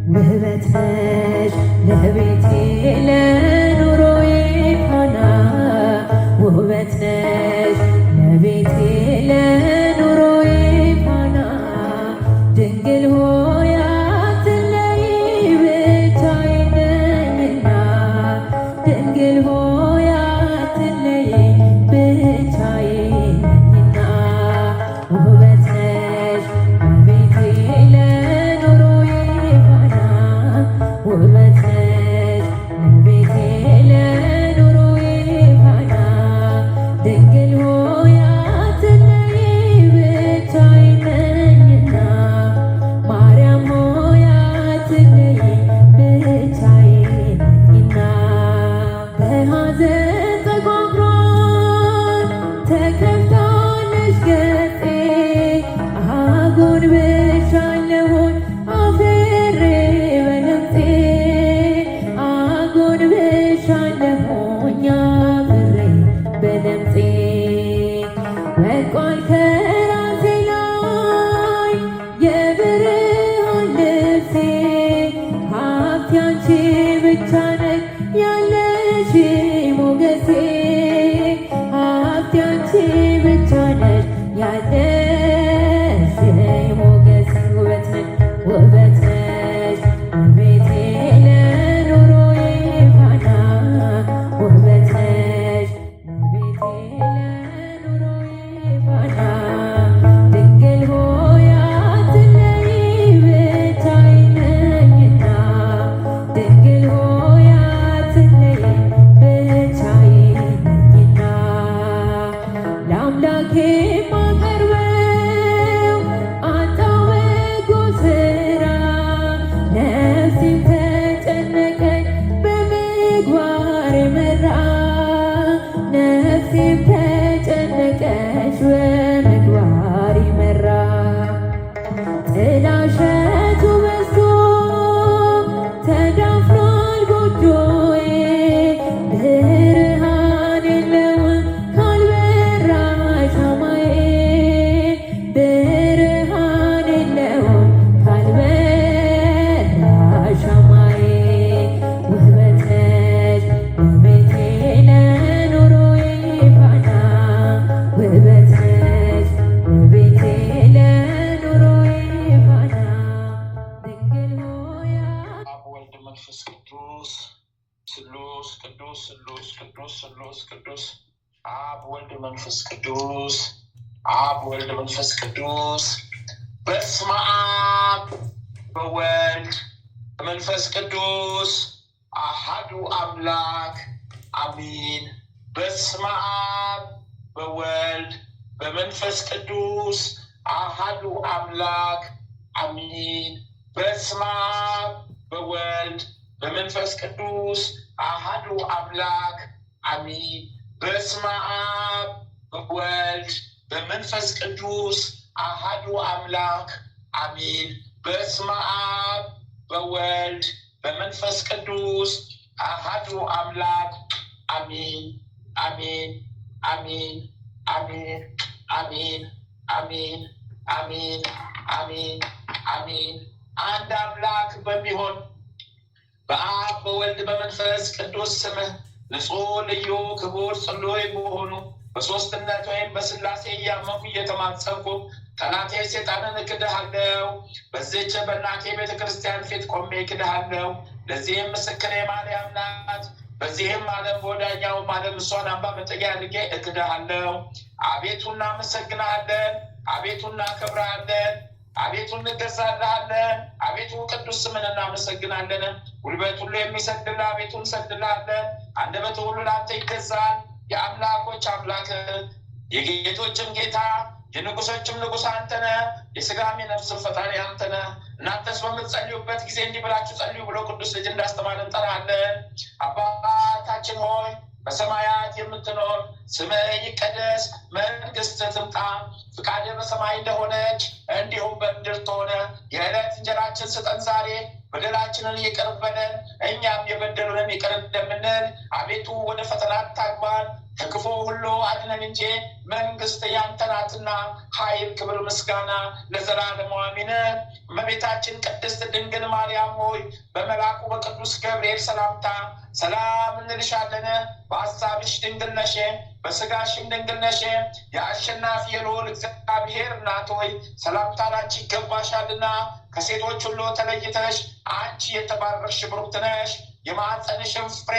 ውበት ነሽ ለቤቴ ለኑሮዬ ፋና ውበት ነሽ ለቤቴ ለኑሮዬ ፋና ድንግል ሆይ አትለይ ብቻዬን ነኝና ድንግል ሆይ አትለይ ብቻዬን ነኝና ውበት ነሽ ለቤቴ ለኑሮዬ ፋና ውበት ነሽ ለቤቴ ለኑሮዬ ፋና ድንግል ሆይ አትለይ ብቻዬን ነኝና ማርያም ሆይ አትለይ ብቻዬን ነኝና በሐዘን ተጓጉሯል ተከፍታለች ገጤ አጎንብሻለሁኝ አፍሬ በለምፄ አጎንብሻለሁኝ አፍሬ በለምፄ ወድቋል ከራሴ ላይ የብርሃን ልብሴ ሀብቴ አንቺ ብቻ ነሽ ያለሽ ሞገሴ ሀብቴ አንቺ ብቻ ነሽ ያለሽ ሞገሴ ውበት ነሽ ለቤቴ ለኑሮዬ ፋና ውበት ነሽ ለቤቴ ለኑሮዬ ፋና ድንግል ሆይ አትለይ ብቻዬን ነኝና ድንግል ሆይ አትለይ ብቻዬን ነኝና ለአምላኬ ማቀርበው አጣሁ በጎ ሥራ ነፍሴም ተጨነቀች በምግባር የመራ ነፍሴም ተጨነቀች በምግባር የመራ ጥላሸቱ በዝቶ ተዳፍኗል ጎጆዬ ብርሃን የለውም ካልበራ ሻማዬ ብርሃን የለውም ካልበራ ሻማዬ ውበት ነሽ ለቤቴ ለኑሮዬ ፋና ውበት ነሽ ለቤቴ ለኑሮዬ ፋና ድንግል ሆይ አብ ወልድ መንፈስ ቅዱስ ስሉስ ቅዱስ ስሉስ ቅዱስ ስሉስ ቅዱስ አብ ወልድ መንፈስ ቅዱስ አብ ወልድ መንፈስ ቅዱስ በስመ አብ በወልድ በመንፈስ ቅዱስ አሐዱ አምላክ አሚን። በስመ አብ በወልድ በመንፈስ ቅዱስ አሐዱ አምላክ አሚን። በስመ አብ በወልድ በመንፈስ ቅዱስ አሐዱ አምላክ አሚን። በስመ አብ በወልድ በመንፈስ ቅዱስ አሐዱ አምላክ አሚን። በስመ አብ በወልድ በመንፈስ ቅዱስ አሐዱ አምላክ አሚን አሚን አሚን አሚን አሚን አሚን አሚን አሚን አሚን። አንድ አምላክ በሚሆን በአብ በወልድ በመንፈስ ቅዱስ ስምህ ንጹሕ ልዩ ክቡር ጽሉይ በሆኑ በሦስትነት ወይም በሥላሴ እያመንኩ እየተማጸንኩ ጠላቴ ሰይጣንን እክድሃለሁ። በዚህች በእናቴ ቤተ ክርስቲያን ፊት ቆሜ እክድሃለሁ። ለዚህም ምስክሬ ማርያም ናት። በዚህም ዓለም በወዳኛውም ዓለም እሷን አምባ መጠጊያ አድርጌ እክድሃለሁ። አቤቱ እናመሰግንሃለን፣ አቤቱ እናከብርሃለን፣ አቤቱ እንገዛልሃለን። አቤቱ ቅዱስ ስምን እናመሰግናለን። ጉልበት ሁሉ የሚሰግድልህ አቤቱ እንሰግድልሃለን። አንደበት ሁሉ ለአንተ ይገዛል። የአምላኮች አምላክ የጌቶችም ጌታ የንጉሶችም ንጉሥ አንተ ነህ። የሥጋም የነፍስም ፈጣሪ አንተ ነህ። እናንተስ በምትጸልዩበት ጊዜ እንዲህ ብላችሁ ጸልዩ ብሎ ቅዱስ ልጅ እንዳስተማረ እንጠራለን። አባታችን ሆይ በሰማያት የምትኖር ስምህ ይቀደስ፣ መንግሥትህ ትምጣ፣ ፍቃድህ በሰማይ እንደሆነች እንዲሁም በምድር ትሆነ። የዕለት እንጀራችንን ስጠን ዛሬ፣ በደላችንን ይቅር በለን እኛም የበደሉንን ይቅር እንደምንል። አቤቱ ወደ ፈተና አታግባን ከክፉ ሁሉ አድነን እንጂ መንግስት ያንተ ናትና ኃይል፣ ክብር፣ ምስጋና ለዘላለሙ አሜን። እመቤታችን ቅድስት ድንግል ማርያም ሆይ በመልአኩ በቅዱስ ገብርኤል ሰላምታ ሰላም እንልሻለን። በሐሳብሽ ድንግል ነሽ፣ በስጋሽም ድንግል ነሽ። የአሸናፊ የልዑል እግዚአብሔር እናት ሆይ ሰላምታ ላንቺ ይገባሻልና ከሴቶች ሁሉ ተለይተሽ አንቺ የተባረክሽ ብሩክት ነሽ። የማኅፀንሽም ፍሬ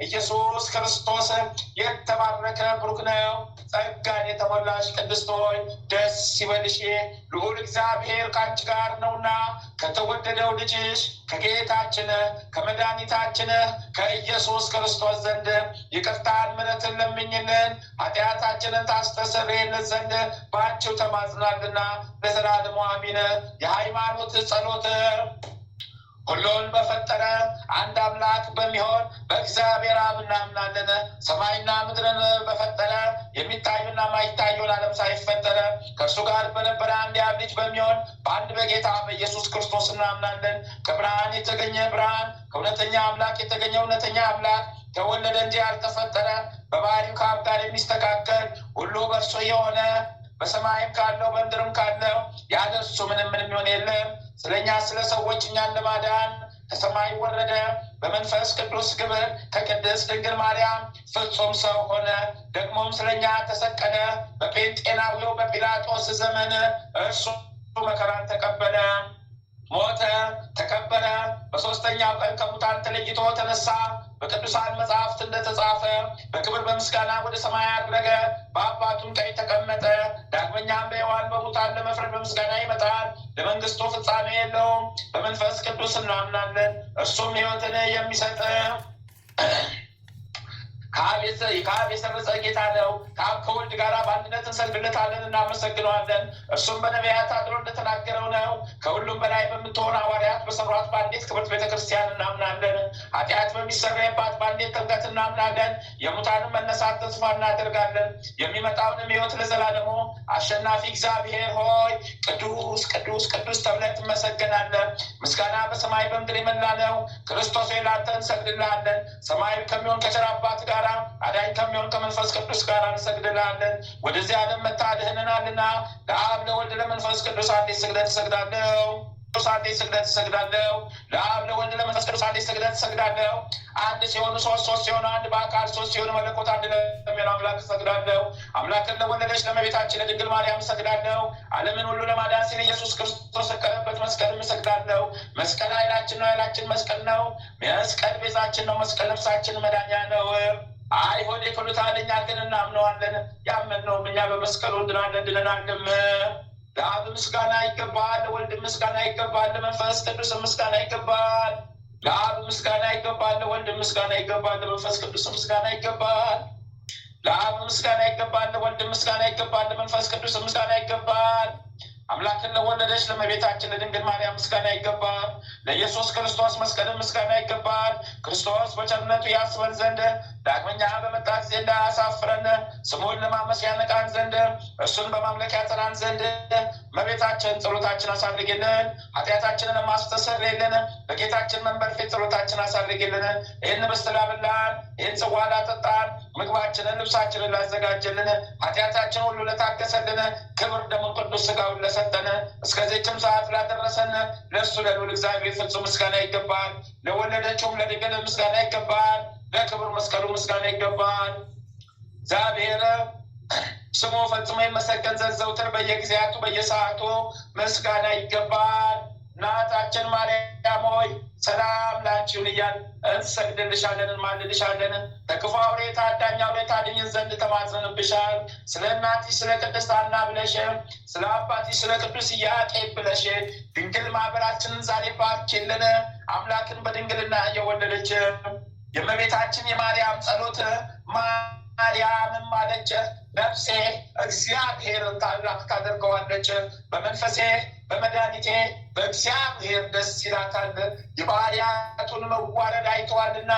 ኢየሱስ ክርስቶስ የተባረከ ብሩክ ነው። ጸጋን የተሞላሽ ቅድስት ሆይ ደስ ይበልሽ፣ ልዑል እግዚአብሔር ከአንቺ ጋር ነውና ከተወደደው ልጅሽ ከጌታችን ከመድኃኒታችን ከኢየሱስ ክርስቶስ ዘንድ ይቅርታን ምሕረትን ለምኝልን ኃጢአታችንን ታስተሰርይልን ዘንድ በአንቺው ተማጽናልና ለዘላለሙ አሜን። የሃይማኖት ጸሎት። ሁሉን በፈጠረ አንድ አምላክ በሚሆን በእግዚአብሔር አብ እናምናለን። ሰማይና ምድርን በፈጠረ የሚታዩና ማይታዩን ዓለም ሳይፈጠረ ከእርሱ ጋር በነበረ አንድ የአብ ልጅ በሚሆን በአንድ በጌታ በኢየሱስ ክርስቶስ እናምናለን። ከብርሃን የተገኘ ብርሃን፣ ከእውነተኛ አምላክ የተገኘ እውነተኛ አምላክ፣ ተወለደ እንጂ ያልተፈጠረ፣ በባህሪው ከአብ ጋር የሚስተካከል፣ ሁሉ በእርሱ የሆነ፣ በሰማይም ካለው በምድርም ካለው ያለ እርሱ ምንም የሚሆን የለም። ስለኛ ስለ ሰዎች እኛን ለማዳን ከሰማይ ወረደ። በመንፈስ ቅዱስ ግብር ከቅድስት ድንግል ማርያም ፍጹም ሰው ሆነ። ደግሞም ስለኛ ተሰቀለ። በጴንጤናዊው በጲላጦስ ዘመን እርሱ መከራን ተቀበለ፣ ሞተ፣ ተቀበረ። በሦስተኛው ቀን ከሙታን ተለይቶ ተነሳ። በቅዱሳን መጽሐፍት እንደተጻፈ በክብር በምስጋና ወደ ሰማይ አረገ፣ በአባቱም ቀኝ ተቀመጠ። ዳግመኛም በሕያዋን በሙታን ለመፍረድ በምስጋና ይመጣል። ለመንግስቱ ፍጻሜ የለውም። በመንፈስ ቅዱስ እናምናለን፣ እርሱም ሕይወትን የሚሰጥ ከአብ የሰረጸ ጌታ ነው። ከአብ ከወልድ ጋር በአንድነት እንሰግድለታለን፣ እናመሰግነዋለን። እርሱም በነቢያት አድሮ እንደተናገረው ነው። ከሁሉም በላይ በምትሆን ሐዋርያት በሰሯት በአንዲት ክብርት ቤተክርስቲያን እናምናለን። ኃጢአት በሚሰረይባት በአንዲት ጥምቀት እናምናለን። የሙታንን መነሳት ተስፋ እናደርጋለን። የሚመጣውንም ሕይወት ለዘላለሙ አሸናፊ እግዚአብሔር ሆይ ቅዱስ ቅዱስ ቅዱስ ተብለህ ትመሰገናለህ። ምስጋና በሰማይ በምድር የመላ ነው። ክርስቶስ ሆይ ለአንተ እንሰግድልሃለን። ሰማያዊ ከሚሆን ከቸር አባት ጋር አዳኝ ከሚሆን ከመንፈስ ቅዱስ ጋር እንሰግድልሃለን። ወደዚህ ዓለም መጥተህ አድነህናልና ለአብ ለወልድ ለመንፈስ ቅዱስ አዲስ ስግደት እሰግዳለሁ። አዲስ ስግደት እሰግዳለሁ። ለአብ ለወልድ ለመንፈስ ቅዱስ አዲስ ስግደት እሰግዳለሁ። አንድ ሲሆኑ ሶስት፣ ሶስት ሲሆኑ አንድ፣ በአካል ሶስት ሲሆኑ መለኮት አንድ ለሚሆን አምላክ እሰግዳለሁ። አምላክን ለወለደች ለእመቤታችን ለድንግል ማርያም እሰግዳለሁ። ዓለምን ሁሉ ለማዳን ሲል ኢየሱስ ክርስቶስ የሰቀለበት መስቀልም እሰግዳለሁ። መስቀል ኃይላችን ነው፣ ኃይላችን መስቀል ነው። መስቀል ቤዛችን ነው። መስቀል ነፍሳችን መዳኛ ነው። አይሁድ ይክዱታል፣ እኛ ግን እናምነዋለን። ያመንነውም እኛ በመስቀሉ እንድናለን፣ ድነናልም። ለአብ ምስጋና ይገባል፣ ለወልድ ምስጋና ይገባል፣ ለመንፈስ ቅዱስ ምስጋና ይገባል። ለአብ ምስጋና ይገባል፣ ለወልድ ምስጋና ይገባል፣ ለመንፈስ ቅዱስ ምስጋና ይገባል። ለአብ ምስጋና ይገባል፣ ለወልድ ምስጋና ይገባል፣ ለመንፈስ ቅዱስ ምስጋና ይገባል። አምላክን ለወለደች ለእመቤታችን ለድንግል ማርያም ምስጋና ይገባል። ለኢየሱስ ክርስቶስ መስቀል ምስጋና ይገባል። ክርስቶስ በቸርነቱ ያስበን ዘንድ ዳግመኛ በመጣ ጊዜ እንዳያሳፍረን ስሙን ለማመስ ያነቃን ዘንድ እርሱን በማምለክ ያጸናን ዘንድ እመቤታችን ጸሎታችን አሳድርግልን፣ ኃጢአታችንን ማስተሰርይልን። በጌታችን መንበር ፊት ጸሎታችን አሳድርግልን። ይህን ህብስት ላበላን፣ ይህን ጽዋ ላጠጣን፣ ምግባችንን ልብሳችንን ላዘጋጀልን፣ ኃጢአታችን ሁሉ ለታገሰልን፣ ክብር ደሙን ቅዱስ ሥጋውን ለሰጠን፣ እስከዚህችም ሰዓት ላደረሰን ለእርሱ ለልዑል እግዚአብሔር ፍጹም ምስጋና ይገባል። ለወለደችውም ለድንግል ምስጋና ይገባል። ለክብር መስቀሉ ምስጋና ይገባል። እግዚአብሔር ስሙ ፈጽሞ ይመሰገን ዘንድ ዘውትር በየጊዜያቱ በየሰዓቱ ምስጋና ይገባል። እናታችን ማርያም ሆይ ሰላም ላንቺ ይሁን እያልን እንሰግድልሻለን፣ እንማልድሻለን። ከክፉ አውሬ ከአዳኝ አውሬ ታድኝን ዘንድ ተማጽነንብሻል። ስለ እናትሽ ስለ ቅድስት ሐና ብለሽ፣ ስለ አባትሽ ስለ ቅዱስ ኢያቄም ብለሽ ድንግል ማህበራችንን ዛሬ ባርኪልን። አምላክን በድንግልና እየወለደች የእመቤታችን የማርያም ጸሎት ማርያምም አለች ነፍሴ እግዚአብሔርን ታላቅ ታደርገዋለች። በመንፈሴ በመድኃኒቴ በእግዚአብሔር ደስ ይላታል። የባሪያቱን መዋረድ አይተዋልና፣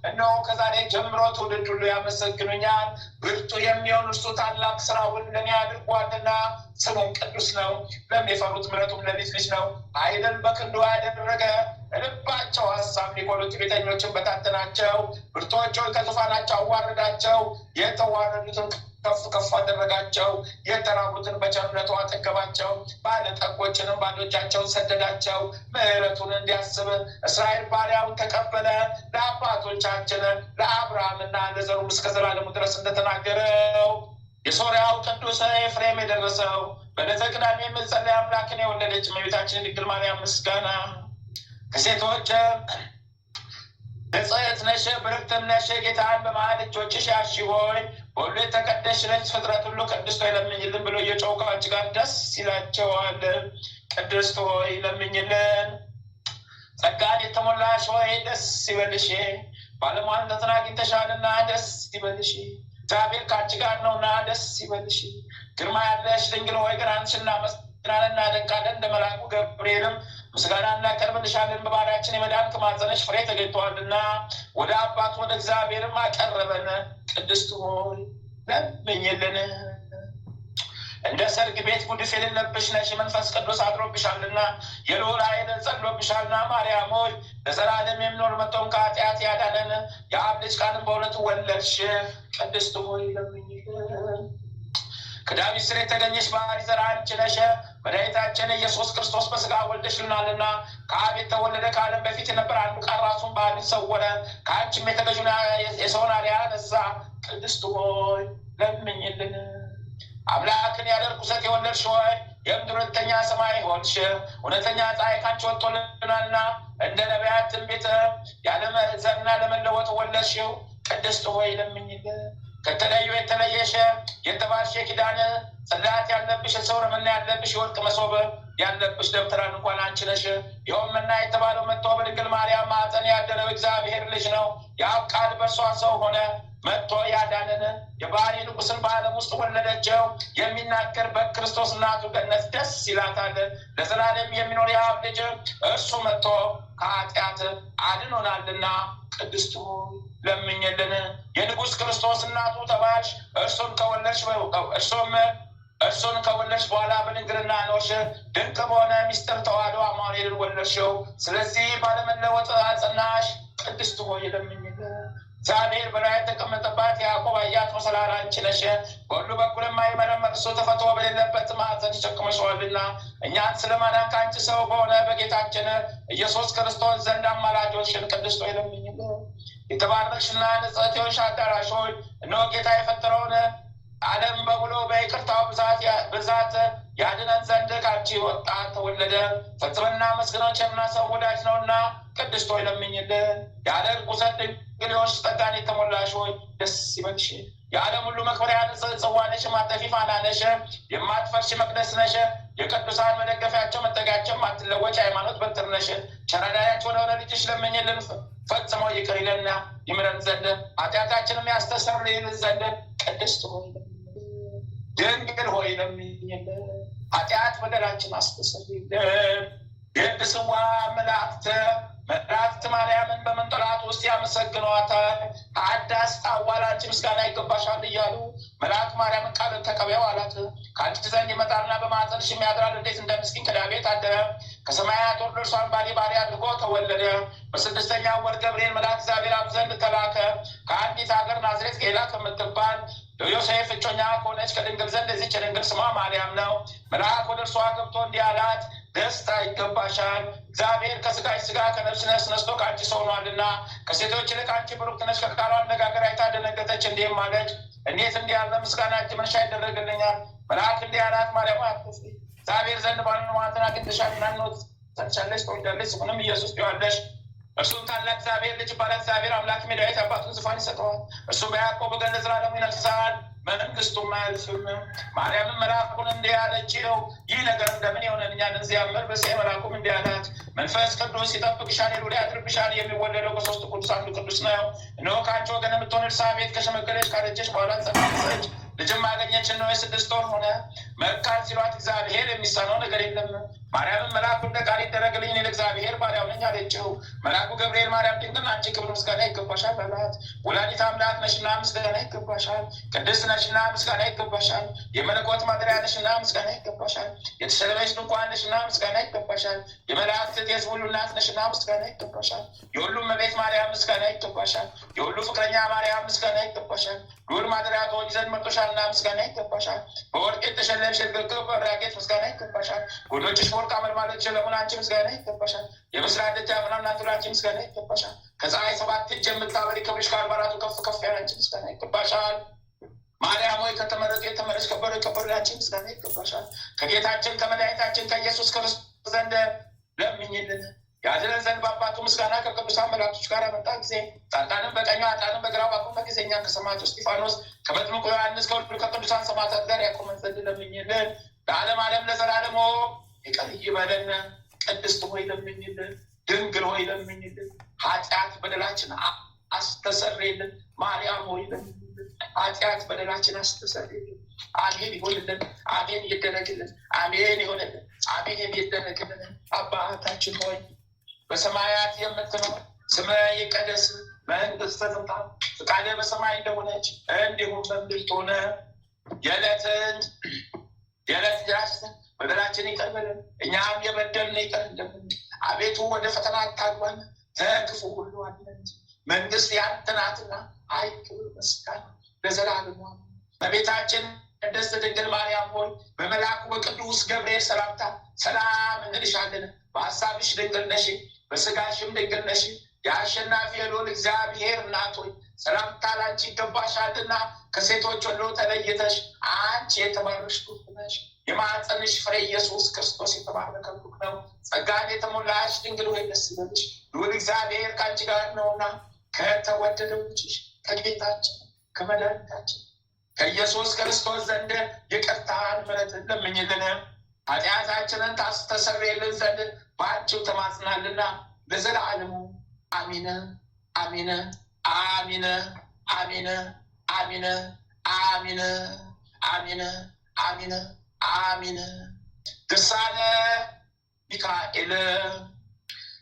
እነሆ ከዛሬ ጀምሮ ትውልድ ሁሉ ያመሰግኑኛል። ብርቱ የሚሆን እርሱ ታላቅ ስራውን ለእኔ አድርጓልና፣ ስሙም ቅዱስ ነው። ለሚፈሩት ምሕረቱም ለልጅ ልጅ ነው። ኃይልን በክንዱ ያደረገ ልባቸው ሀሳብ ሊቆሉት ቤተኞችን በታተናቸው። ብርቶች ከዙፋናቸው አዋረዳቸው፣ የተዋረዱትን ከፍ ከፍ አደረጋቸው። የተራቡትን በቸርነቱ አጠገባቸው፣ ባለጠጎችንም ባዶ እጃቸውን ሰደዳቸው። ምሕረቱን እንዲያስብ እስራኤል ባሪያውን ተቀበለ። ለአባቶቻችን ለአብርሃምና ለዘሩም እስከ ዘላለሙ ድረስ እንደተናገረው የሶርያው ቅዱስ ኤፍሬም የደረሰው በዕለተ ቅዳሜ የምትጸልይ አምላክን የወለደች እመቤታችን ድንግል ማርያም ምስጋና ከሴቶች ንጽሕት ነሽ ብርክትም ነሽ። ጌታን በመሃል እጆችሽ ያሺ ሆይ በሁሉ የተቀደስሽ ነሽ። ፍጥረት ሁሉ ቅድስት ሆይ ለምኝልን ብሎ እየጮሁ ከአንቺ ጋር ደስ ይላቸዋል። ቅድስት ሆይ ለምኝልን። ጸጋን የተሞላሽ ሆይ ደስ ይበልሽ፣ ባለሟልነትን አግኝተሻልና ደስ ይበልሽ። እግዚአብሔር ከአንቺ ጋር ነውና ደስ ይበልሽ። ግርማ ያለሽ ድንግል ሆይ ግራንሽን እናመሰግናለን እናደንቃለን። እንደ መልአኩ ገብርኤልም ምስጋና እናቀርብልሻለን። በባሪያችን የመዳን ከማኅፀንሽ ፍሬ ተገኝተዋልና ወደ አባቱ ወደ እግዚአብሔርም አቀረበን። ቅድስት ሆይ ለምኝልን። እንደ ሰርግ ቤት ጉድፍ የሌለብሽ ነሽ፣ መንፈስ ቅዱስ አድሮብሻልና የልዑል ኃይል ጸሎብሻልና። ማርያም ሆይ ለዘላለም የሚኖር መጥቶም ከኃጢአት ያዳነን የአብ ልጅ ቃልን በእውነት ወለድሽ። ቅድስት ሆይ ለምኝልን። ከዳዊት ስር የተገኘሽ ባህሪ ዘር አንቺ ነሽ። መድኃኒታችን ኢየሱስ ክርስቶስ በስጋ ወልደሽልናልና ከአብ የተወለደ ከዓለም በፊት የነበረ አንዱ ቃል ራሱን ባህሪ ሰወረ፣ ከአንቺም የተገዥውን የሰውን አርአያ ነሳ። ቅድስት ሆይ ለምኝልን። አምላክን ያለ ርኵሰት የወለድሽ ሆይ የምድር ሁለተኛ ሰማይ ሆንሽ። እውነተኛ ፀሐይ ካንቺ ወጥቶልናልና እንደ ነቢያት ትንቢት ያለ ዘርና ለመለወጥ ወለድሽው። ቅድስት ሆይ ለምኝልን። ከተለዩ የተለየሽ የተባልሽ የኪዳን ጽላት ያለብሽ የሰው ረመና ያለብሽ የወርቅ መሶብ ያለብሽ ደብተራን እንኳን አንቺ ነሽ። ይኸውም መና የተባለው መጥቶ በድንግል ማርያም ማኅፀን ያደረው እግዚአብሔር ልጅ ነው። የአብ ቃል በእርሷ ሰው ሆነ፣ መጥቶ ያዳነን የባህሪ ንጉሥን በዓለም ውስጥ ወለደችው። የሚናገር በክርስቶስ እናቱ ገነት ደስ ይላታል። ለዘላለም የሚኖር የአብ ልጅ እርሱ መጥቶ ከኃጢአት አድኖናልና ቅድስት ለምኝልን። የንጉሥ ክርስቶስ እናቱ ተባልሽ፣ እርሱን ከወለድሽ በኋላ በድንግልና ኖርሽ። ድንቅ በሆነ ሚስጥር ተዋሕዶ አማኑኤልን ወለድሽው። ስለዚህ ባለመለወጥ አጸናሽ። ቅድስት ሆይ ለምኝልን። እግዚአብሔር በላይ የተቀመጠባት ያዕቆብ አያት መሰላል አንቺ ነሽ። በሁሉ በኩል የማይመረመር እሱ ተፈጥሮ በሌለበት ማኅፀን ተሸክመሽዋልና እኛን ስለማዳን ከአንቺ ሰው በሆነ በጌታችን ኢየሱስ ክርስቶስ ዘንድ አማላጆችን። ቅድስት ሆይ ለምኝልን። የተባረክሽና ንጽሕት የሆንሽ አዳራሽ ሆይ እነሆ ጌታ የፈጠረውን ዓለም በሙሉ በይቅርታው ብዛት ያድነን ዘንድ ከአንቺ ወጣ ተወለደ። ፈጽመና መስግነው ቸርና ሰው ወዳጅ ነውና ቅድስት ሆይ ለምኝልን። ያለ ርኵሰት ድንግል የሆንሽ ጸጋን የተሞላሽ ሆይ ደስ ይበልሽ። የዓለም ሁሉ መክበሪያ ንጽሕት ጽዋ ነሽ፣ ማጠፊ ፋና ነሽ፣ የማትፈርሽ መቅደስ ነሽ። የቅዱሳን መደገፊያቸው መጠጊያቸው ማትለወጭ ሃይማኖት በትር ነሽ። ቸራዳያቸው ለሆነ ልጅሽ ለምኝልን። ፈጽሞ ይቅር ይለንና ይምረን ዘንድ ኃጢአታችንም ያስተሰርይልን ዘንድ ቅድስት ሆይ ድንግል ሆይ ለምኝልን። ኃጢአት በደላችን አስተሰርይልን። የቅድስዋ መላእክት ማርያምን በመንጦላዕቱ ውስጥ ያመሰግኗታል። ከአዳስ አዋላንቺ ምስጋና ይገባሻል እያሉ መልአክ ማርያምን ቃል ተቀበይው አላት። ከአንቺ ዘንድ ይመጣልና በማኅፀንሽ የሚያድራል። እንዴት እንደ ምስኪን ከዳዊት አደረ። ከሰማያት ወርዶ እርሷን ባሪያ አድርጎ ተወለደ። በስድስተኛው ወር ገብርኤል መልአክ እግዚአብሔር አብ ዘንድ ተላከ። ከአንዲት ሀገር ናዝሬት ጌላ ከምትባል ዮሴፍ እጮኛ ከሆነች ከድንግል ዘንድ እዚች የድንግል ስሟ ማርያም ነው። መልአክ ወደ እርሷ ገብቶ እንዲህ አላት፣ ደስታ ይገባሻል፣ እግዚአብሔር ከሥጋሽ ሥጋ ከነፍስሽ ነስቶ ከአንቺ ሰው ሆኗልና ከሴቶች ይልቅ አንቺ ብሩክት ነሽ። ከቃሉ አነጋገር አይታ ደነገጠች፣ እንዲህም አለች፣ እንዴት እንዲህ ያለ ምስጋና እጅ መንሻ ይደረግልኛል? መልአክ እንዲህ አላት፣ ማርያም አትፍሪ፣ እግዚአብሔር ዘንድ ባለሟልነትን አግኝተሻልና ጸንሻለሽ፣ ትወልጃለሽ፣ ስሙንም ኢየሱስ ትዪዋለሽ። እርሱም ታላቅ እግዚአብሔር ልጅ ይባላል። እግዚአብሔር አምላክ የዳዊት አባቱን ዙፋን ይሰጠዋል። እርሱ በያዕቆብ ወገን ለዘላለሙ ይነግሣል፣ መንግሥቱም አያልፍም። ማርያምን መልአኩን እንዲህ አለችው፣ ይህ ነገር እንደምን ይሆንልኛል? እግዚአብሔር በሴ መልአኩም እንዲህ አላት፣ መንፈስ ቅዱስ ይጠብቅሻል፣ የልዑል ያድርብሻል። የሚወለደው ከሦስቱ ቅዱስ አንዱ ቅዱስ ነው። እነሆ ከአንቺ ወገን የምትሆን ኤልሳቤጥ ከሸመገለች ካረጀች በኋላ ጸነሰች፣ ልጅም አገኘችን ነው 6 ወር ሆነ። መካን ሲሏት እግዚአብሔር የሚሳነው ነገር የለም። ማርያምን መልአኩ እንደ ቃል ይደረግልኝ እኔ ለእግዚአብሔር ባሪያው ነኝ አለችው። መልአኩ ገብርኤል ማርያም ድንግል አንቺ ክብር ምስጋና ይገባሻል አላት። ወላዲተ አምላክ ነሽና ምስጋና ይገባሻል። ቅድስት ነሽና ምስጋና ይገባሻል። የመለኮት ማደሪያ ነሽና ምስጋና ይገባሻል። የተሸለመች ድንኳን ነሽና ምስጋና ይገባሻል። የመላእክት የሕዝብ ሁሉ እናት ነሽና ምስጋና ይገባሻል። የሁሉም እመቤት ማርያም ምስጋና ይገባሻል። የሁሉ ፍቅረኛ ማርያም ምስጋና ይገባሻል። ልዑል ማደሪያ ትሆኚ ዘንድ መርጦሻልና ምስጋና ይገባሻል። በወርቅ የተሸለምሽ ርግብ በራጌጥ ምስጋና ይገባሻል። ጎኖችሽ በወርቅ አመልማሎች ለሙን አንቺ ምስጋና ይገባሻል። የምስራቅ ደጃፍ ምናምን አንቺ ምስጋና ይገባሻል። ከፀሐይ 7 እጅ የምታበሪ ክብርሽ ከአድባራቱ ከፍ ከፍ ያለ አንቺ ምስጋና ይገባሻል። ማርያም ሆይ ከተመረጡ የተመረጥሽ ከበሩ የከበሩ አንቺ ምስጋና ይገባሻል። ከጌታችን ከመድኃኒታችን ከኢየሱስ ክርስቶስ ዘንድ ለምኝልን ያድነን ዘንድ በአባቱ ምስጋና ከቅዱሳን መላእክቶች ጋር በመጣ ጊዜ ጻድቃንን በቀኙ ኃጥአንን በግራው ባቆመ ጊዜ እኛን ከሰማዕቱ እስጢፋኖስ ከመጥምቁ ዮሐንስ ከሁሉ ከቅዱሳን ሰማዕታት ጋር ያቆመን ዘንድ ለምኝልን። ለዓለም ዓለም ለዘላለሙ ይቅር ይበለን። ቅድስት ሆይ ለምኝልን። ድንግል ሆይ ለምኝልን። ኃጢአት በደላችን አስተሰርይልን። ማርያም ሆይ ለምኝልን። ኃጢአት በደላችን አስተሰርይልን። አሜን ይሆንልን። አሜን ይደረግልን። አሜን ይሆንልን። አሜን ይደረግልን። አባታችን ሆይ በሰማያት የምትኖር ስምህ ይቀደስ፣ መንግሥትህ ትምጣ፣ ፈቃድህ በሰማይ እንደሆነች እንዲሁም በምድር ትሁን። የዕለት እንጀራችንን በደላችንን ይቅር በለን እኛም የበደሉንን ይቅር እንደምንል። አቤቱ ወደ ፈተና አታግባን ከክፉ ሁሉ አድነን። መንግሥት ያንተ ናትና ኃይል፣ ክብር፣ ምስጋና ለዘላለሙ አሜን። እመቤታችን ቅድስት ድንግል ማርያም ሆይ በመልአኩ በቅዱስ ገብርኤል ሰላምታ ሰላም እንልሻለን። በሐሳብሽ ድንግል ነሽ፣ በሥጋሽም ድንግል ነሽ። የአሸናፊ የልዑል እግዚአብሔር እናት ሆይ ሰላምታ ላንቺ ይገባሻልና ከሴቶች ሁሉ ተለይተሽ አንቺ የተባረክሽ ቡሩክ ነሽ። የማኅፀንሽ ፍሬ ኢየሱስ ክርስቶስ የተባረከ ቡሩክ ነው። ጸጋን የተሞላሽ ድንግል ሆይ ደስ ይበልሽ፣ ልዑል እግዚአብሔር ከአንቺ ጋር ነውና ከተወደደው ልጅሽ ከጌታችን ከመድኃኒታችን ከኢየሱስ ክርስቶስ ዘንድ ይቅርታን ምሕረትን ለምኝልን ኃጢአታችንን ታስተሰርይልን ዘንድ በአንቺው ተማጽናልና ለዘላለሙ አሚን አሚን አሚን አሚን አሚን አሚን አሚን አሚን አሚን። ድርሳነ ሚካኤል።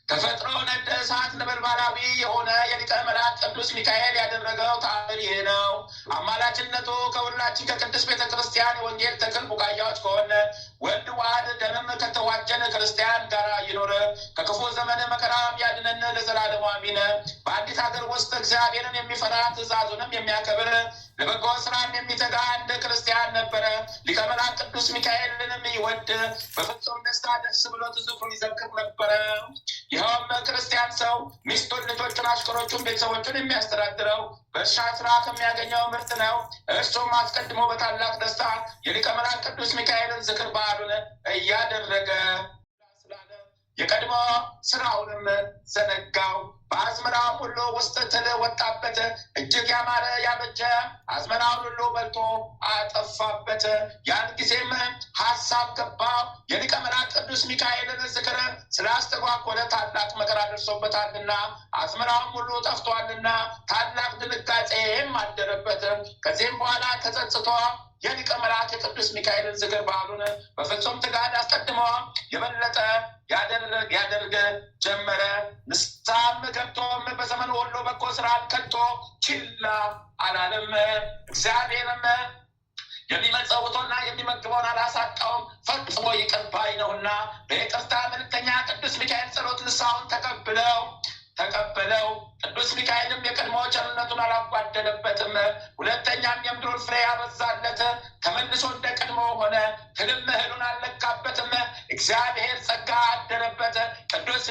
ተፈጥሮ ነደ እሳት ነበልባላዊ የሆነ የሊቀ መላእክት ቅዱስ ሚካኤል ያደረገው ተአምር ይህ ነው። አማላጅነቱ ከሁላችን ከቅድስት ቤተ ክርስቲያን የወንጌል ተክል ቡቃያዎች ከሆነ ወልድ ዋህድ ደምም ከተዋጀን ክርስቲያን ጋር ይኖር ከክፉ ዘመን መከራም ያድነን ለዘላለሙ አሜን። በአንዲት ሀገር ውስጥ እግዚአብሔርን የሚፈራ ትእዛዙንም የሚያከብር ለበጎ ስራም የሚተጋ እንደ ክርስቲያን ነበረ። ሊቀ መላእክት ቅዱስ ሚካኤልንም ይወድ በፍጹም ደስታ ደስ ብሎት ዝክሩን ይዘክር ነበረ። ይኸውም ክርስቲያን ሰው ሚስቱን፣ ልጆቹን፣ አሽከሮቹን፣ ቤተሰቦቹን የሚያስተዳድረው በእርሻ ስራ ከሚያገኘው ምርት ነው። እርሱም አስቀድሞ በታላቅ ደስታ የሊቀ መላእክት ቅዱስ ሚካኤልን ዝክር በዓሉን እያደረገ ስላለ የቀድሞ ስራውንም ዘነጋው። በአዝመራውም ሁሉ ውስጥ ትል ወጣበት፣ እጅግ ያማረ ያበጀ አዝመራውን ሁሉ በልቶ አጠፋበት። ያን ጊዜም ሀሳብ ገባው፣ የሊቀ መላእክት ቅዱስ ሚካኤልን ዝክር ስላስተጓጎለ ታላቅ መከራ ደርሶበታልና አዝመራውም ሁሉ ጠፍቷልና ታላቅ ድንጋጤም አደረበት። ከዚህም በኋላ ተጸጽቶ የሊቀ መላእክት የቅዱስ ሚካኤልን ዝክር በዓሉን በፍጹም ትጋት አስቀድሞ የበለጠ ያደርግ ጀመረ። ንስሐም ገብቶም በዘመኑ ሁሉ በጎ ስራን ከቶ ችላ አላለም። እግዚአብሔርም የሚመጸውተውና የሚመግበውን አላሳጣውም፣ ፈጽሞ ይቅር ባይ ነውና በይቅርታ መልእክተኛ ቅዱስ ሚካኤል ጸሎት ንስሐውን ተቀበለው። ቅዱስ ሚካኤልም የቀድሞ ቸርነቱን አላጓደለበትም። ሁለተኛም የምድሩን ፍሬ ያበዛለት፣ ተመልሶ እንደ ቀድሞ ሆነ። ትልም እህሉን አልለካበትም። እግዚአብሔር ጸጋ አደረበት። ቅዱስ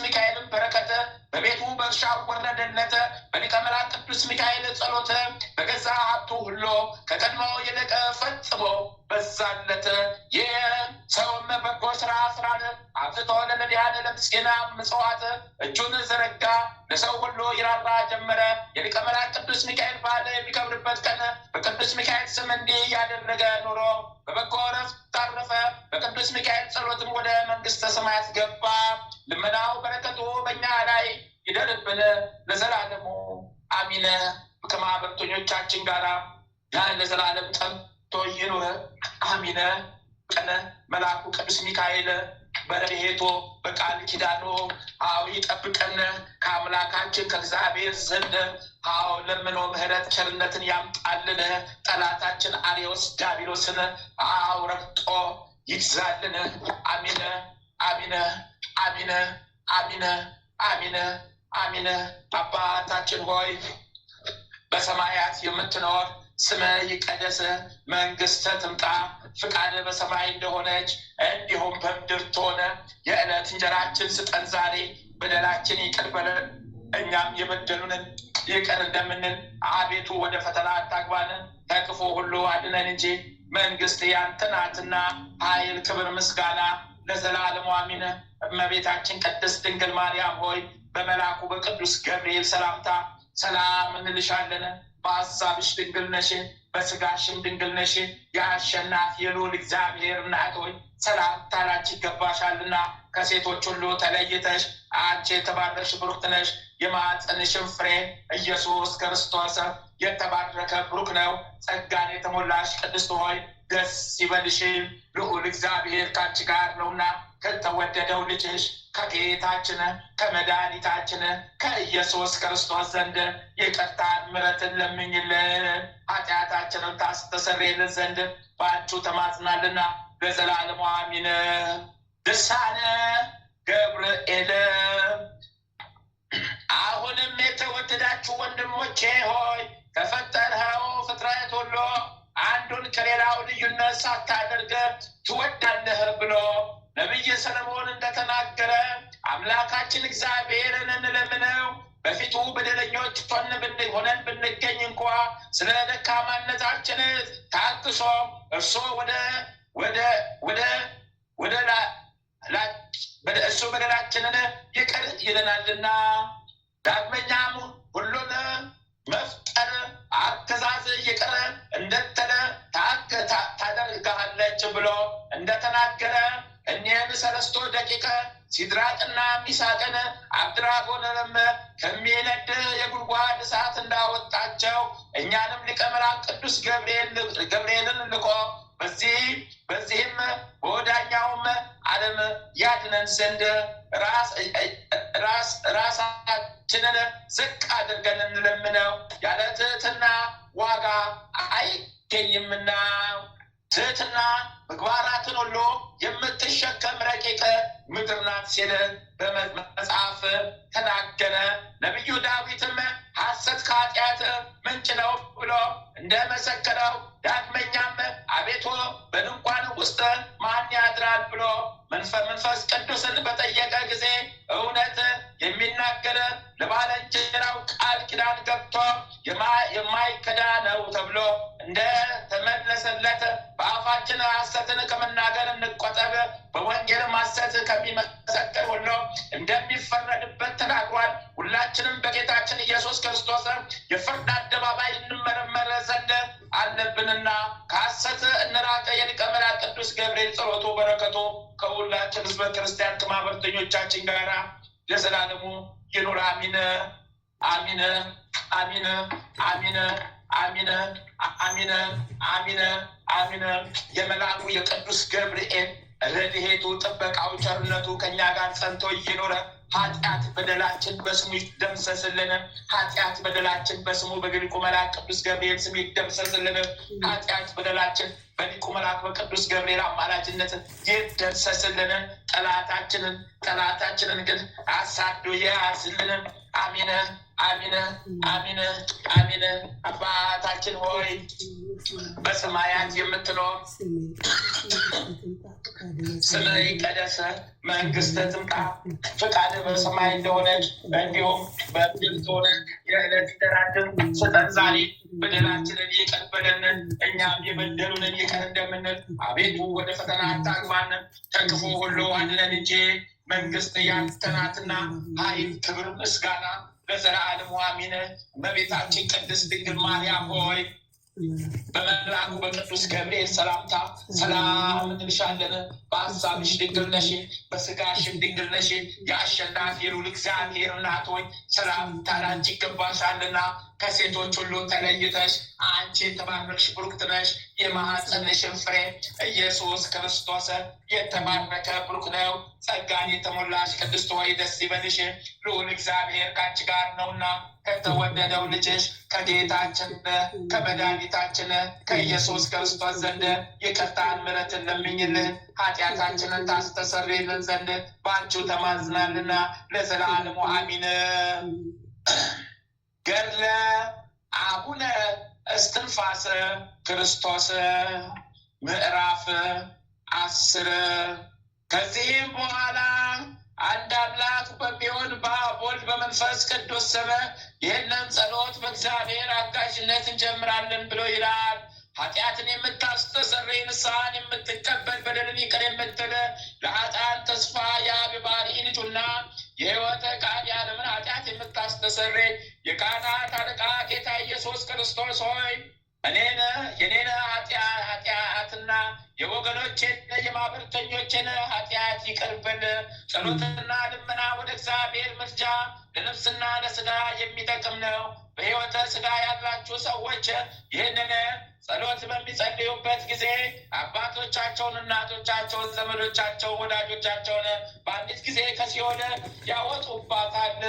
ሚካኤልም በረከት በቤቱ በእርሻው ወረደለት። በሊቀ መላእክት ቅዱስ ሚካኤል ጸሎት በገዛ ሀብቱ ሁሉ ከቀድሞ ይልቅ ፈጽሞ በዛለት። ይህ ሰውም በጎ ስራን አብዝቶ ለነዳያን ለምስኪና ምጽዋት እጁን ዘረጋ። ለሰው ሁሉ ይራራ ጀመረ። የሊቀ መላእክት ቅዱስ ሚካኤል በዓል የሚከብርበት ቀን በቅዱስ ሚካኤል ስም እንዲህ ያደረገ ኑሮ በበጎ ዕረፍት አረፈ። በቅዱስ ሚካኤል ጸሎትም ወደ መንግሥተ ሰማያት ገባ። ልመናው በረከቱ በእኛ ላይ ይደርብን ለዘላለሙ አሚን። ከማህበርተኞቻችን ጋር ለዘላለም ጸንቶ ይኑር አሜን። ቀነ መልአኩ ቅዱስ ሚካኤል በረድኤቱ በቃል ኪዳኑ ይጠብቀን ከአምላካችን ከእግዚአብሔር ዘንድ ለምኖ ምሕረት ቸርነትን ያምጣልን። ጠላታችን አርዮስ ዲያብሎስን ረግጦ ይግዛልን። አሜን አሜን አሜን አሜን አሜን አሜን። አባታችን ሆይ በሰማያት የምትኖር ስምህ ይቀደስ፣ መንግሥትህ ትምጣ፣ ፍቃድህ በሰማይ እንደሆነች እንዲሁም በምድር ትሁን። የዕለት እንጀራችንን ስጠን ዛሬ፣ በደላችን ይቅር በለን እኛም የበደሉንን ይቅር እንደምንል፣ አቤቱ ወደ ፈተና አታግባን ከክፉ ሁሉ አድነን እንጂ መንግሥት ያንተ ናትና ኃይል፣ ክብር፣ ምስጋና ለዘላለሙ አሜን። እመቤታችን ቅድስት ድንግል ማርያም ሆይ በመልአኩ በቅዱስ ገብርኤል ሰላምታ ሰላም እንልሻለን። በሐሳብሽ ድንግል ነሽ፣ በሥጋሽም ድንግል ነሽ። የአሸናፊ የልዑል እግዚአብሔር እናት ሆይ ሰላምታ ላንቺ ይገባሻልና ከሴቶች ሁሉ ተለይተሽ አንቺ የተባረክሽ ብሩክት ነሽ። የማኅፀንሽም ፍሬ ኢየሱስ ክርስቶስ የተባረከ ብሩክ ነው። ጸጋን የተሞላሽ ቅድስት ሆይ ደስ ይበልሽ፣ ልዑል እግዚአብሔር ከአንቺ ጋር ነውና ከተወደደው ልጅሽ ከጌታችን ከመድኃኒታችን ከኢየሱስ ክርስቶስ ዘንድ ይቅርታን ምሕረትን ለምኝልን ኃጢአታችንን ታስተሰርይልን ዘንድ በአንቺ ተማጽናልና ለዘላለሙ አሜን። ድርሳነ ገብርኤል። አሁንም የተወደዳችሁ ወንድሞቼ ሆይ ከፈጠርኸው ፍጥረት ሁሉ አንዱን ከሌላው ልዩነት ሳታደርግ ትወዳለህ ብሎ ነቢየ ሰለሞን እንደተናገረ አምላካችን እግዚአብሔርን እንለምነው። በፊቱ በደለኞች ሆነን ብንገኝ እንኳ ስለ ደካማነታችን ታግሶ እርሱ እሱ በደላችንን ይቅር ይለናልና። ዳግመኛም ሁሉን መፍጠር አገዛዝ ይቅር እንደተለ ታደርጋለች ብሎ እንደተናገረ እኒህን ሰለስቱ ደቂቀ ሲድራቅና ሚሳቅን አብድራጎንንም ከሚነድ የጉድጓድ እሳት እንዳወጣቸው እኛንም ሊቀ መላእክት ቅዱስ ገብርኤልን ልኮ በዚህም በወዳኛውም ዓለም ያድነን ዘንድ ራሳችንን ዝቅ አድርገን እንለምነው። ያለ ትሕትና ዋጋ አይገኝምና። ትሕትና ምግባራትን ሁሉ የምትሸከም ረቂቅ ምድር ናት ሲል በመጽሐፍ ተናገረ። ነቢዩ ዳዊትም ሐሰት ከኃጢአት ምንጭ ነው ብሎ እንደመሰከረው ዳግመኛም አቤቱ በድንኳን ውስጥ ማን ያድራል ብሎ መንፈስ ቅዱስን በጠየቀ ጊዜ እውነት የሚናገር ለባልንጀራው ቃል ኪዳን ገብቶ የማይከዳ ነው ተብሎ እንደተመለሰለት በአፋችን ሐሰትን ከመናገር እንቆጠብ፣ በወንጌልም ሐሰት ከሚመሰክር ሁሉ እንደሚፈረድበት ተናግሯል። ሁላችንም በጌታችን ኢየሱስ ክርስቶስ የፍርድ አደባባይ እንመረመር ዘንድ አለብንና ከሐሰት እንራቅ። የሊቀ መላእክት ቅዱስ ገብርኤል ጸሎቱ በረከቱ ከሁላችን ሕዝበ ክርስቲያን ከማኅበርተኞቻችን ጋር ለዘላለሙ ይኑር አሚን አሚን አሚን አሚን አሚን አሚን አሚን አሚን። የመልአኩ የቅዱስ ገብርኤል ረድኤቱ ጥበቃው ቸርነቱ ከእኛ ጋር ጸንቶ ይኑር። ኃጢአት በደላችን በስሙ ይደምሰስልን። ኃጢአት በደላችን በስሙ በሊቁ መልአክ ቅዱስ ገብርኤል ስም ይደምሰስልን። ኃጢአት በደላችን በሊቁ መልአክ በቅዱስ ገብርኤል አማላጅነት ይደምሰስልን። ጠላታችንን ግን አሳዶ ያዝልን። አሚን አሚን አሚን አሚን። አባታችን ሆይ በሰማያት የምትኖር ስምህ ይቀደስ፣ መንግሥትህ ትምጣ፣ ፍቃድህ በሰማይ እንደሆነች እንዲሁም በምድር ትሁን። የዕለት እንጀራችንን ስጠን ዛሬ፣ በደላችንን ይቅር በለን እኛም የበደሉንን ይቅር እንደምንል፣ አቤቱ ወደ ፈተና አታግባን ከክፉ ሁሉ አድነን እንጂ መንግሥት ያንተ ናትና ኃይል፣ ክብር፣ ምስጋና ለዘላለሙ አሜን። እመቤታችን ቅድስት ድንግል ማርያም ሆይ በመልአኩ በቅዱስ ገብርኤል ሰላምታ ሰላም እንልሻለን። በሐሳብሽ ድንግል ነሽ፣ በሥጋሽም ድንግል ነሽ። የአሸናፊ የልዑል እግዚአብሔር እናት ሆይ ሰላምታ ላንቺ ይገባሻልና ከሴቶች ሁሉ ተለይተሽ አንቺ የተባረክሽ ብሩክት ነሽ። የማኅፀንሽን ፍሬ ኢየሱስ ክርስቶስ የተባረከ ብሩክ ነው። ጸጋን የተሞላሽ ቅድስት ሆይ ደስ ይበልሽ፣ ልዑል እግዚአብሔር ከአንቺ ጋር ነውና ከተወደደው ልጅሽ ከጌታችን ከመድኃኒታችን ከኢየሱስ ክርስቶስ ዘንድ ይቅርታን ምሕረትን ለምኝልን ኃጢአታችንን ታስተሰርይልን ዘንድ በአንቺው ተማጽናልና ለዘላለሙ አሚን። ገድለ አቡነ እስትንፋሰ ክርስቶስ ምዕራፍ 10 ከዚህም በኋላ አንድ አምላክ በሚሆን በአብ ወልድ በመንፈስ ቅዱስ ስም ይህንን ጸሎት በእግዚአብሔር አጋዥነት እንጀምራለን ብሎ ይላል። ኃጢአትን የምታስተሰርይ ንስሐን የምትቀበል በደልን ይቅር የምትል ለኃጥአን ተስፋ የአብ ባሕርይ ልጁና የሕይወት ቃል የዓለምን ኃጢአት የምታስተሰርይ የካህናት አለቃ ጌታ ኢየሱስ ክርስቶስ ሆይ የኔን ኃጢአትና የወገኖቼን የማኅበርተኞቼን ኃጢአት ይቅር በል። ጸሎትና ልመና ወደ እግዚአብሔር ምልጃ ለነፍስና ለሥጋ የሚጠቅም ነው። በሕይወተ ሥጋ ያላችሁ ሰዎች ይህንን ጸሎት በሚጸልዩበት ጊዜ አባቶቻቸውን፣ እናቶቻቸውን፣ ዘመዶቻቸውን፣ ወዳጆቻቸውን በአንዲት ጊዜ ከሲኦል ያወጡባታል።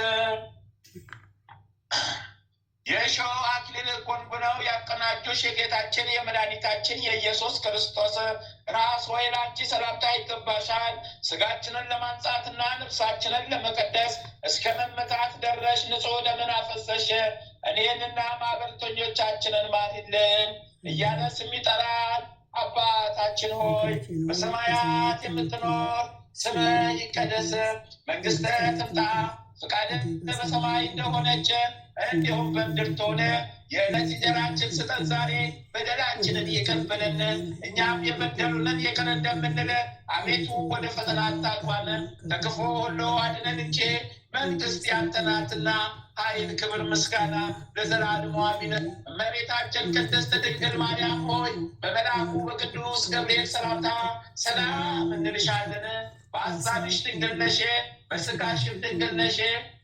የእሾህ አክሊል ጎንጉነው ያቀናጁሽ የጌታችን የመድኃኒታችን የኢየሱስ ክርስቶስ ራስ ሆይ ለአንቺ ሰላምታ ይገባሻል። ሥጋችንን ለማንጻትና ነፍሳችንን ለመቀደስ እስከ መመታት ደረሽ። ንጹሕ ደምን አፈሰሽ። እኔንና ማኅበርተኞቻችንን ማሪልን እያለ ስም ይጠራል። አባታችን ሆይ በሰማያት የምትኖር ስምህ ይቀደስ፣ መንግሥትህ ትምጣ፣ ፈቃድህ በሰማይ እንደሆነች እንዲሁም በምድር ትሁን። የዕለት እንጀራችንን ስጠን ዛሬ፣ በደላችንን ይቅር በለን እኛም የበደሉንን ይቅር እንደምንል፣ አቤቱ ወደ ፈተና አታግባን ከክፉ ሁሉ አድነን እንጂ መንግሥት ያንተ ናትና ኃይል፣ ክብር፣ ምስጋና ለዘላለሙ አሜን። እመቤታችን ቅድስት ድንግል ማርያም ሆይ በመልአኩ በቅዱስ ገብርኤል ሰላምታ ሰላም እንልሻለን። በሐሳብሽ ድንግል ነሽ፣ በሥጋሽም ድንግል ነሽ።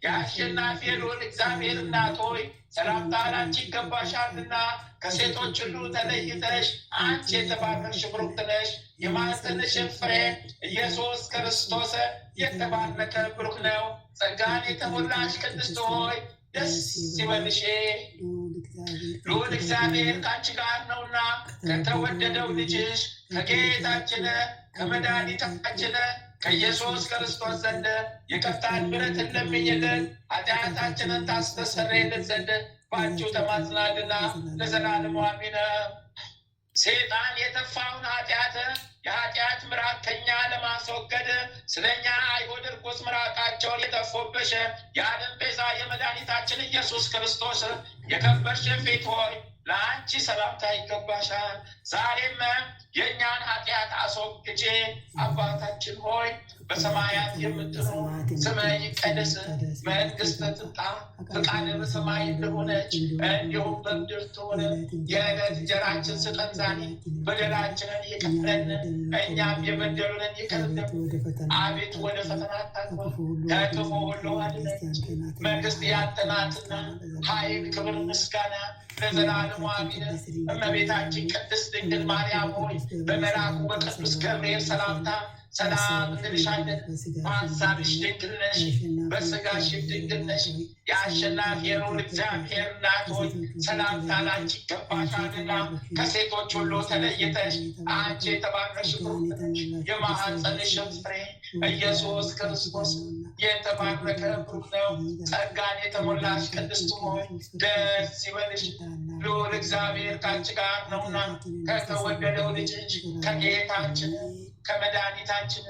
የአሸናፊ ልዑል እግዚአብሔር እናት ሆይ ሰላምታ ላንቺ ይገባሻልና ከሴቶች ሁሉ ተለይተሽ አንቺ የተባረክሽ ብሩክት ነሽ። የማኅፀንሽን ፍሬ ኢየሱስ ክርስቶስ የተባረከ ብሩክ ነው። ጸጋን የተሞላሽ ቅድስት ሆይ ደስ ይበልሽ፣ ልዑል እግዚአብሔር ከአንቺ ጋር ነውና ከተወደደው ልጅሽ ከጌታችን ከመድኃኒታችን ከኢየሱስ ክርስቶስ ዘንድ ይቅርታን ምሕረትን ለምኝልን ኃጢአታችንን ታስተሰርይልን ዘንድ በአንቺው ተማጽናልና ለዘላለሙ አሜን። ሰይጣን የተፋውን የኃጢአት ምራቅ ከኛ ለማስወገድ ስለኛ አይሁድ ርኩስ ምራቃቸውን የተፉብሽ የዓለም ቤዛ የመድኃኒታችን ኢየሱስ ክርስቶስ የከበርሽ ፊት ሆይ ለአንቺ ሰላምታ ይገባሻል። ዛሬም የእኛን ኃጢአት አስወግጄ አባታችን ሆይ በሰማያት የምትኖር ስምህ ይቀደስ፣ መንግሥትህ ትምጣ፣ ፈቃድህ በሰማይ እንደሆነች እንዲሁም በምድር ትሁን። የዕለት እንጀራችንን ስጠን ዛሬ፣ በደላችንን ይቅር በለን እኛም የበደሉንን ይቅር እንደምንል፣ አቤቱ ወደ ፈተና አታግባን ከክፉ ሁሉ አድነን። መንግሥት ያንተ ናትና ኃይል፣ ክብር፣ ምስጋና ለዘላለሙ አሜን። እመቤታችን ቅድስት ድንግል ማርያም ሆይ በመልአኩ በቅዱስ ገብርኤል ሰላምታ ሰላም እንልሻለን። በሐሳብሽ ድንግል ነሽ፣ በሥጋሽም ድንግል ነሽ። የአሸናፊ የልዑል እግዚአብሔር እናት ሆይ ሰላምታ ላንቺ ይገባሻልና ከሴቶች ሁሉ ተለይተሽ አንቺ የተባረክሽ ብሩክት ነሽ። የማኅፀንሽም ፍሬ ኢየሱስ ክርስቶስ የተባረከ ብሩክ ነው። ጸጋን የተሞላሽ ቅድስት ሆይ ደስ ይበልሽ፣ ልዑል እግዚአብሔር ከአንቺ ጋር ነውና ከተወደደው ልጅሽ ከጌታችን ከመድኃኒታችን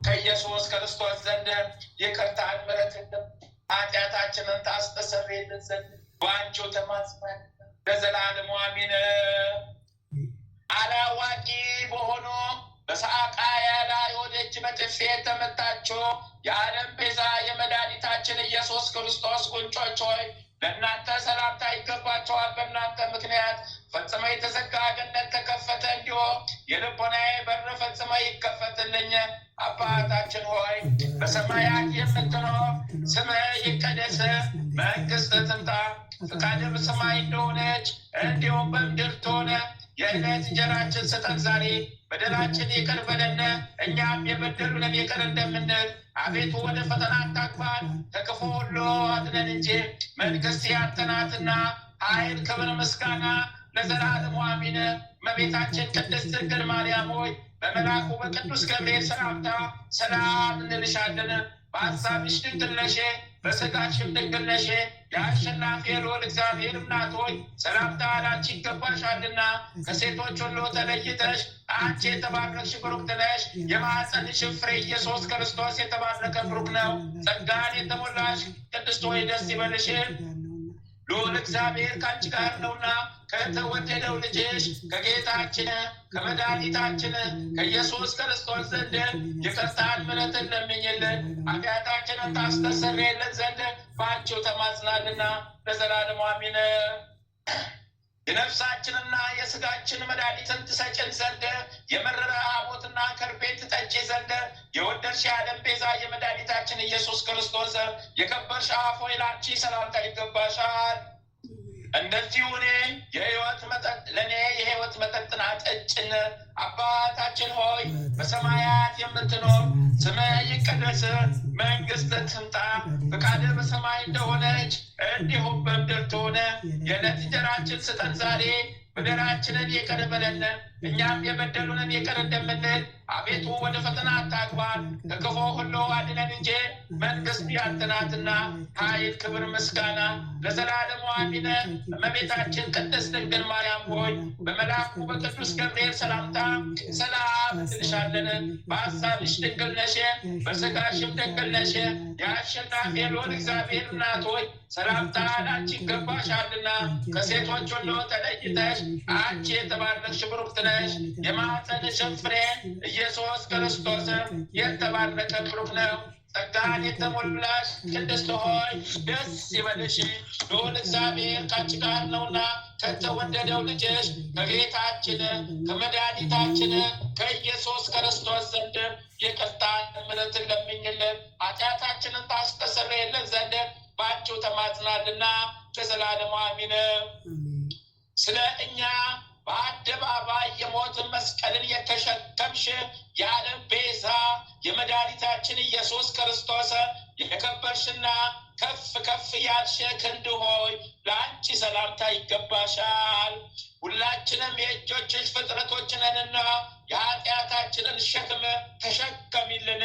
ከኢየሱስ ክርስቶስ ዘንድ ይቅርታን ምሕረትን ኃጢአታችንን ታስተሰርይልን ዘንድ በአንቺው ተማጽናን ለዘላለሙ አሜን። አላዋቂ በሆኑ በሳቃያ ላይ ወደ እጅ በጥፊ የተመታችሁ የዓለም ቤዛ የመድኃኒታችን ኢየሱስ ክርስቶስ ጉንጮች ሆይ ለእናንተ ሰላምታ ይገባቸዋል። በእናንተ ምክንያት ፈጽሞ የተዘጋ ገነት ተከፈተ፣ እንዲሁ የልቦናዬ በር ፈጽሞ ይከፈትልኝ። አባታችን ሆይ በሰማያት የምትኖር ስምህ ይቀደስ፣ መንግሥትህ ትምጣ፣ ፈቃድህ በሰማይ እንደሆነች እንዲሁም በምድር ትሁን። የዕለት እንጀራችንን ስጠን ዛሬ፣ በደላችን ይቅር በለን እኛም የበደሉንን ይቅር እንደምንል። አቤቱ ወደ ፈተና አታግባን ከክፉ ሁሉ አድነን እንጂ መንግሥት ያንተ ናትና ኃይል፣ ክብር፣ ምስጋና ለዘላለሙ አሜን። እመቤታችን ቅድስት ድንግል ማርያም ሆይ በመልአኩ በቅዱስ ገብርኤል ሰላምታ ሰላም እንልሻለን። በሐሳብሽ ድንግል ነሽ፣ በሥጋሽም ድንግል ነሽ። የአሸናፊ ልዑል እግዚአብሔር እናት ሆይ ሰላምታ ላንቺ ይገባሻልና ከሴቶች ሁሉ ተለይተሽ አንቺ የተባረክሽ ብሩክት ነሽ። የማኅፀንሽም ፍሬ ኢየሱስ ክርስቶስ የተባረከ ብሩክ ነው። ጸጋን የተሞላሽ ቅድስት ሆይ ደስ ይበልሽ፣ ልዑል እግዚአብሔር ከአንቺ ጋር ነውና ከተወደደው ልጅሽ ከጌታችን ከመድኃኒታችን ከኢየሱስ ክርስቶስ ዘንድ ይቅርታን ምሕረትን ለምኝልን ኃጢአታችንን ታስተሰርይልን ዘንድ በአንቺው ተማጽናልና ለዘላለሙ አሜን። የነፍሳችንና የሥጋችን መድኃኒትን ትሰጭን ዘንድ የመረረ ሐሞትና ከርቤን ትጠጪ ዘንድ የወደድሽ የዓለም ቤዛ የመድኃኒታችን ኢየሱስ ክርስቶስ የከበርሽ አፍ ሆይ ላንቺ ሰላምታ ይገባሻል። እንደዚሁ ለእኔ የሕይወት መጠጥን አጠጭን። አባታችን ሆይ በሰማያት የምትኖር ስምህ ይቀደስ፣ መንግሥትህ ትምጣ፣ ፈቃድህ በሰማይ እንደሆነች እንዲሁም በምድር ትሁን። የዕለት እንጀራችንን ስጠን ዛሬ፣ በደላችንን ይቅር በለን እኛም የበደሉንን ይቅር እንደምንል። አቤቱ ወደ ፈተና አታግባን ከክፉ ሁሉ አድነን እንጂ መንግሥት ያንተ ናትና ኃይል፣ ክብር፣ ምስጋና ለዘላለሙ አሜን። እመቤታችን ቅድስት ድንግል ማርያም ሆይ በመልአኩ በቅዱስ ገብርኤል ሰላምታ ሰላም እንልሻለን። በሐሳብሽ ድንግል ነሽ፣ በሥጋሽም ድንግል ነሽ። የአሸናፊ ልዑል እግዚአብሔር እናት ሆይ ሰላምታ ላንቺ ይገባሻልና ከሴቶች ሁሉ ተለይተሽ አንቺ የተባረክሽ ብሩክት ነሽ። የማኅፀንሽም ፍሬ ኢየሱስ ክርስቶስ የተባረከ ብሩክ ነው። ጸጋን የተሞላሽ ቅድስት ሆይ ደስ ይበልሽ፣ ልዑል እግዚአብሔር ከአንቺ ጋር ነውና ከተወደደው ልጅሽ ከጌታችን ከመድኃኒታችን ከኢየሱስ ክርስቶስ ዘንድ ይቅርታን ምሕረትን ለምኝልን ኃጢአታችንን ታስተሰርይልን ዘንድ በአንቺው ተማጽናልና ለዘላለሙ አሜን። ስለ እኛ በአደባባይ የሞትን መስቀልን የተሸከምሽ የዓለም ቤዛ የመድኃኒታችን ኢየሱስ ክርስቶስ የከበርሽና ከፍ ከፍ ያልሽ ክንድ ሆይ ለአንቺ ሰላምታ ይገባሻል። ሁላችንም የእጆችሽ ፍጥረቶች ነንና የኃጢአታችንን ሸክም ተሸከሚልን፣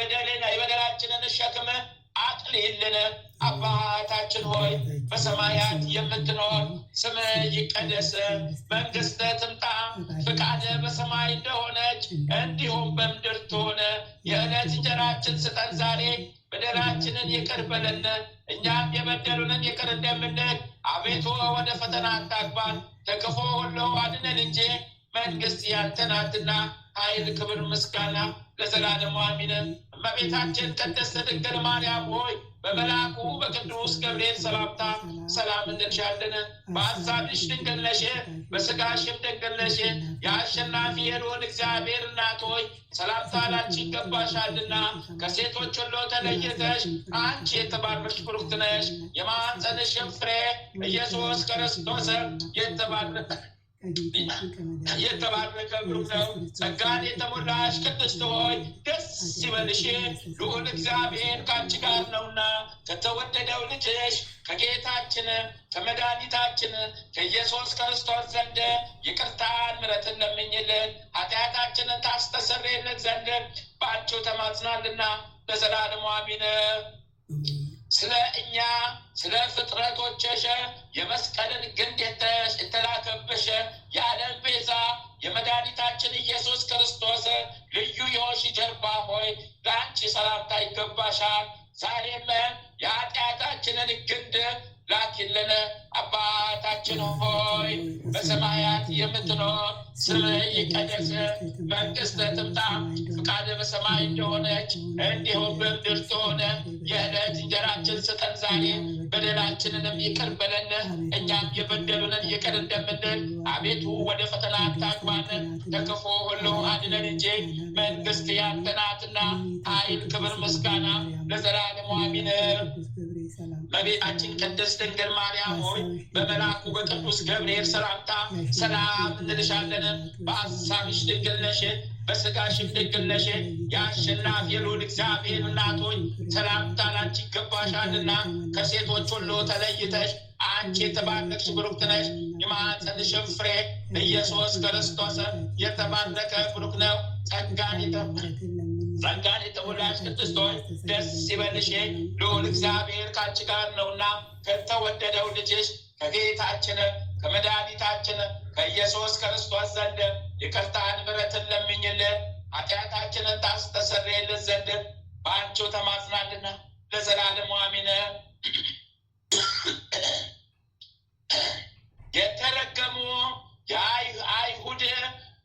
የበደላችንን ሸክም አቅልይልን። አባታችን ሆይ በሰማያት የምትኖር ስምህ ይቀደስ፣ መንግሥትህ ትምጣ፣ ፈቃድህ በሰማይ እንደሆነች እንዲሁም በምድር ትሁን። የዕለት እንጀራችንን ስጠን ዛሬ፣ በደላችንን ይቅር በለን እኛም የበደሉንን ይቅር እንደምንል። አቤቱ ወደ ፈተና አታግባን ከክፉ ሁሉ አድነን እንጂ መንግሥት ያንተ ናትና ኃይል፣ ክብር፣ ምስጋና ለዘላለሙ አሜን። እመቤታችን ቅድስት ድንግል ማርያም ሆይ በመልአኩ በቅዱስ ገብርኤል ሰላምታ ሰላም እንልሻለን። በሐሳብሽ ድንግል ነሽ፣ በሥጋሽም ድንግል ነሽ። የአሸናፊ የልዑል እግዚአብሔር እናት ሆይ ሰላምታ ላንቺ ይገባሻልና ከሴቶች ሁሉ ተለይተሽ አንቺ የተባረክሽ ብሩክት ነሽ። የማኅፀንሽም ፍሬ ኢየሱስ ክርስቶስ የተባረከ ብሩክ ነው። ጸጋን የተሞላሽ ቅድስት ሆይ ደስ ይበልሽ፣ ልዑል እግዚአብሔር ከአንቺ ጋር ነውና ከተወደደው ልጅሽ ከጌታችን ከመድኃኒታችን ከኢየሱስ ክርስቶስ ዘንድ ይቅርታን ምሕረትን ለምኝልን ኃጢአታችንን ታስተሰርይልን ዘንድ በአንቺው ተማጽናልና ለዘላለሙ አሜን። ስለ እኛ ስለ ፍጥረቶችሽ የመስቀልን ግንድ የተላከብሽ የዓለም ቤዛ የመድኃኒታችን ኢየሱስ ክርስቶስ ልዩ የሆንሽ ጀርባ ሆይ ለአንቺ ሰላምታ ይገባሻል። ዛሬም የኃጢአታችንን ግንድ ላኪልን። አባታችን ሆይ በሰማያት የምትኖር ስምህ ይቀደስ፣ መንግሥትህ ትምጣ፣ ፈቃድህ በሰማይ እንደሆነች እንዲሁም በምድር ትሁን። የዕለት እንጀራችንን ስጠን ዛሬ፣ በደላችንንም ይቅር በለን እኛም የበደሉንን ይቅር እንደምንል። አቤቱ ወደ ፈተና አታግባን ከክፉ ሁሉ አድነን እንጂ መንግሥት ያንተ ናትና ኃይል፣ ክብር፣ ምስጋና ለዘላለሙ አሜን። እመቤታችን ቅድስት ድንግል ማርያም ሆይ በመልአኩ በቅዱስ ገብርኤል ሰላምታ ሰላም እንልሻለን። በሐሳብሽ ድንግል ነሽ፣ በሥጋሽም ድንግል ነሽ። የአሸናፊ የልዑል እግዚአብሔር እናት ሆይ ሰላምታ ላንቺ ይገባሻልና ከሴቶች ሁሉ ተለይተሽ አንቺ የተባረክሽ ብሩክት ነሽ። የማኅፀንሽም ፍሬ ኢየሱስ ክርስቶስ የተባረከ ብሩክ ነው። ጸጋን የተሞላሽ ቅድስት ሆይ ደስ ይበልሽ፣ ልዑል እግዚአብሔር ከአንቺ ጋር ነውና ከተወደደው ልጅሽ ከጌታችን ከመድኃኒታችን ከኢየሱስ ክርስቶስ ዘንድ ይቅርታን ምሕረትን ለምኝልን ኃጢአታችንን ታስተሰርይልን ዘንድ በአንቺው ተማጽናልና ለዘላለሙ አሜን። የተረገሙ አይሁድ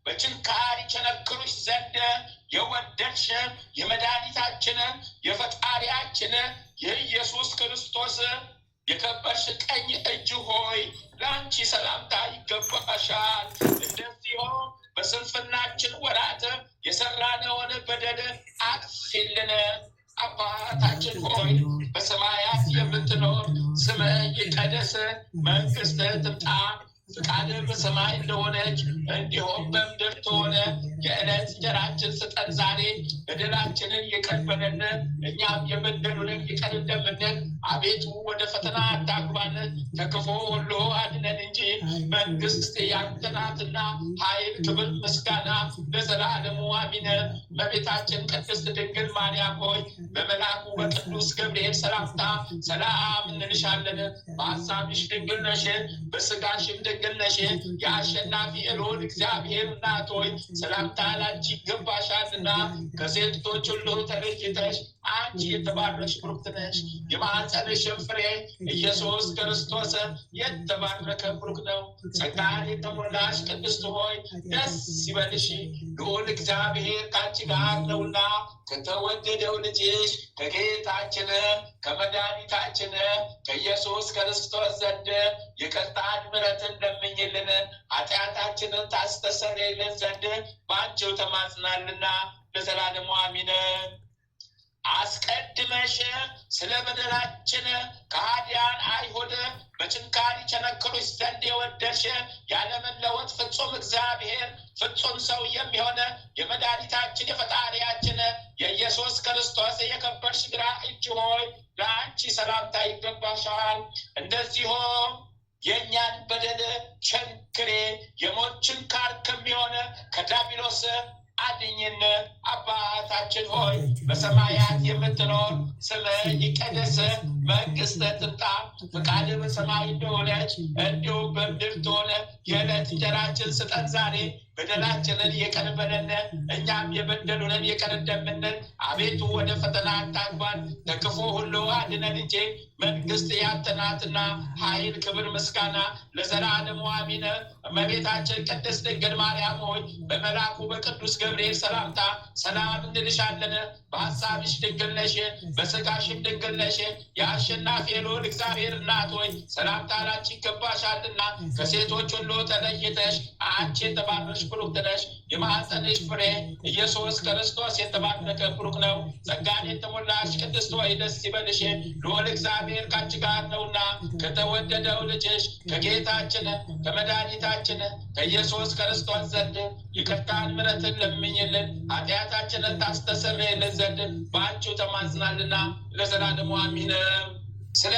በችንካር ይቸነክሩሽ ዘንድ የወደድሽ የመድኃኒታችን የፈጣሪያችን የኢየሱስ ክርስቶስ የከበርሽ ቀኝ እጅ ሆይ ለአንቺ ሰላምታ ይገባሻል። እንደዚሁ በስንፍናችን ወራት የሰራነውን በደል አጥፊልን። አባታችን ሆይ በሰማያት የምትኖር ስምህ ይቀደስ፣ መንግሥትህ ትምጣ፣ ፍቃድህ በሰማይ እንደሆነች እንዲሁም በምድር ትሆን። የዕለት እንጀራችንን ስጠን ዛሬ፣ በደላችንን ይቅር በለን እኛም የበደሉንን ይቅር እንደምንል፣ አቤቱ ወደ ፈተና አታግባን ከክፉ ሁሉ አድነን እንጂ መንግሥት ያንተ ናትና ኃይል፣ ክብር፣ ምስጋና ለዘላለሙ አሜን። እመቤታችን ቅድስት ድንግል ማርያም ሆይ በመልአኩ በቅዱስ ገብርኤል ሰላምታ ሰላም እንልሻለን። በሐሳብሽ ድንግል ነሽ፣ በሥጋሽም ድንግል ነሽ። የአሸናፊ ልዑል እግዚአብሔር እናት ሆይ ሰላምታ ላንቺ ይገባሻልና ከሴቶች ሁሉ ተለይተሽ አንቺ የተባረክሽ ብሩክት ነሽ። የማኅፀንሽም ፍሬ ኢየሱስ ክርስቶስ የተባረከ ብሩክ ነው። ጸጋን የተሞላሽ ቅድስት ሆይ ደስ ይበልሽ፣ ልዑል እግዚአብሔር ከአንቺ ጋር ነውና ከተወደደው ልጅሽ ከጌታችን ከመድኃኒታችን ከኢየሱስ ክርስቶስ ዘንድ ይቅርታን ምሕረትን ለምኝልን ኃጢአታችንን ታስተሰርይልን ዘንድ በአንቺው ተማጽናልና ለዘላለሙ አሜን። አስቀድመሽ ስለ በደላችን ከሃዲያን አይሁድ በችንካር ይቸነክሩሽ ዘንድ የወደድሽ ያለመለወጥ ፍጹም እግዚአብሔር ፍጹም ሰው የሚሆነ የመድኃኒታችን የፈጣሪያችን የኢየሱስ ክርስቶስ የከበርሽ ግራ እጅ ሆይ ለአንቺ ሰላምታ ይገባሻል። እንደዚሁም የእኛን በደል ቸንክሬ የሞት ችንካር ከሚሆን ከዲያብሎስ አድኝን። አባታችን ሆይ በሰማያት የምትኖር ስምህ ይቀደስ፣ መንግሥትህ ትምጣ፣ ፈቃድህ በሰማይ እንደሆነች እንዲሁም በምድር ትሆን። የዕለት እንጀራችንን ስጠን ዛሬ፣ በደላችንን ይቅር በለን እኛም የበደሉንን ይቅር እንደምንል፣ አቤቱ ወደ ፈተና አታግባን ከክፉ ሁሉ አድነን እንጂ መንግሥት ያንተ ናትና ኃይል፣ ክብር፣ ምስጋና ለዘላለሙ አሜን። እመቤታችን ቅድስት ድንግል ማርያም ሆይ በመልአኩ በቅዱስ ገብርኤል ሰላምታ ሰላም እንልሻለን። በሐሳብሽ ድንግል ነሽ፣ በሥጋሽም ድንግል ነሽ። የአሸናፊ የልዑል እግዚአብሔር እናት ሆይ ሰላምታ ላንቺ ይገባሻልና ከሴቶች ሁሉ ተለይተሽ አንቺ የተባረክሽ ብሩክት ነሽ። የማኅፀንሽ ፍሬ ኢየሱስ ክርስቶስ የተባረከ ብሩክ ነው። ጸጋን የተሞላሽ ቅድስት ሆይ ደስ ይበልሽ፣ ልዑል እግዚአብሔር ከአንቺ ጋር ነውና ከተወደደው ልጅሽ ከጌታችን ከመድኃኒታችን ከኢየሱስ ክርስቶስ ዘንድ ይቅርታን ምሕረትን ለምኝልን ኃጢአታችንን ታስተሰርይልን ዘንድ በአንቺው ተማጽናልና ለዘላለሙ አሜን። ስለ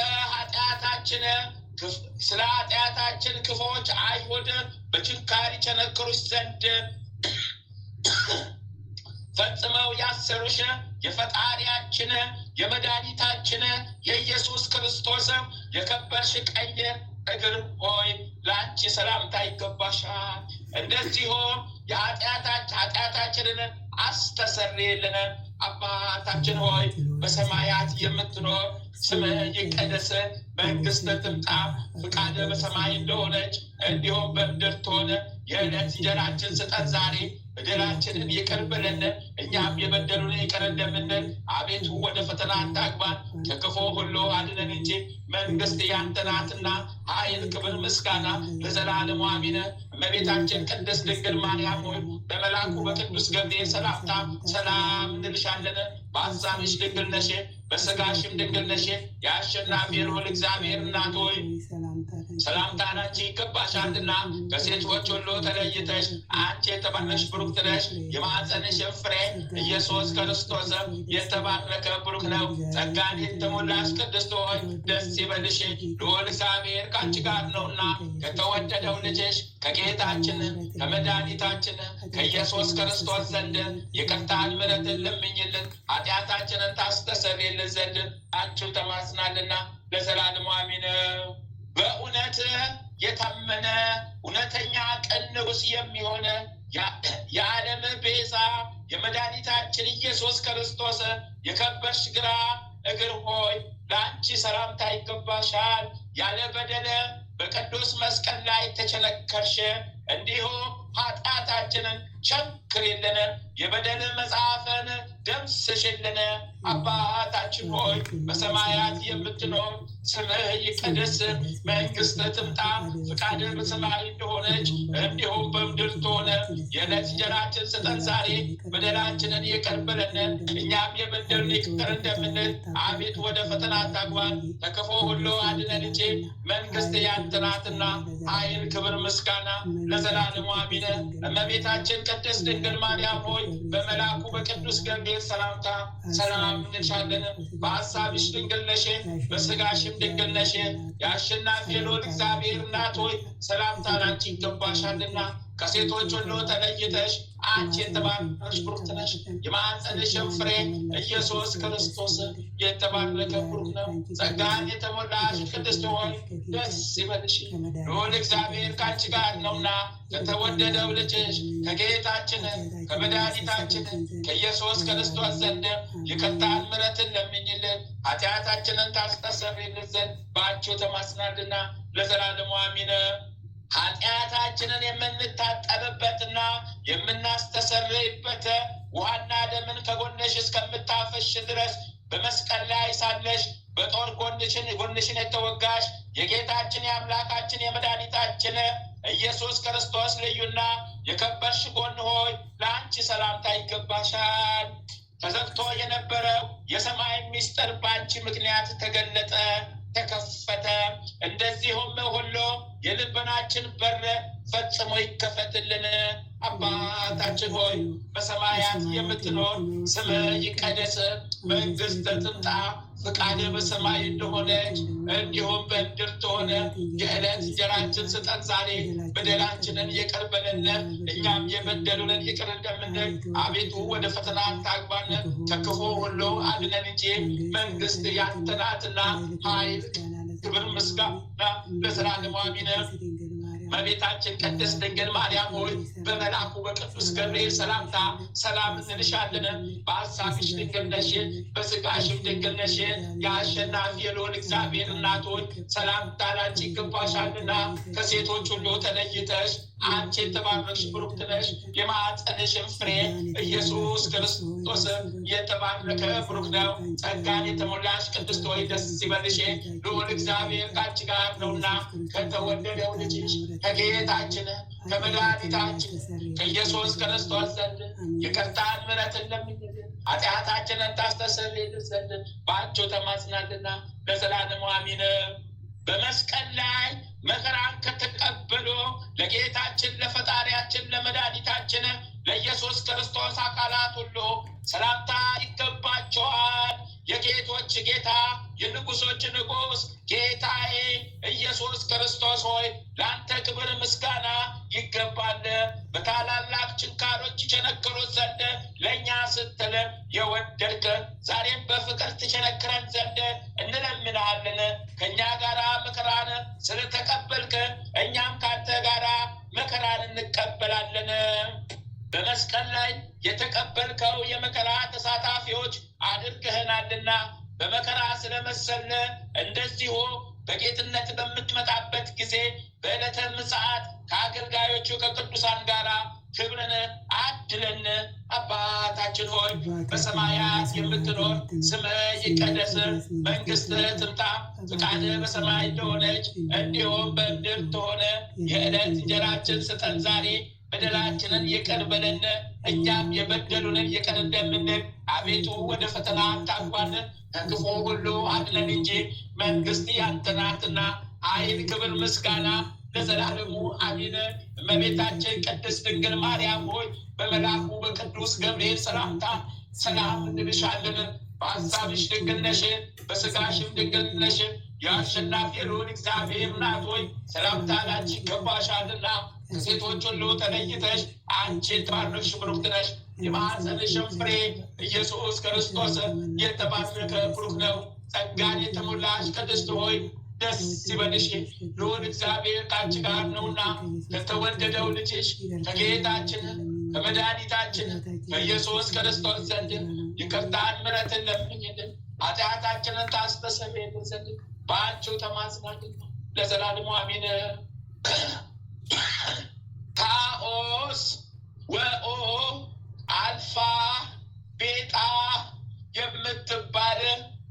ኃጢአታችን ክፉዎች አይሁድ በችንካር ይቸነክሩሽ ዘንድ ፈጽመው ያሰሩሽ የፈጣሪያችን የመድኃኒታችን የኢየሱስ ክርስቶስ የከበርሽ ቀኝ እግር ሆይ ለአንቺ ሰላምታ ይገባሻል። እንደዚሁም ኃጢአታችንን አስተሰርይልን። አባታችን ሆይ በሰማያት የምትኖር ስምህ ይቀደስ፣ መንግሥትህ ትምጣ፣ ፈቃድህ በሰማይ እንደሆነች እንዲሁም በምድር ትሆን። የዕለት እንጀራችንን ስጠን ዛሬ፣ በደላችንን ይቅር በለን እኛም የበደሉንን ይቅር እንደምንል፣ አቤቱ ወደ ፈተና አታግባን ከክፉ ሁሉ አድነን እንጂ መንግሥት ያንተ ናትና ኃይል፣ ክብር፣ ምስጋና ለዘላለሙ አሜን። እመቤታችን ቅድስት ድንግል ማርያም ሆይ በመልአኩ በቅዱስ ገብርኤል ሰላምታ ሰላም እንልሻለን። በሐሳብሽ ድንግል ነሽ፣ በሥጋሽም ድንግል ነሽ። የአሸናፊ ልዑል እግዚአብሔር እናት ሆይ ሰላምታ ላንቺ ይገባሻልና ከሴቶች ሁሉ ተለይተሽ አንቺ የተባረክሽ ብሩክት ነሽ። የማኅፀንሽም ፍሬ ኢየሱስ ክርስቶስ የተባረከ ብሩክ ነው። ጸጋን የተሞላሽ ቅድስት ሆይ ደስ ይበልሽ፣ ልዑል እግዚአብሔር ከአንቺ ጋር ነውና ከተወደደው ልጅሽ ከጌታችን ከመድኃኒታችን ከኢየሱስ ክርስቶስ ዘንድ ይቅርታን ምሕረትን ለምኝልን ኃጢአታችንን ታስተሰርይልን ዘንድ አንቺው ተማጽናልና ለዘላለሙ አሜን። በእውነት የታመነ እውነተኛ ቅን ንጉሥ የሚሆነ የዓለም ቤዛ የመድኃኒታችን ኢየሱስ ክርስቶስ የከበርሽ ግራ እግር ሆይ ለአንቺ ሰላምታ ይገባሻል። ያለ በደለ በቅዱስ መስቀል ላይ ተቸነከርሽ፣ እንዲሁም ኃጢአታችንን ቸንክሪልን፣ የበደል መጽሐፍን ደምስሽልን። አባታችን ሆይ በሰማያት የምትኖር ስምህ ይቀደስ፣ መንግሥትህ ትምጣ፣ ፈቃድህ በሰማይ እንደሆነች እንዲሁም በምድር ትሆን። የዕለት እንጀራችንን ስጠን ዛሬ፣ በደላችንን ይቅር በለን እኛም የበደሉንን ይቅር እንደምንል፣ አቤቱ ወደ ፈተና አታግባን ከክፉ ሁሉ አድነን እንጂ መንግሥት ያንተ ናትና ኃይል፣ ክብር፣ ምስጋና ለዘላለሙ አሜን። እመቤታችን ቅድስት ድንግል ማርያም ሆይ በመልአኩ በቅዱስ ገብርኤል ሰላምታ ሰላም እንልሻለን። በሐሳብሽ ድንግል ነሽ፣ በሥጋሽም ድንግል ነሽ። የአሸናፊ ልዑል እግዚአብሔር እናት ሆይ ሰላምታ ላንቺ ይገባሻልና ከሴቶች ሁሉ ተለይተሽ አንቺ የተባረክሽ ብሩክት ነሽ። የማኅፀንሽም ፍሬ ኢየሱስ ክርስቶስ የተባረከ ብሩክ ነው። ጸጋን የተሞላሽ ቅድስት ሆይ ደስ ይበልሽ፣ ልዑል እግዚአብሔር ከአንቺ ጋር ነውና ከተወደደው ልጅሽ ከጌታችን ከመድኃኒታችን ከኢየሱስ ክርስቶስ ዘንድ ይቅርታን ምሕረትን ለምኝልን ኃጢአታችንን ታስተሰርይልን ዘንድ በአንቺው ተማጽናልና ለዘላለሙ አሜን። ኃጢአታችንን የምንታጠብበትና የምናስተሰርይበት ውሃና ደምን ከጎንሽ እስከምታፈሽ ድረስ በመስቀል ላይ ሳለሽ በጦር ጎንሽን የተወጋሽ የጌታችን የአምላካችን የመድኃኒታችን ኢየሱስ ክርስቶስ ልዩና የከበርሽ ጎን ሆይ ለአንቺ ሰላምታ ይገባሻል። ተዘግቶ የነበረው የሰማይ ምስጢር በአንቺ ምክንያት ተገለጠ፣ ተከፈተ። እንደዚሁም ሁሉ የልቦናችን በር ፈጽሞ ይከፈትልን። አባታችን ሆይ በሰማያት የምትኖር ስምህ ይቀደስ፣ መንግሥትህ ትምጣ፣ ፈቃድህ በሰማይ እንደሆነች እንዲሁም በምድር ትሆን። የዕለት እንጀራችንን ስጠን ዛሬ፣ በደላችንን ይቅር በለን እኛም የበደሉንን ይቅር እንደምንል፣ አቤቱ ወደ ፈተና አታግባን ከክፉ ሁሉ አድነን እንጂ መንግሥት ያንተ ናትና ኃይል፣ ክብር፣ ምስጋና ለዘላለሙ አሜን። እመቤታችን ቅድስት ድንግል ማርያም ሆይ በመልአኩ በቅዱስ ገብርኤል ሰላምታ ሰላም እንልሻለን። በሐሳብሽ ድንግል ነሽ፣ በሥጋሽም ድንግል ነሽ። የአሸናፊ የልዑል እግዚአብሔር እናት ሆይ ሰላምታ ላንቺ ይገባሻልና ከሴቶች ሁሉ ተለይተሽ አንቺ የተባረክሽ ብሩክት ነሽ። የማኅፀንሽም ፍሬ ኢየሱስ ክርስቶስ የተባረከ ብሩክ ነው። ጸጋን የተሞላሽ ቅድስት ሆይ ደስ ይበልሽ፣ ልዑል እግዚአብሔር ከአንቺ ጋር ነውና ከተወደደው ልጅሽ ከጌታችን ከመድኃኒታችን ከኢየሱስ ክርስቶስ ዘንድ ይቅርታን ምሕረትን ለምኝልን ኃጢአታችንን ታስተሰርይልን ዘንድ በአንቺው ተማጽናልና ለዘላለሙ አሜን። በመስቀል ላይ መከራን ከተቀበሉ ለጌታችን ለፈጣሪያችን ለመድኃኒታችን ለኢየሱስ ክርስቶስ አካላት ሁሉ ሰላምታ ይገባቸዋል። የጌቶች ጌታ የንጉሶች ንጉሥ ጌታዬ ኢየሱስ ክርስቶስ ሆይ ለአንተ ክብር ምስጋና ይገባል። በታላላቅ ችንካሮች ይቸነክሩት ዘንድ ለእኛ ስትል የወደድክ ዛሬም በፍቅር ትቸነክረን ዘንድ እንለምንሃለን። ከእኛ ጋራ መከራን ስለተቀበልክ እኛም ከአንተ ጋራ መከራን እንቀበላለን። በመስቀል ላይ የተቀበልከው የመከራ ተሳታፊዎች አድርገህናልና በመከራ ስለመሰለ እንደዚሁ በጌትነት በምትመጣበት ጊዜ በዕለተ ምጽአት ከአገልጋዮቹ ከቅዱሳን ጋር ክብርን አድለን። አባታችን ሆይ በሰማያት የምትኖር ስምህ ይቀደስ፣ መንግሥትህ ትምጣ፣ ፈቃድህ በሰማይ እንደሆነች እንዲሁም በምድር ትሆን። የዕለት እንጀራችንን ስጠን ዛሬ፣ በደላችንን ይቅር በለን እኛም የበደሉንን ይቅር እንደምንል አቤቱ ወደ ፈተና አታግባን ከክፉ ሁሉ አድነን እንጂ መንግስት ያንተ ናትና ኃይል፣ ክብር፣ ምስጋና ለዘላለሙ አሜን። እመቤታችን ቅድስት ድንግል ማርያም ሆይ በመልአኩ በቅዱስ ገብርኤል ሰላምታ ሰላም እንልሻለን። በሐሳብሽ ድንግል ነሽ፣ በሥጋሽም ድንግል ነሽ። የአሸናፊ ልዑል እግዚአብሔር እናት ሆይ ሰላምታ ላንቺ ይገባሻልና ከሴቶች ሁሉ ተለይተሽ አንቺ የተባረክሽ ብሩክት ነሽ። የማኅፀንሽም ፍሬ ኢየሱስ ክርስቶስ የተባረከ ብሩክ ነው። ጸጋን የተሞላሽ ቅድስት ሆይ ደስ ይበልሽ፣ ልዑል እግዚአብሔር ከአንቺ ጋር ነውና ከተወደደው ልጅሽ ከጌታችን ከመድኃኒታችን ከኢየሱስ ክርስቶስ ዘንድ ይቅርታን ምሕረትን ለምኝልን ኃጢአታችንን ታስተሰርይልን ዘንድ በአንቺው ተማጽናለን ለዘላለሙ አሜን። ታኦስ ወኦ አልፋ ቤጣ የምትባል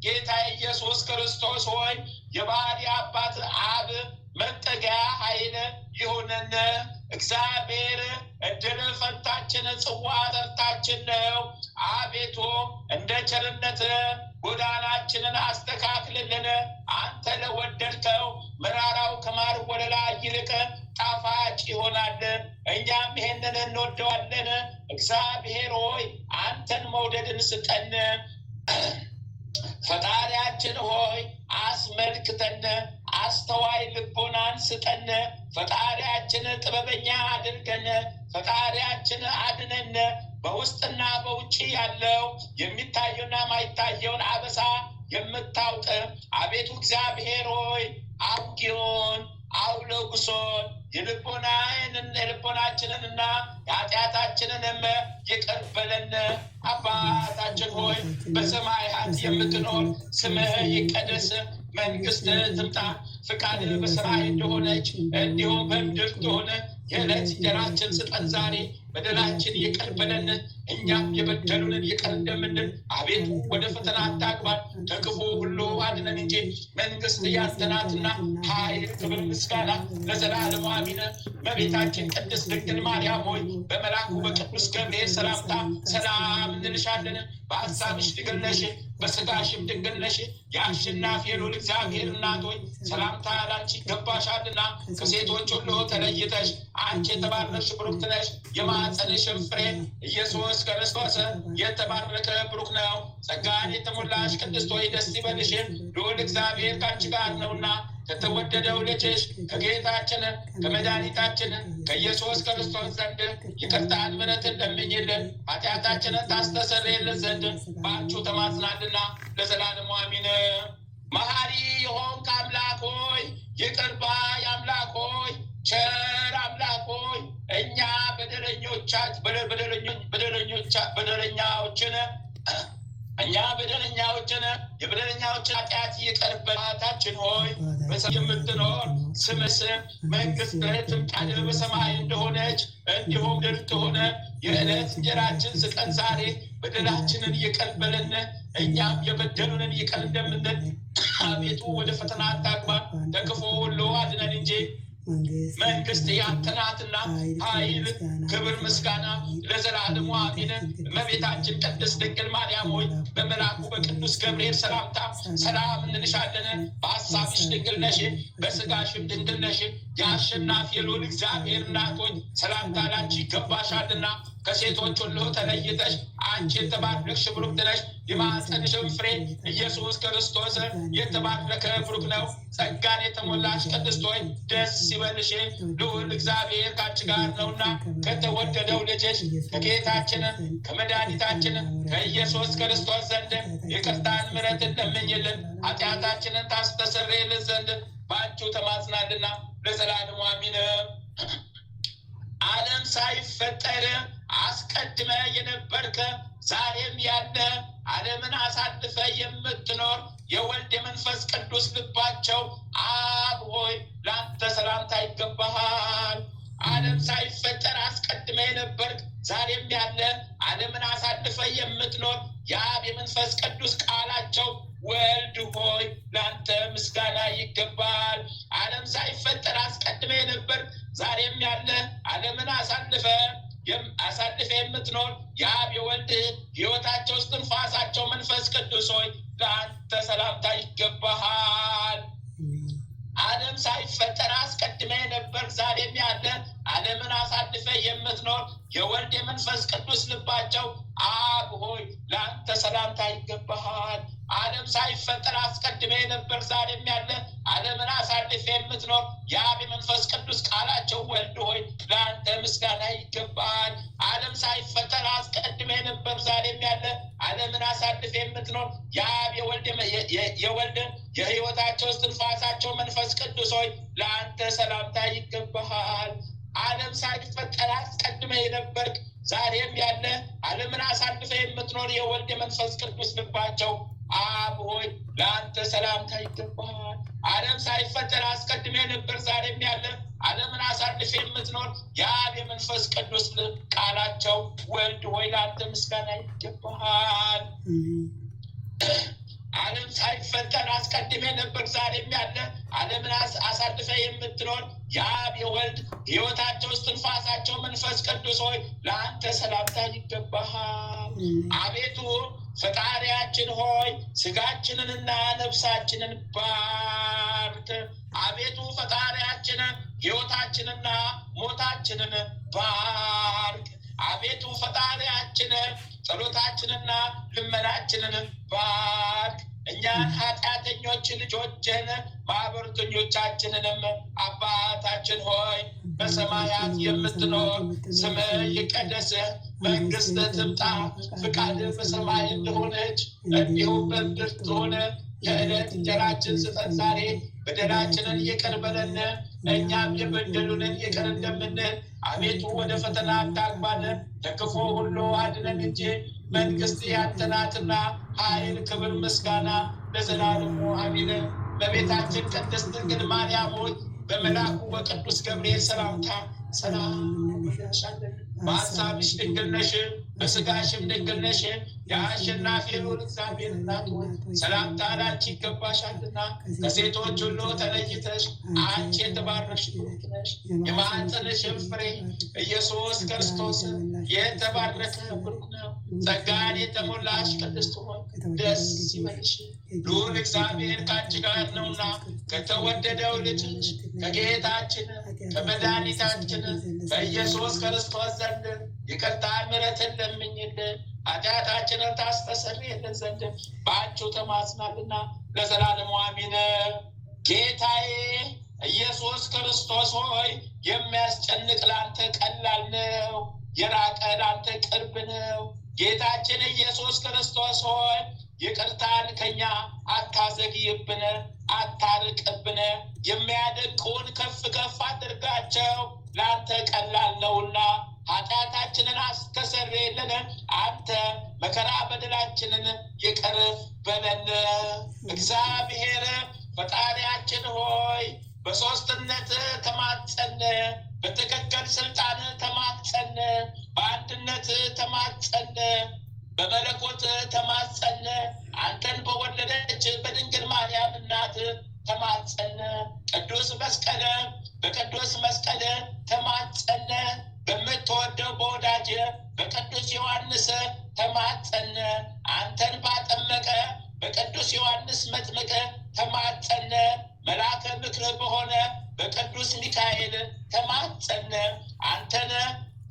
ጌታ ኢየሱስ ክርስቶስ ሆይ የባህሪ አባት አብ መጠጊያ ኃይል ይሁንን። እግዚአብሔር እድል ፈንታችን ጽዋ ተርታችን ነው። አቤቱ እንደ ቸርነት ጎዳናችንን አስተካክልልን። አንተ ለወደድከው መራራው ከማር ወለላ ይልቅ ጣፋጭ ይሆናል። እኛም ይሄንን እንወደዋለን። እግዚአብሔር ሆይ አንተን መውደድን ስጠን። ፈጣሪያችን ሆይ አስመልክተን፣ አስተዋይ ልቦናን ስጠን። ፈጣሪያችን ጥበበኛ አድርገን፣ ፈጣሪያችን አድነን። በውስጥና በውጭ ያለው የሚታየውና ማይታየውን አበሳ የምታውቅ አቤቱ እግዚአብሔር ሆይ አውጊዮን አውሎጉሶን የልቦናችንንና የኃጢአታችንንም ይቅር በለን። አባታችን ሆይ በሰማያት የምትኖር ስምህ ይቀደስ፣ መንግስት ትምጣ፣ ፍቃድ በሰማይ እንደሆነች እንዲሁም በምድር ትሆነ። የዕለት እንጀራችን ስጠን ዛሬ፣ በደላችን ይቅር በለን እኛም የበደሉንን ይቅር እንደምንል። አቤቱ ወደ ፈተና አታግባን ከክፉ ሁሉ አድነን እንጂ መንግስት ያንተ ናትና ኃይል፣ ክብር፣ ምስጋና ለዘላለሙ አሜን። እመቤታችን ቅድስት ድንግል ማርያም ሆይ በመልአኩ በቅዱስ ገብርኤል ሰላምታ ሰላም እንልሻለን። በሐሳብሽ ድንግል ነሽ፣ በሥጋሽም ድንግል ነሽ። የአሸናፊ ልዑል እግዚአብሔር እናት ሆይ ሰላምታ ላንቺ ይገባሻልና ከሴቶች ሁሉ ተለይተሽ አንቺ የተባረክሽ ብሩክት ነሽ። የማኅፀንሽም ፍሬ ኢየሱስ ክርስቶስ የተባረከ ብሩክ ነው። ጸጋን የተሞላሽ ቅድስት ሆይ ደስ ይበልሽ፣ ልዑል እግዚአብሔር ከአንቺ ጋር ነውና ከተወደደው ልጅሽ ከጌታችን ከመድኃኒታችን ከኢየሱስ ክርስቶስ ዘንድ ይቅርታን ምሕረትን ለምኝልን ኃጢአታችንን ታስተሰርይልን ዘንድ በአንቺው ተማጽናልና ለዘላለሙ አሜን። መሐሪ የሆንክ አምላክ ሆይ፣ ይቅር ባይ አምላክ ሆይ፣ ቸር አምላክ ሆይ እኛ በደለኛዎችን የበደለኛዎችን ኃጢአት ይቅር በላታችን ሆይ በሰማይ የምትኖር ስምህ መንግሥትህ ትምጣ በሰማይ እንደሆነች እንዲሁም ምድር ትሁን። የዕለት እንጀራችንን ስጠን ዛሬ፣ በደላችንን ይቅር በለን እኛም የበደሉንን ይቅር እንደምንል። አቤቱ ወደ ፈተና አታግባን ከክፉ ሁሉ አድነን እንጂ መንግስት ያንተ ናትና ኃይል፣ ክብር፣ ምስጋና ለዘላለሙ አሜን። እመቤታችን ቅድስት ድንግል ማርያም ሆይ በመልአኩ በቅዱስ ገብርኤል ሰላምታ ሰላም እንልሻለን። በሐሳብሽ ድንግል ነሽ፣ በሥጋሽም ድንግል ነሽ። የአሸናፊ ልዑል እግዚአብሔር እናት ሆይ ሰላምታ ላንቺ ይገባሻልና ከሴቶች ሁሉ ተለይተሽ አንቺ የተባረክሽ ብሩክት ነሽ። የማኅፀንሽም ፍሬ ኢየሱስ ክርስቶስ የተባረከ ብሩክ ነው። ጸጋን የተሞላሽ ቅድስት ሆይ ደስ ይበልሽ፣ ልዑል እግዚአብሔር ከአንቺ ጋር ነውና ከተወደደው ልጅሽ ከጌታችን ከመድኃኒታችን ከኢየሱስ ክርስቶስ ዘንድ ይቅርታን ምሕረትን ለምኝልን ኃጢአታችንን ታስተሰርይልን ዘንድ በአንቺው ተማጽናልና ለዘላለሙ አሜን። ዓለም ሳይፈጠር አስቀድመ የነበርክ ዛሬም ያለ ዓለምን አሳልፈ የምትኖር የወልድ የመንፈስ ቅዱስ ልባቸው አብ ሆይ ለአንተ ሰላምታ ይገባሃል። ዓለም ሳይፈጠር አስቀድመ የነበርክ ዛሬም ያለ ዓለምን አሳልፈ የምትኖር የአብ የመንፈስ ቅዱስ ቃላቸው ወልድ ሆይ ለአንተ ምስጋና ይገባል። ዓለም ሳይፈጠር አስቀድመ የነበርክ ዛሬም ያለ ዓለምን አሳልፈ አሳልፈ የምትኖር የአብ የወልድ ሕይወታቸው እስትንፋሳቸው መንፈስ ቅዱስ ሆይ ለአንተ ሰላምታ ይገባሃል። ዓለም ሳይፈጠር አስቀድመ የነበር ዛሬም ያለ ዓለምን አሳልፈ የምትኖር የወልድ የመንፈስ ቅዱስ ልባቸው አብ ሆይ ለአንተ ሰላምታ ይገባሃል። ዓለም ሳይፈጠር አስቀድመ የነበር ዛሬም ያለ ዓለምን አሳልፈ የምትኖር የአብ የመንፈስ ቅዱስ ቃላቸው ወልድ ሆይ ለአንተ ምስጋና ይገባሃል። ዓለም ሳይፈጠር አስቀድመ የነበር ዛሬም ያለ ዓለምን አሳልፈ የምትኖር የአብ የወልድ የሕይወታቸው እስትንፋሳቸው መንፈስ ቅዱስ ሆይ ለአንተ ሰላምታ ይገባሃል። ዓለም ሳይፈጠር አስቀድመ የነበርክ ዛሬም ያለ ዓለምን አሳልፈ የምትኖር የወልድ የመንፈስ ቅዱስ ልባቸው አብ ሆይ ለአንተ ሰላምታ ይገባሃል። ዓለም ሳይፈጠር አስቀድመ የነበር ዛሬም ያለ ዓለምን አሳልፈ የምትኖር የአብ የመንፈስ ቅዱስ ቃላቸው ወልድ ሆይ ለአንተ ምስጋና ይገባሃል። ዓለም ሳይፈጠር አስቀድመ ነበር ዛሬም ያለ ዓለምን አሳልፈ የምትኖር የአብ የወልድ ሕይወታቸው እስትንፋሳቸው መንፈስ ቅዱስ ሆይ ለአንተ ሰላምታ ይገባሃል። አቤቱ ፈጣሪያችን ሆይ ስጋችንንና ነፍሳችንን ባርክ። አቤቱ ፈጣሪያችንን ሕይወታችንና ሞታችንን ባርክ። አቤቱ ፈጣሪያችንን ጸሎታችንና ልመናችንን ባርክ። እኛን ኃጢአተኞች ልጆችን ማኅበረተኞቻችንንም አባታችን ሆይ በሰማያት የምትኖር ስምህ ይቀደስ፣ መንግሥትህ ትምጣ፣ ፍቃድህ በሰማይ እንደሆነች እንዲሁም በምድር ትሁን። የዕለት እንጀራችንን ስጠን ዛሬ፣ በደላችንን ይቅር በለን እኛም የበደሉንን ይቅር እንደምንል፣ አቤቱ ወደ ፈተና አታግባን ከክፉ ሁሉ አድነን እንጂ መንግሥት ያንተ ናትና ኃይል፣ ክብር፣ ምስጋና ለዘላለሙ አሜን። በቤታችን ቅድስት ድንግል ማርያም ሆይ በመልአኩ በቅዱስ ገብርኤል ሰላምታ ሰላም እንልሻለን። በሐሳብሽ ድንግል ነሽ፣ በሥጋሽም ድንግል ነሽ። የአሸናፊ ልዑል እግዚአብሔር እናት ሆይ ሰላምታ ላንቺ ይገባሻልና ከሴቶች ሁሉ ተለይተሽ አንቺ የተባረክሽ ብሩክ ነሽ። የማኅፀንሽም ፍሬ ኢየሱስ ክርስቶስ የተባረከ ብሩክ ነው። ጸጋን የተሞላሽ ቅድስት ሆይ ደስ ይበልሽ፣ ልዑል እግዚአብሔር ከአንቺ ጋር ነውና ከተወደደው ልጅሽ ከጌታችን ከመድኃኒታችን በኢየሱስ ክርስቶስ ዘንድ ይቅርታ ምሕረትን ለምኝልን ኃጢአታችንን ታስተሰርይልን ዘንድ በአንቺው ተማጽናልና ለዘላለሙ አሜን። ጌታዬ ኢየሱስ ክርስቶስ ሆይ የሚያስጨንቅ ላንተ ቀላል ነው፣ የራቀ ላንተ ቅርብ ነው። ጌታችን ኢየሱስ ክርስቶስ ሆይ ይቅርታን ከኛ አታዘግይብን፣ አታርቅብን። የሚያደቅውን ከፍ ከፍ አድርጋቸው ለአንተ ቀላል ነውና ኃጢአታችንን አስተሰርይልን። አንተ መከራ በደላችንን ይቅር በለን። እግዚአብሔር ፈጣሪያችን ሆይ በሦስትነት ተማጸን፣ በትክክል ስልጣን ተማጸን፣ በአንድነት ተማጸን፣ በመለኮት ተማጸን። አንተን በወለደች በድንግል ማርያም እናት ተማጸን። ቅዱስ መስቀል በቅዱስ መስቀል ተማጸን። በምትወደው በወዳጅ በቅዱስ ዮሐንስ ተማጸን። አንተን ባጠመቀ በቅዱስ ዮሐንስ መጥምቅ ተማጸን። መልአከ ምክር በሆነ በቅዱስ ሚካኤል ተማጸን። አንተን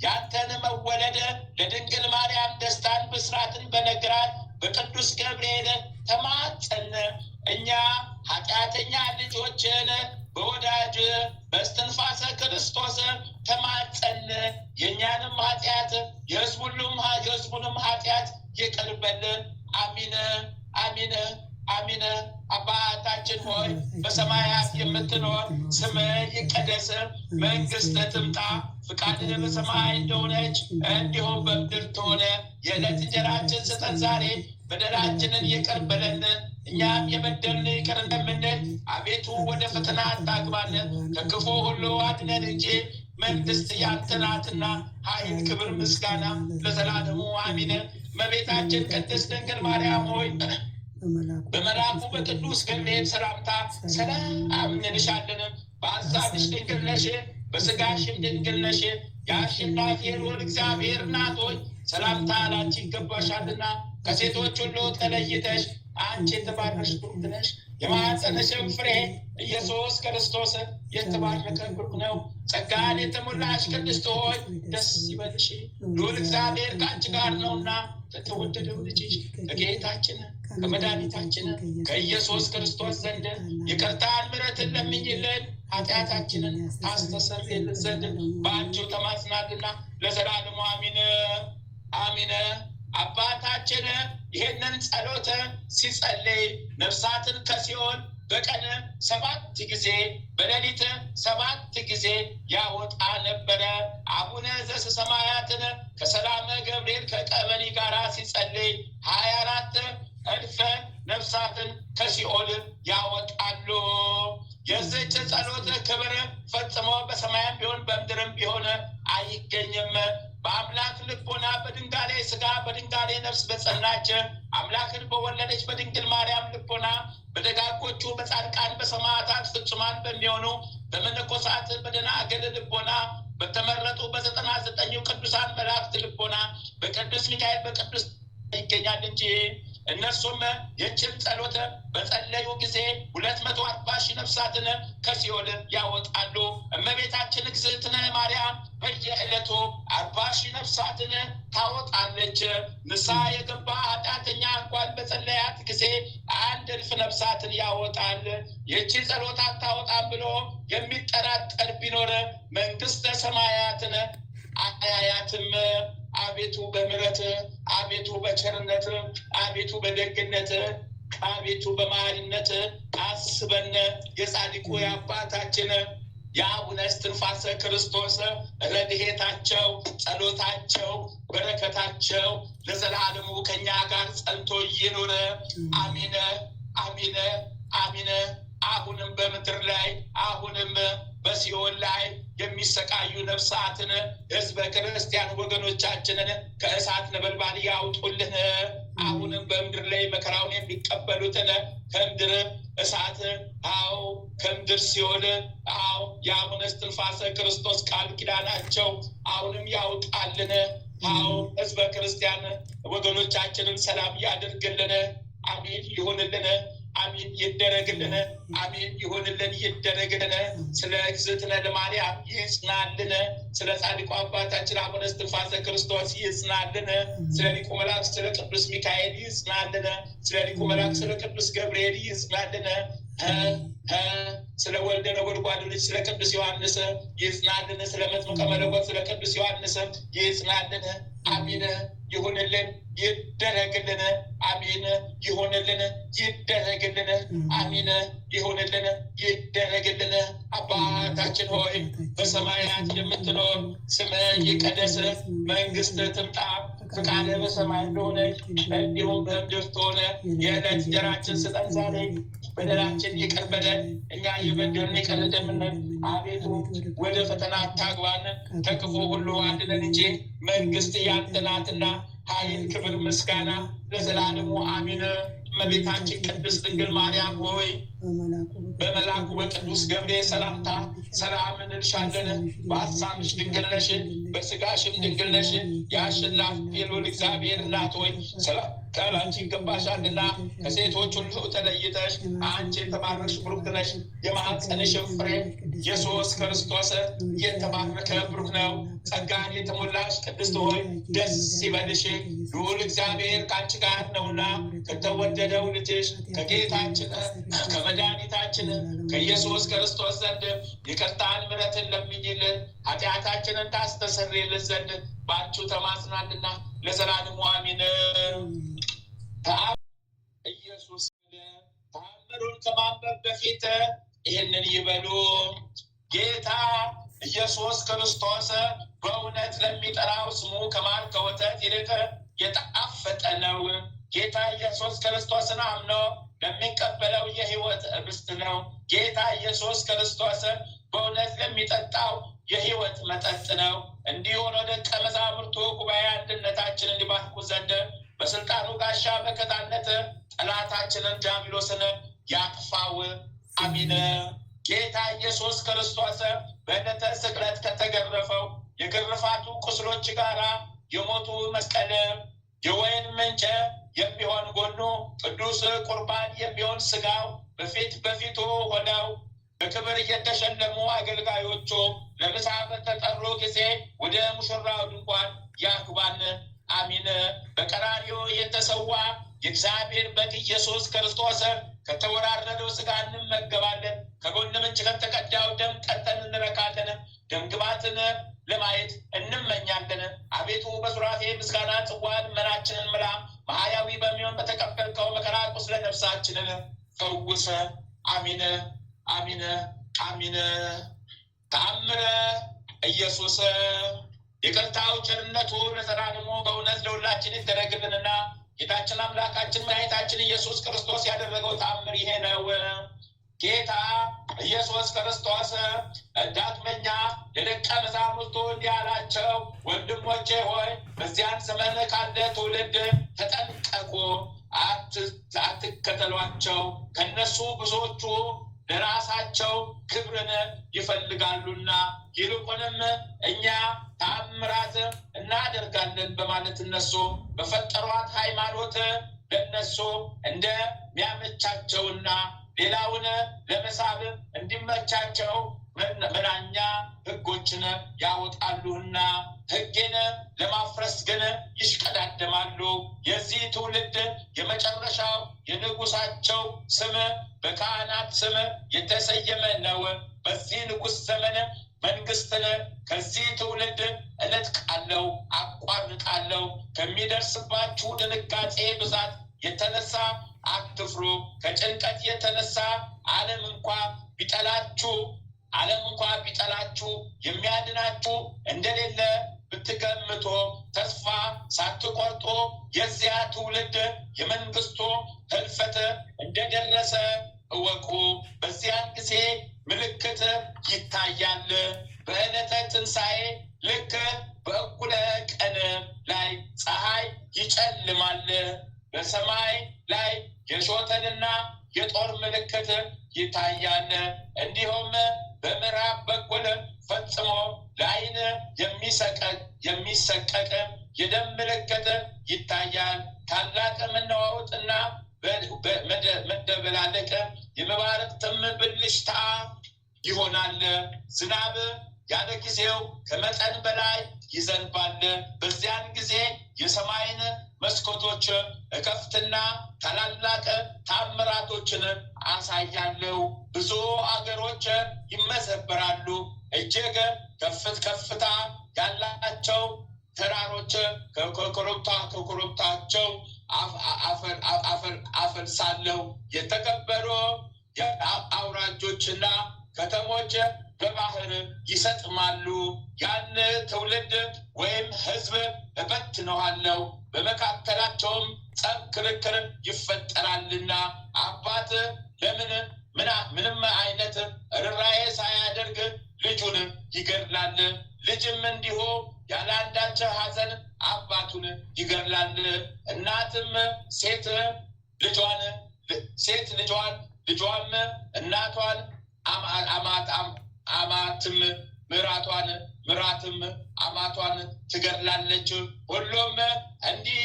ያንተን መወለድ ለድንግል ማርያም ደስታን ብስራትን በነገራት በቅዱስ ገብርኤል ተማጸን። እኛ ኃጢአተኛ ልጆችን በወዳጅ በእስትንፋሰ ክርስቶስ ተማጸን። የእኛንም ኃጢአት የሕዝቡንም ኃጢአት ይቅር በል። አሚን አሚን አሚን። አባታችን ሆይ በሰማያት የምትኖር ስምህ ይቀደስ፣ መንግሥትህ ትምጣ፣ ፍቃድህ በሰማይ እንደሆነች እንዲሁም በምድር ትሁን። የዕለት እንጀራችንን ስጠን ዛሬ፣ በደላችንን ይቅር በለን እኛም የበደሉንን ይቅር እንደምንል፣ አቤቱ ወደ ፈተና አታግባን ከክፉ ሁሉ አድነን እንጂ መንግሥት ያንተ ናትና ኃይል፣ ክብር፣ ምስጋና ለዘላለሙ አሜን። እመቤታችን ቅድስት ድንግል ማርያም ሆይ በመልአኩ በቅዱስ ገብርኤል ሰላምታ ሰላም እንልሻለን። በሐሳብሽ ድንግል ነሽ፣ በሥጋሽም ድንግል ነሽ። የአሸናፊ ልዑል እግዚአብሔር እናት ሆይ ሰላምታ ላንቺ ይገባሻልና ከሴቶች ሁሉ ተለይተሽ አንቺ የተባረክሽ ብሩክ ነሽ። የማኅፀንሽም ፍሬ ኢየሱስ ክርስቶስ የተባረከ ብሩክ ነው። ጸጋን የተሞላሽ ቅድስት ሆይ ደስ ይበልሽ፣ ልዑል እግዚአብሔር ከአንቺ ጋር ነውና ከተወደደው ልጅሽ ከጌታችን ከመድኃኒታችን ከኢየሱስ ክርስቶስ ዘንድ ይቅርታን ምሕረትን ለምኝልን ኃጢአታችንን አስተሰርይልን ዘንድ በአንቺው ተማጽናልና ለዘላለሙ አሚን አሚን። አባታችን ይህንን ጸሎት ሲጸልይ ነፍሳትን ከሲኦል በቀን 7 ጊዜ በሌሊት 7 ጊዜ ያወጣ ነበረ። አቡነ ዘበሰማያትን ከሰላመ ገብርኤል ከቀበኒ ጋር ሲጸልይ 24 እልፍ ነፍሳትን ከሲኦል ያወጣሉ። የዚህች ጸሎት ክብር ፈጽሞ በሰማይም ቢሆን በምድርም ቢሆን አይገኝም። በአምላክ ልቦና በድንጋሌ ሥጋ በድንጋሌ ነፍስ በጸናች አምላክን በወለደች በድንግል ማርያም ልቦና በደጋጎቹ በጻድቃን በሰማዕታት ፍጹማን በሚሆኑ በመነኮሳት በደናግል ልቦና በተመረጡ በ99 ቅዱሳን መላእክት ልቦና በቅዱስ ሚካኤል በቅዱስ ይገኛል እንጂ እነሱም የችም ጸሎት በጸለዩ ጊዜ 240,000 ነፍሳትን ከሲኦል ያወጣሉ። እመቤታችን እግዝእትነ ማርያም በየዕለቱ 40,000 ነፍሳትን ታወጣለች። ንስሐ የገባ ኃጢአተኛ እንኳን በጸለያት ጊዜ 1,000 ነፍሳትን ያወጣል። ይህቺ ጸሎት አታወጣም ብሎ የሚጠራጠር ቢኖር መንግስተ ሰማያትን አያያትም። አቤቱ በምሕረት አቤቱ በቸርነት አቤቱ በደግነት አቤቱ በመሐሪነት አስበን። የጻድቁ የአባታችን የአቡነ እስትንፋሰ ክርስቶስ ረድኤታቸው ጸሎታቸው በረከታቸው ለዘላለሙ ከኛ ጋር ጸንቶ ይኑር። አሚነ አሚነ አሚነ። አሁንም በምድር ላይ አሁንም በሲኦል ላይ የሚሰቃዩ ነፍሳትን ሕዝበ ክርስቲያን ወገኖቻችንን ከእሳት ነበልባል ያውጡልን። አሁንም በምድር ላይ መከራውን የሚቀበሉትን ከምድር እሳት ከምድር ሲኦል የአቡነ እስትንፋሰ ክርስቶስ ቃል ኪዳናቸው አሁንም ያውጣልን። ሕዝበ ክርስቲያን ወገኖቻችንን ሰላም ያድርግልን። አሜን ይሁንልን። አሜን ይደረግልን። አሜን ይሁንልን ይደረግልን። ስለ እግዝእትነ ለማርያም ይጽናልን። ስለ ጻድቁ አባታችን አቡነ እስትንፋሰ ክርስቶስ ይጽናልን። ስለ ሊቁ መልአክ ስለ ቅዱስ ሚካኤል ይጽናልን። ስለ ሊቁ መልአክ ስለ ቅዱስ ገብርኤል ይጽናልን። ስለ ወልደ ነጎድጓድ ልጅ ስለ ቅዱስ ዮሐንስ ይጽናልን። ስለ መጥምቀ መለኮት ስለ ቅዱስ ዮሐንስ ይጽናልን። አሜን ይሁንልን ይደረግልን። አሜን ይሁንልን ይደረግልን። አሜን ይሁንልን ይደረግልን። አባታችን ሆይ በሰማያት የምትኖር ስምህ ይቀደስ፣ መንግስትህ ትምጣ፣ ፈቃድህ በሰማይ እንደሆነች እንዲሁም በምድር ትሁን። የዕለት እንጀራችንን ስጠን ዛሬ፣ በደላችን ይቅር በለን እኛ የበደሉንን ይቅር እንደምንል፣ አቤቱ ወደ ፈተና አታግባን ከክፉ ሁሉ አድነን እንጂ መንግስት ያንተ ናትና ኃይል፣ ክብር፣ ምስጋና ለዘላለሙ አሜን። እመቤታችን ቅድስት ድንግል ማርያም ሆይ በመልአኩ በቅዱስ ገብርኤል ሰላምታ ሰላም እንልሻለን። በሐሳብሽ ድንግል ነሽ፣ በሥጋሽም ድንግል ነሽ። የአሸናፊ ልዑል እግዚአብሔር እናት ሆይ ሰላምታ ላንቺ ይገባሻልና ከሴቶች ሁሉ ተለይተሽ አንቺ የተባረክሽ ብሩክ ነሽ። የማኅፀንሽም ፍሬ ኢየሱስ ክርስቶስ የተባረከ ብሩክ ነው። ጸጋን የተሞላሽ ቅድስት ሆይ ደስ ይበልሽ፣ ልዑል እግዚአብሔር ከአንቺ ጋር ነውና ከተወደደው ልጅሽ ከጌታችን ከመድኃኒታችን ከኢየሱስ ክርስቶስ ዘንድ ይቅርታን ምሕረትን ለምኝልን ኃጢአታችንን ታስተሰርይልን ዘንድ በአንቺው ተማጽናልና ለዘላለሙ አሜን። ኢየሱስ ተአምሩን ከማንበብ በፊት ይህንን ይበሉ። ጌታ ኢየሱስ ክርስቶስ በእውነት ለሚጠራው ስሙ ከማር ከወተት ይልቅ የጣፈጠ ነው። ጌታ ኢየሱስ ክርስቶስን አምኖ ለሚቀበለው የሕይወት ኅብስት ነው። ጌታ ኢየሱስ ክርስቶስ በእውነት ለሚጠጣው የሕይወት መጠጥ ነው። እንዲሁ ሆኖ ደቀ መዛሙርቱ ጉባኤ አንድነታችንን ሊባርኩ ዘንድ በስልጣኑ ጋሻ በከታነት ጠላታችንን ዲያብሎስን ያጥፋው። አሜን። ጌታ ኢየሱስ ክርስቶስ በዕለተ ስቅለት ከተገረፈው የግርፋቱ ቁስሎች ጋራ የሞቱ መስቀል የወይን ምንጭ የሚሆን ጎኑ ቅዱስ ቁርባን የሚሆን ስጋው በፊቱ ሆነው በክብር እየተሸለሙ አገልጋዮቹ ለምሳ በተጠሩ ጊዜ ወደ ሙሽራው ድንኳን ያግባን። አሚን። በቀራንዮ የተሰዋ የእግዚአብሔር በግ ኢየሱስ ክርስቶስ ከተወራረደው ስጋ እንመገባለን። ከጎን ምንጭ ከተቀዳው ደም ጠጥተን እንረካለን። ደም ግባትን ለማየት እንመኛለን። አቤቱ በሱራፌ ምስጋና ጽዋ ልመናችንን ምላ። ማህያዊ በሚሆን በተቀበልከው መከራ ቁስለ ነፍሳችንን ፈውስ። አሚን አሚን አሚን። ተአምረ ኢየሱስ ይቅርታው ቸርነቱ ለዘላለሙ በእውነት ለሁላችን ይደረግልንና ጌታችን አምላካችን መድኃኒታችን ኢየሱስ ክርስቶስ ያደረገው ተአምር ይሄ ነው። ጌታ ኢየሱስ ክርስቶስ ዳግመኛ ለደቀ መዛሙርቱ እንዲህ አላቸው፣ ወንድሞቼ ሆይ በዚያን ዘመን ካለ ትውልድ ተጠንቀቁ፣ አትከተሏቸው። ከነሱ ብዙዎቹ ለራሳቸው ክብርን ይፈልጋሉና ይልቁንም እኛ ተአምራት እናደርጋለን በማለት እነሱ በፈጠሯት ሃይማኖት ለነሱ እንደሚያመቻቸውና ሌላውን ለመሳብ እንዲመቻቸው መናኛ ሕጎችን ያወጣሉና ሕጌን ለማፍረስ ግን ይሽቀዳደማሉ። የዚህ ትውልድ የመጨረሻው የንጉሳቸው ስም በካህናት ስም የተሰየመ ነው። በዚህ ንጉሥ ዘመን መንግስትን ከዚህ ትውልድ እነጥቃለሁ፣ አቋርጣለሁ። ከሚደርስባችሁ ድንጋጤ ብዛት የተነሳ አትፍሩ። ከጭንቀት የተነሳ ዓለም እንኳ ቢጠላችሁ የሚያድናችሁ እንደሌለ ብትገምቶ ተስፋ ሳትቆርጦ የዚያ ትውልድ የመንግስቱ ህልፈት እንደደረሰ እወቁ። በዚያን ጊዜ ምልክት ይታያል። በዕለተ ትንሣኤ ልክ በእኩለ ቀን ላይ ፀሐይ ይጨልማል። በሰማይ ላይ የሾተልና የጦር ምልክት ይታያል። እንዲሁም በምዕራብ በኩል ፈጽሞ ለዓይን የሚሰቀቅ የደም ምልክት ይታያል። ታላቅ መነዋወጥና መደበላለቅ የመባረቅትም ብልሽታ ይሆናል። ዝናብ ያለ ጊዜው ከመጠን በላይ ይዘንባል። በዚያን ጊዜ የሰማይን መስኮቶች እከፍትና ታላላቅ ታምራቶችን አሳያለሁ። ብዙ አገሮች ይመዘበራሉ። እጅግ ከፍታ ያላቸው ተራሮች ከኮረብታቸው አፈልሳለሁ። የተከበሩ አውራጆችና ከተሞች በባህር ይሰጥማሉ። ያን ትውልድ ወይም ሕዝብ እበትነዋለሁ። በመካከላቸውም ጸብ፣ ክርክር ይፈጠራልና አባት ምንም አይነት ርኅራኄ ሳያደርግ ልጁን ይገድላል። ልጅም እንዲሁ ያለ አንዳች ሐዘን አባቱን ይገድላል። እናትም ሴት ልጇን ልጇም እናቷን አማትም ምራትም አማቷን ትገድላለች። ሁሉም እንዲህ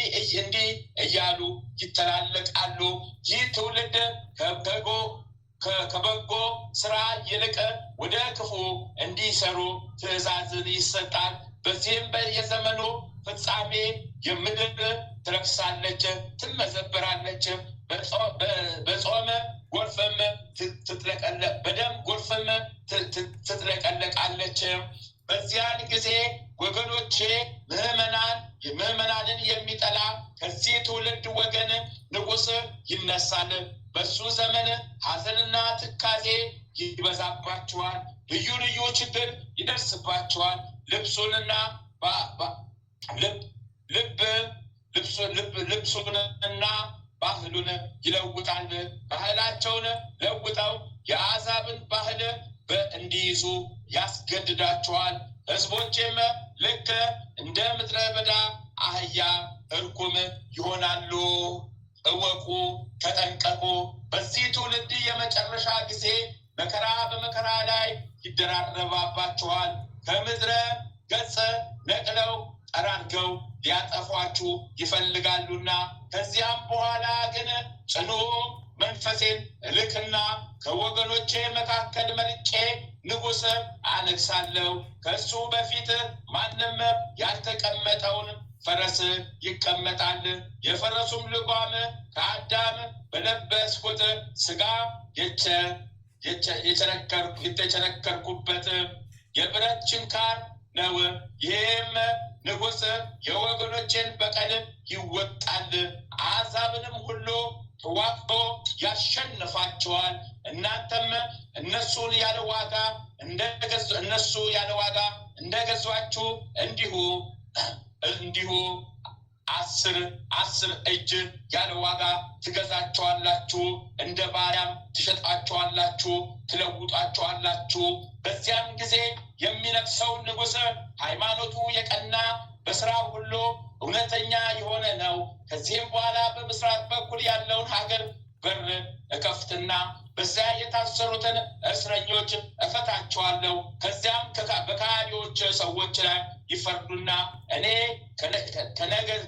እያሉ ይተላለቃሉ። ይህ ትውልድ ከበጎ ስራ ይልቅ ወደ ክፉ እንዲሰሩ ትእዛዝን ይሰጣል። በዚህም የዘመኑ ፍጻሜ የምድር ትረክሳለች፣ ትመዘበራለች። በጾም ጎርፍም በደም ጎርፍም ትጥለቀለቃለች። በዚያን ጊዜ ወገኖቼ ምዕመናንን የሚጠላ ከዚህ ትውልድ ወገን ንጉሥ ይነሳል። በሱ ዘመን ሐዘንና ትካዜ ይበዛባቸዋል። ልዩ ልዩ ችግር ይደርስባቸዋል። ልብሱንና ባህሉን ይለውጣል። ባህላቸውን ለውጠው የአሕዛብን ባህል እንዲይዙ ያስገድዳቸዋል። ሕዝቦችም ልክ እንደ ምድረ በዳ አህያ እርኩም ይሆናሉ። እወቁ፣ ተጠንቀቁ። በዚህ ትውልድ የመጨረሻ ጊዜ መከራ በመከራ ላይ ይደራረባባችኋል። ከምድረ ገጽ ነቅለው ጠራርገው ሊያጠፏችሁ ይፈልጋሉና ከዚያም በኋላ ግን ጽኑ መንፈሴን እልክና ከወገኖቼ መካከል መርጬ ንጉሥ አነግሳለሁ። ከሱ በፊት ማንም ያልተቀመጠውን ፈረስ ይቀመጣል። የፈረሱም ልጓም ከአዳም በለበስኩት ሥጋ የተቸነከርኩበት የብረት ችንካር ነው። ይህም ንጉሥ የወገኖቼን በቀል ይወጣል፣ አሕዛብንም ሁሉ ተዋግቶ ያሸንፋቸዋል። እናንተም እነሱ ያለ ዋጋ እንደገዟችሁ እንዲሁ አስር እጅ ያለ ዋጋ ትገዛቸዋላችሁ፣ እንደ ባሪያም ትሸጣቸዋላችሁ፣ ትለውጣቸዋላችሁ። በዚያም ጊዜ የሚነግሰው ንጉሥ ሃይማኖቱ የቀና በስራ ሁሉ እውነተኛ የሆነ ነው። ከዚህም በኋላ በምስራቅ በኩል ያለውን ሀገር በር እከፍትና በዚያ የታሰሩትን እስረኞች እፈታቸዋለሁ። ከዚያም በካህዲዎች ሰዎች ላይ ይፈርዱና እኔ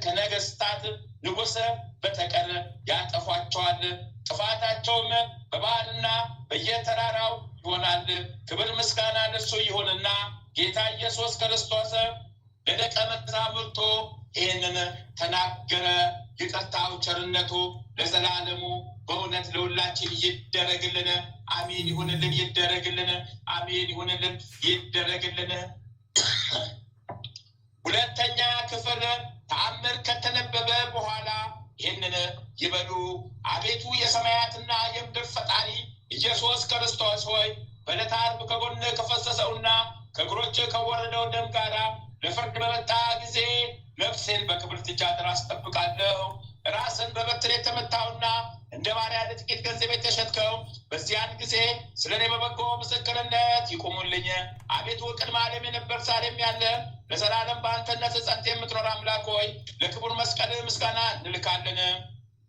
ከነገስታት ንጉሥ በተቀር ያጠፏቸዋል። ጥፋታቸውም በባህርና በየተራራው ይሆናል። ክብር ምስጋና ለእርሱ ይሁንና ጌታ ኢየሱስ ክርስቶስ ለደቀ መዛሙርቱ ይህንን ተናገረ። ይቅርታው ቸርነቱ ለዘላለሙ በእውነት ለሁላችን ይደረግልን። አሜን ይሁንልን፣ ይደረግልን። አሜን ይሁንልን፣ ይደረግልን። ሁለተኛ ክፍል ተአምር ከተነበበ በኋላ ይህንን ይበሉ። አቤቱ የሰማያትና የምድር ፈጣሪ ኢየሱስ ክርስቶስ ሆይ በዕለተ ዓርብ ከጎን ከፈሰሰውና ከእግሮች ከወረደው ደም ጋራ ለፍርድ በመጣ ጊዜ ነፍሴን በክብር ትጃትር አስጠብቃለሁ። ራስን በበትር የተመታውና እንደ ባሪያ ለጥቂት ገንዘብ የተሸጥከው በዚያን ጊዜ ስለ እኔ በበጎ ምስክርነት ይቁሙልኝ። አቤቱ ቅድመ ዓለም የነበር ዛሬም ያለ ለዘላለም በአንተነት ጸንተ የምትኖር አምላክ ሆይ ለክቡር መስቀል ምስጋና እንልካለን።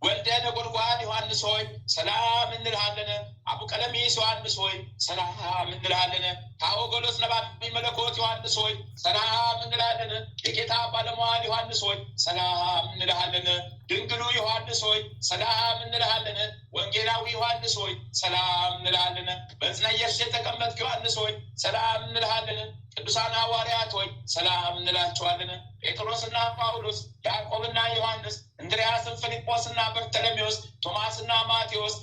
ወልደ ነጎድጓድ ዮሐንስ ሆይ ሰላም እንልሃለን። አቡ ቀለሚስ ዮሐንስ ሆይ ሰላም እንልሃለን። ታወገሎስ ነባቢ መለኮት ዮሐንስ ሆይ ሰላም እንልሃለን። የጌታ ባለሟል ዮሐንስ ሆይ ሰላም እንልሃለን። ድንግሉ ዮሐንስ ሆይ ሰላም እንልሃለን። ወንጌላዊ ዮሐንስ ሆይ ሰላም እንልሃለን። በእዝነ ኢየሱስ የተቀመጥክ ዮሐንስ ሆይ ሰላም እንልሃለን። ቅዱሳን ሐዋርያት ሆይ ሰላም እንላቸዋለን። ጴጥሮስና ጳውሎስ፣ ያዕቆብና ዮሐንስ፣ እንድርያስን፣ ፊልጶስና በርተሎሜዎስ፣ ቶማስና ማቴዎስ፣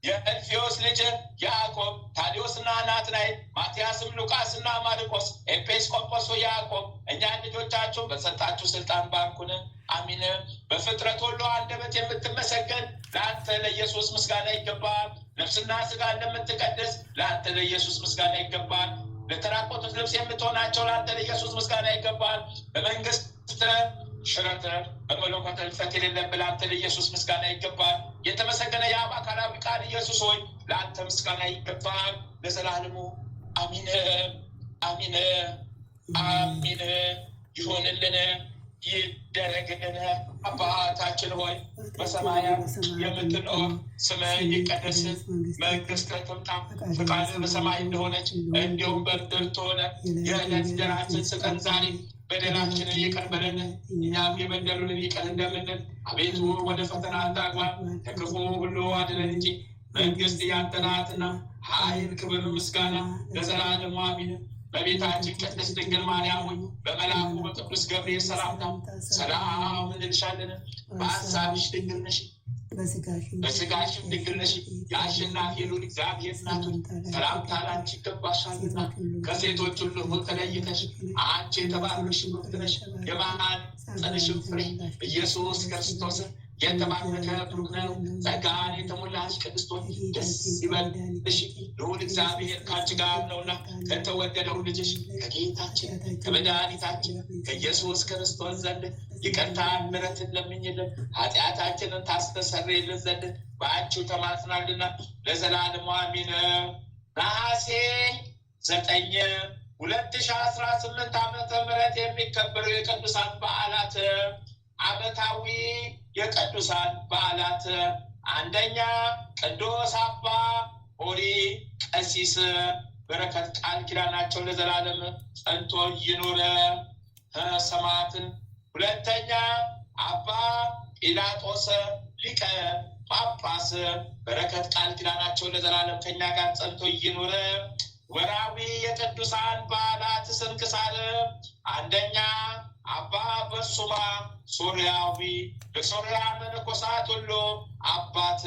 የእልፍዮስ ልጅ ያዕቆብ፣ ታዲዮስና ናትናኤል፣ ማትያስም፣ ሉቃስና ማርቆስ፣ ኤጲስቆጶስ ያዕቆብ እኛን ልጆቻችሁ በሰጣችሁ ስልጣን ባርኩን። አሚን። በፍጥረት ሁሉ አንደበት የምትመሰገን ለአንተ ለኢየሱስ ምስጋና ይገባል። ነፍስና ስጋ እንደምትቀድስ ለአንተ ለኢየሱስ ምስጋና ይገባል። ለተራቆቱት ልብስ የምትሆናቸው ለአንተ ለኢየሱስ ምስጋና ይገባል። በመንግስት ሽረት በመለኮት ሕልፈት የሌለብህ ለአንተ ለኢየሱስ ምስጋና ይገባል። የተመሰገነ የአብ አካላዊ ቃል ኢየሱስ ሆይ ለአንተ ምስጋና ይገባል ለዘላለሙ። አሚን አሚን አሚን። ይሆንልን ይደረግልን። አባታችን ሆይ በሰማያት የምትኖር ስምህ ይቀደስ፣ መንግስትህ ትምጣ፣ ፈቃድህ በሰማይ እንደሆነች እንዲሁም በምድር ትሁን። የዕለት እንጀራችንን ስጠን ዛሬ፣ በደላችንን ይቅር በለን እኛም የበደሉንን ይቅር እንደምንል፣ አቤቱ ወደ ፈተና አታግባን ከክፉ ሁሉ አድነን እንጂ መንግስት ያንተ ናትና ኃይል፣ ክብር፣ ምስጋና ለዘላለሙ አሜን። በቤታችን ቅድስት ድንግል ማርያም ሆይ በመልአኩ በቅዱስ ገብርኤል ሰላምታ ሰላም እንልሻለን። በሐሳብሽ ድንግል ነሽ፣ በሥጋሽም ድንግል ነሽ። የአሸናፊ ልዑል እግዚአብሔር እናት ሆይ ሰላምታ ላንቺ ይገባሻልና ከሴቶች ሁሉ ተለይተሽ አንቺ የተባረክሽ ነሽ። የማኅፀንሽም ፍሬ ኢየሱስ ክርስቶስ የተባረከ ብሩክ ነው። ጸጋን የተሞላሽ ቅድስት ሆይ ደስ ይበልሽ፣ ልዑል እግዚአብሔር ከአንቺ ጋር ነውና ከተወደደው ልጅሽ ከጌታችን ከመድኃኒታችን ከኢየሱስ ክርስቶስ ዘንድ ይቅርታን ምሕረትን ለምኝልን ኃጢአታችንን ታስተሰርይልን ዘንድ በአንቺው ተማጽናልና ለዘላለሙ አሜን። ነሐሴ 9 2018 ዓመተ ምህረት የሚከበሩ የቅዱሳን በዓላት ዓመታዊ የቅዱሳን በዓላት፣ አንደኛ ቅዱስ አባ ሆሪ ቀሲስ በረከት ቃል ኪዳናቸው ለዘላለም ጸንቶ ይኑር። ሰማዕትን ሁለተኛ አባ ጲላጦስ ሊቀ ጳጳስ በረከት ቃል ኪዳናቸው ለዘላለም ከኛ ጋር ጸንቶ ይኑር። ወራዊ የቅዱሳን በዓላት ስንክሳር አንደኛ አባ በርሱማ ሶርያዊ በሶርያ መነኮሳት ሁሉ አባት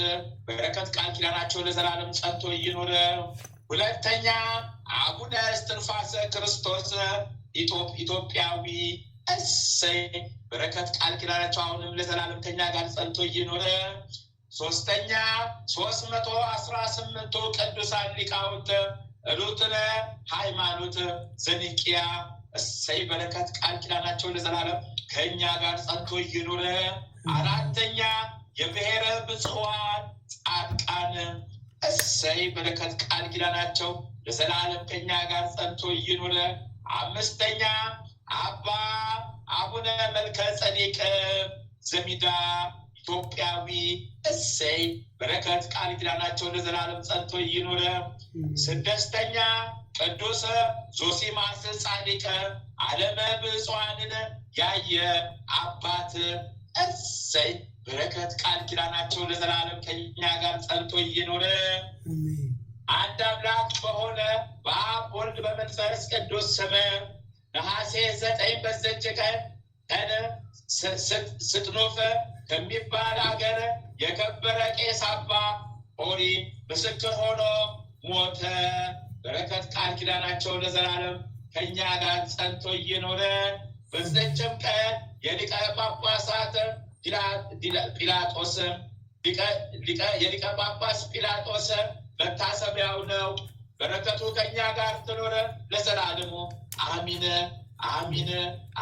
በረከት ቃል ኪዳናቸው ለዘላለም ጸንቶ ይኑር። ሁለተኛ አቡነ እስትንፋሰ ክርስቶስ ኢትዮጵያዊ እሰይ በረከት ቃል ኪዳናቸው አሁንም ለዘላለም ከኛ ጋር ጸንቶ ይኑር። ሶስተኛ 318 ቅዱሳን ሊቃውንት ሩትነ ሃይማኖት ዘኒቅያ እሰይ በረከት ቃል ኪዳናቸው ለዘላለም ከኛ ጋር ጸንቶ ይኑር። አራተኛ የብሔረ ብፁዓን ጻድቃን እሰይ በረከት ቃል ኪዳናቸው ለዘላለም ከኛ ጋር ጸንቶ ይኑር። አምስተኛ አባ አቡነ መልከ ጸዴቅ ዘሚዳ ኢትዮጵያዊ እሰይ በረከት ቃል ኪዳናቸው ለዘላለም ጸንቶ ይኑር። ስድስተኛ ቅዱስ ዞሲማስ ጻድቅ ዓለመ ብፁዓንን ያየ አባት እሰይ በረከት ቃል ኪዳናቸው ለዘላለም ከኛ ጋር ጸንቶ ይኑር። አንድ አምላክ በሆነ በአብ ወልድ በመንፈስ ቅዱስ ስም ነሐሴ 9 በዘች ቀን ስጥኖፍ ከሚባል ሀገር የከበረ ቄስ አባ ኦሪ ምስክር ሆኖ ሞተ። በረከት ቃል ኪዳናቸው ለዘላለም ከኛ ጋር ጸንቶ ይኑር። በዘችም ቀን የሊቀ ጳጳሳት ጲላጦስ የሊቀ ጳጳስ ጲላጦስ መታሰቢያው ነው። በረከቱ ከኛ ጋር ትኖረ ለዘላለሙ አሚን አሚን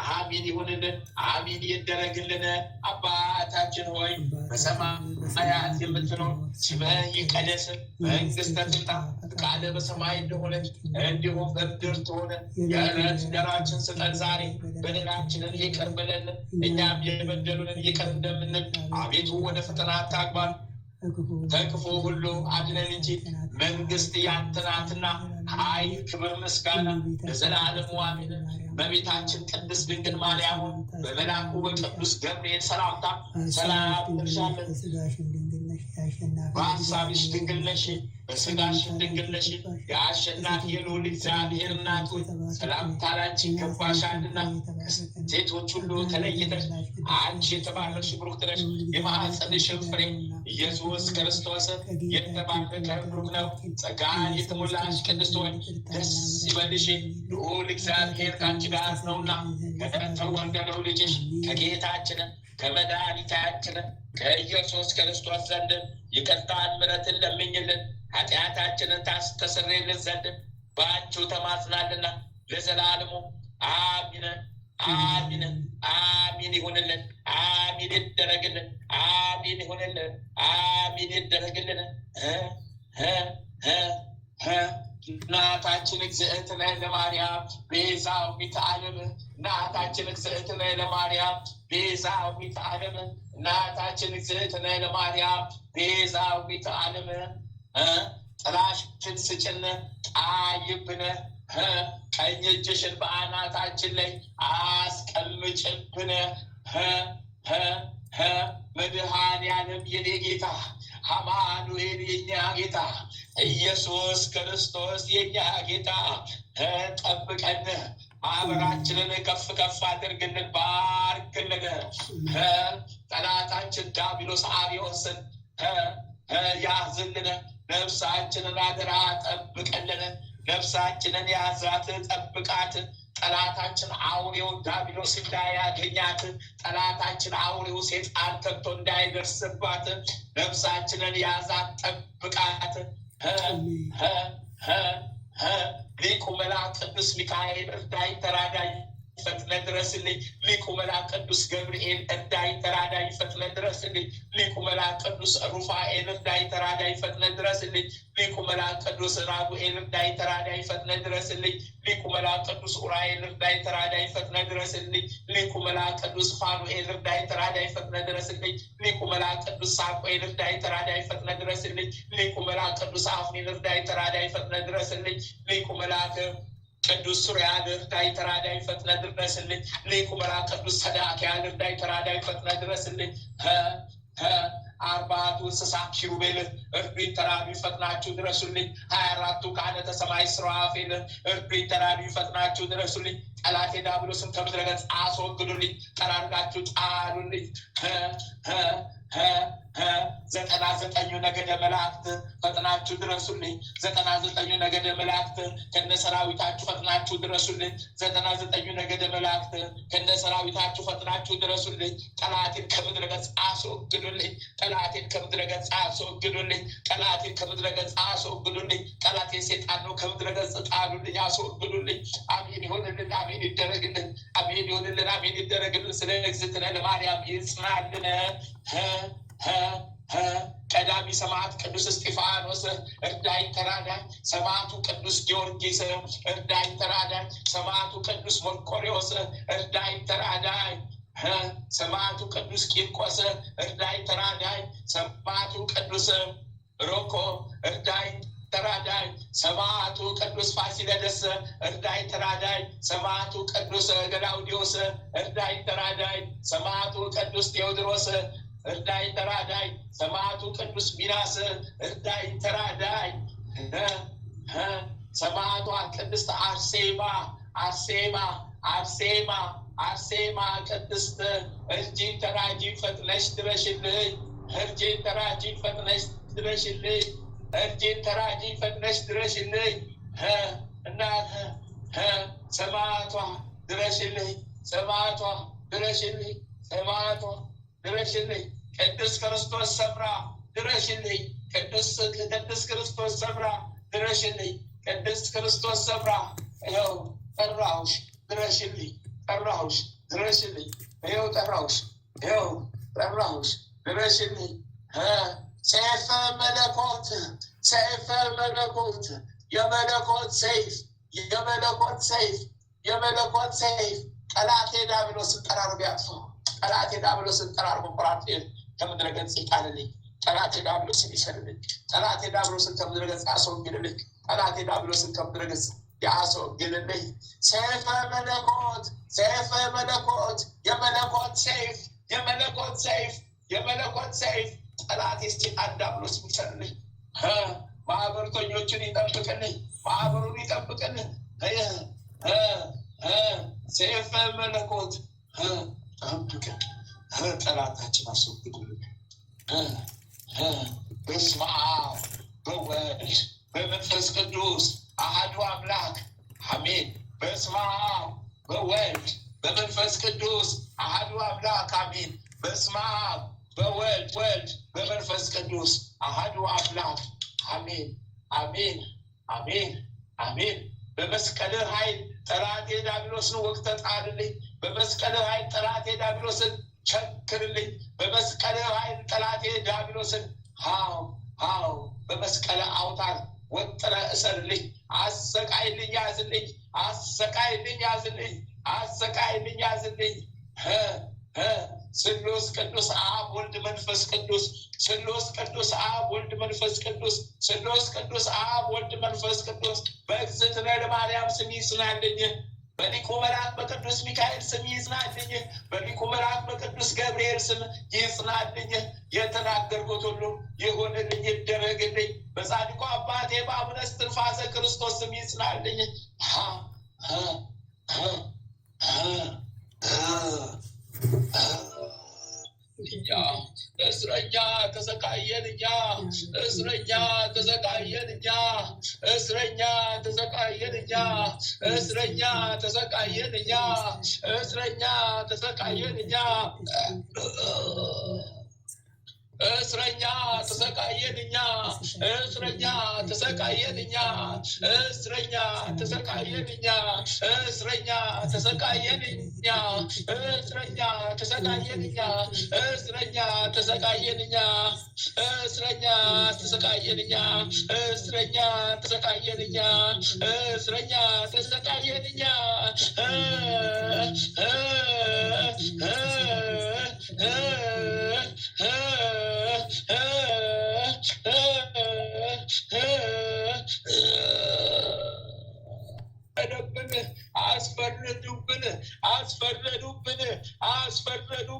አሚን ይሁንልን፣ አሚን ይደረግልን። አባታችን ሆይ በሰማያት የምትኖር ስምህ ይቀደስ፣ መንግሥትህ ትምጣ፣ ፈቃድህ በሰማይ እንደሆነች እንዲሁም በምድር ትሁን። የዕለት እንጀራችንን ስጠን ዛሬ፣ በደላችንን ይቅር በለን እኛም የበደሉንን ይቅር እንደምንል፣ አቤቱ ወደ ፈተና አታግባን ከክፉ ሁሉ አድነን እንጂ መንግስት ያንተ ናትና ኃይል፣ ክብር፣ ምስጋና ለዘላለሙ አሜን። በቤታችን ቅድስት ድንግል ማርያም በመልአኩ በቅዱስ ገብርኤል ሰላምታ ሰላም እንልሻለን። በሐሳብሽ ድንግል ነሽ፣ በሥጋሽም ድንግል ነሽ። የአሸናፊ የልዑል እግዚአብሔር እናት ሆይ ሰላምታ ላንቺ ይገባሻልና ከሴቶች ሁሉ ተለይተሽ አንቺ የተባረክሽ ብሩክት ነሽ። የማኅፀንሽም ፍሬ ኢየሱስ ክርስቶስ የተባረከ ብሩክ ነው። ጸጋን የተሞላሽ ቅድስት ሆይ ደስ ይበልሽ፣ ልዑል እግዚአብሔር ከአንቺ ጋር ነውና ከተወደደው ልጅሽ ከጌታችን ከመድኃኒታችን ከኢየሱስ ክርስቶስ ዘንድ ይቅርታን ምሕረትን ለምኝልን ኃጢአታችንን ታስተሰርይልን ዘንድ በአንቺው ተማጽናልና ለዘላለሙ አሚን አሚን አሚን ይሁንልን፣ አሚን ይደረግልን፣ አሚን ይሁንልን፣ አሚን ይደረግልን። እናታችን እግዝእትነ ለማርያም ቤዛዊተ ዓለም፣ እናታችን እግዝእትነ ለማርያም ቤዛዊተ ዓለም፣ እናታችን እግዝእትነ ለማርያም ቤዛዊተ ዓለም። ጥላሽን ስጭን ጣይብን፣ ቀኝ እጅሽን በአናታችን ላይ አስቀምጭብን። መድኃኔዓለም የኔ ጌታ፣ አማኑኤል የኛ ጌታ፣ ኢየሱስ ክርስቶስ የኛ ጌታ ጠብቀን፣ ማህበራችንን ከፍ ከፍ አድርግልን፣ ባርክልን። ጠላታችን ዲያብሎስ አርዮስን ያዝልን፣ ነፍሳችንን አደራ ጠብቀልን። ነፍሳችንን ያዛት ጠብቃት። ጠላታችን አውሬው ዲያብሎስ እንዳያገኛት፣ ጠላታችን አውሬው ሴጣን ከቶ እንዳይደርስባት ነፍሳችንን ያዛት ጠብቃት። ሊቁ መልአክ ቅዱስ ሚካኤል እርዳኝ ተራዳኝ ፈጥነ ድረስልኝ። ሊቁ መልአክ ቅዱስ ገብርኤል እርዳኝ ተራዳኝ ፈጥነ ድረስልኝ። ሊቁ መልአክ ቅዱስ ሩፋኤል እርዳኝ ተራዳኝ ፈጥነ ድረስልኝ። ሊቁ መልአክ ቅዱስ ራጉኤል እርዳኝ ተራዳኝ ፈጥነ ድረስልኝ። ሊቁ መልአክ ቅዱስ ኡራኤል እርዳኝ ተራዳኝ ፈጥነ ድረስልኝ። ሊቁ መልአክ ቅዱስ ፋኑኤል እርዳኝ ተራዳኝ ፈጥነ ድረስልኝ። ሊቁ መልአክ ቅዱስ ሳሙኤል እርዳኝ ተራዳኝ ፈጥነህ ድረስልኝ። ሊቁ መልአክ ቅዱስ አፍኒን እርዳኝ ተራዳኝ ፈጥነህ ድረስልኝ። ሊቁ መልአክ ቅዱስ ሱሪያን እርዳኝ ተራዳኝ ፈጥነህ ድረስልኝ። ሊቁ መልአክ ቅዱስ ሰዳክያን እርዳኝ ተራዳኝ ፈጥነህ ድረስልኝ። 40ቱ እንስሳ ኪሩቤል እርዱኝ ተራዱኝ ፈጥናችሁ ድረሱልኝ። 24ቱ ካህናተ ሰማይ ሱራፌል እርዱኝ ተራዱኝ ፈጥናችሁ ድረሱልኝ። ጠላቴ ዲያብሎስን ከምድረ ገጽ አስወግዱልኝ፣ ጠራርጋችሁ ጣሉልኝ። 99 ነገደ መላእክት ፈጥናችሁ ድረሱልኝ። 99 ነገደ መላእክት ከነሰራዊታችሁ ፈጥናችሁ ድረሱልኝ። 99 ነገደ መላእክት ከነሰራዊታችሁ ፈጥናችሁ ድረሱልኝ። ጠላቴን ከምድረ ገጽ አስወግዱልኝ። ጠላቴን ከምድረ ገጽ አስወግዱልኝ። ጠላቴን ከምድረ ገጽ አስወግዱልኝ። ጠላቴን ሰይጣን ነው ከምድረ ገጽ ጣሉልኝ፣ አስወግዱልኝ። አሜን ይሁንልን፣ አሜን ይደረግልን፣ አሜን ይሁንልን፣ አሜን ይደረግልን። ስለ እግዝእትነ ለማርያም ይጽናልን። ቀዳሚ ሰማዕት ቅዱስ እስጢፋኖስ እርዳኝ ተራዳኝ። ሰማዕቱ ቅዱስ ጊዮርጊስ እርዳኝ ተራዳኝ። ሰማዕቱ ቅዱስ መርቆሬዎስ እርዳኝ ተራዳኝ። ሰማዕቱ ቅዱስ ቂርቆስ እርዳኝ ተራዳኝ። ሰማዕቱ ቅዱስ ሮኮ እርዳኝ ተራዳኝ። ሰማዕቱ ቅዱስ ፋሲለደስ እርዳኝ ተራዳኝ። ሰማዕቱ ቅዱስ ገላውዲዮስ እርዳኝ ተራዳኝ። ሰማዕቱ ቅዱስ ቴዎድሮስ እርዳኝ ተራዳኝ። ሰማዕቱ ቅዱስ ሚናስ እርዳኝ ተራዳኝ። ሰማዕቷ ቅድስት አርሴማ አርሴማ አርሴማ አርሴማ ቅድስት እርጂን ተራጂ ፈጥነሽ ድረሽልኝ። እርጂን ተራጂ ፈጥነሽ ድረሽልኝ። እርጂን ተራጂ ፈጥነሽ ድረሽልኝ። እናት ሰማዕቷ ድረሽልኝ። ሰማዕቷ ድረሽልኝ። ሰማዕቷ ድረሽልኝ። ቅዱስ ክርስቶስ ሰምራ ድረሽልኝ። ቅዱስ ክርስቶስ ሰምራ ድረሽልኝ። ቅዱስ ክርስቶስ ሰምራ ይኸው ጠራሁሽ ድረሽልኝ። ጠራሁሽ ድረሽልኝ። ይኸው ጠራሁሽ። ይኸው ጠራሁሽ ድረሽልኝ። ሰይፈ መለኮት ሰይፈ መለኮት የመለኮት ሰይፍ የመለኮት ሰይፍ የመለኮት ሰይፍ ጠላቴ ዲያብሎስን ጠራርጎ ያጥፋው። ጠላቴ ዲያብሎስን ጠራርጎ ቆራርጦ ከምድረ ገጽ ይጣልልኝ። ጠላቴ ዲያብሎስን ይሰልልኝ። ጠላቴ ዲያብሎስን ከምድረ ገጽ ያስወግድልኝ። ጠላቴ ዲያብሎስን ከምድረ ገጽ ያስወግድልኝ። ሰይፈ መለኮት ሰይፈ መለኮት የመለኮት ሰይፍ የመለኮት ሰይፍ የመለኮት ሰይፍ ጠላቴ ሰይጣን ዲያብሎስን ይሰልልኝ። ማህበርተኞችን ይጠብቅልኝ። ማህበሩን ይጠብቅልኝ። ሰይፈ መለኮት ጠብቅን። ጠላታችን አስወግድልን። በስመ አብ በወልድ በመንፈስ ቅዱስ አሐዱ አምላክ አሜን። በስመ አብ በወልድ በመንፈስ ቅዱስ አሐዱ አምላክ አሜን። በስመ አብ በወልድ በመንፈስ ቅዱስ አሐዱ አምላክ አሜን አሜን አሜን አሜን። በመስቀል ኃይል ጠላቴ ዲያብሎስን ወግተህ ጣልልኝ። በመስቀል ኃይል ጠላቴ ዲያብሎስን ቸክርልኝ። በመስቀል ኃይል ጠላቴ ዲያብሎስን ሃው በመስቀል አውታር ወጥረህ እሰርልኝ። አሰቃይልኝ፣ ያዝልኝ። አሰቃይልኝ፣ ያዝልኝ። አሰቃይልኝ፣ ያዝልኝ። ስሉስ ቅዱስ አብ ወልድ መንፈስ ቅዱስ ስሉስ ቅዱስ አብ ወልድ መንፈስ ቅዱስ ስሉስ ቅዱስ አብ ወልድ መንፈስ ቅዱስ በእግዝእትነ ለማርያም ስም ይጽናልኝ። በሊቁ መልአክ በቅዱስ ሚካኤል ስም ይጽናልኝ። በሊቁ መልአክ በቅዱስ ገብርኤል ስም ይጽናልኝ። የተናገርኩት ሁሉ ይሁንልኝ፣ ይደረግልኝ። በጻድቁ አባቴ በአቡነ እስትንፋሰ ክርስቶስ ስም ይጽናልኝ። እስረኛ ተሰቃየን እኛ እስረኛ ተሰቃየን እኛ እስረኛ ተሰቃየን እኛ እስረኛ ተሰቃየን እኛ እስረኛ ተሰቃየን እኛ እስረኛ ተሰቃየን እኛ እስረኛ ተሰቃየን እኛ እስረኛ ተሰቃየን እኛ እስረኛ ተሰቃየን እኛ እስረኛ ተሰቃየን እኛ እስረኛ ተሰቃየን እኛ እስረኛ ተሰቃየን እኛ እስረኛ ተሰቃየን እኛ እስረኛ ተሰቃየን እኛ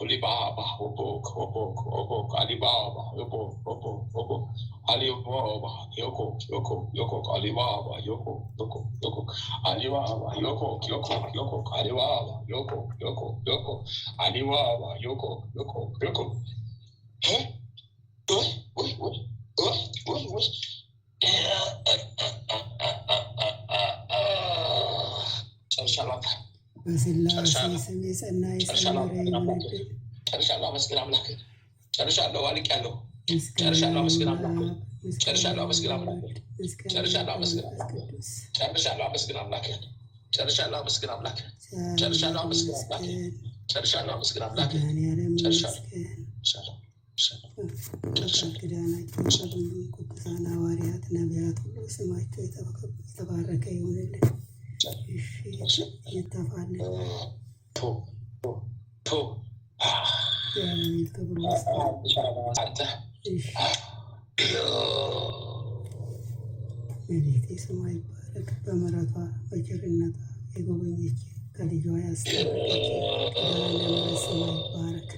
Alibaba, Alibaba, Alibaba, Alibaba, Alibaba, Alibaba, Huh? በስላሴ ስም የጸና የሰመረ ይሁንልን። ጨርሻለሁ። አመስግን አምላክ። ጨርሻለሁ። አልቄያለሁ። ምስጋና ጨርሻለሁ። አመስግን ለአብ፣ አምላክ። ምስጋና ጨርሻለሁ። አመስግን አምላክ። ለወልድ፣ ምስጋና ጨርሻለሁ። አመስግን ለመንፈስ አምላክ። ቅዱስ። ጨርሻለሁ። አመስግን አምላክ። ጨርሻለሁ። አመስግን አምላክ። ጨርሻለሁ። አመስግን አምላክ። ጨርሻለሁ። አመስግን አምላክ። መድኃኒዓለም ጨርሻለሁ። ይመስገን። ጨርሻለሁ። ቃል ኪዳናቸው ከሁሉም ቅዱሳን ሐዋርያት፣ ነቢያት ሁሉ ስማቸው የተባረከ ይሁንልን። እሺ ይተፋልን። የአሜን ክብር አንተ እመቤቴ ስሟ ይባረክ። በምሕረቷ በቸርነቷ የጎበኘች ከልጇ ያስጠበቀች ለዘላለም ስሟ ይባረክ።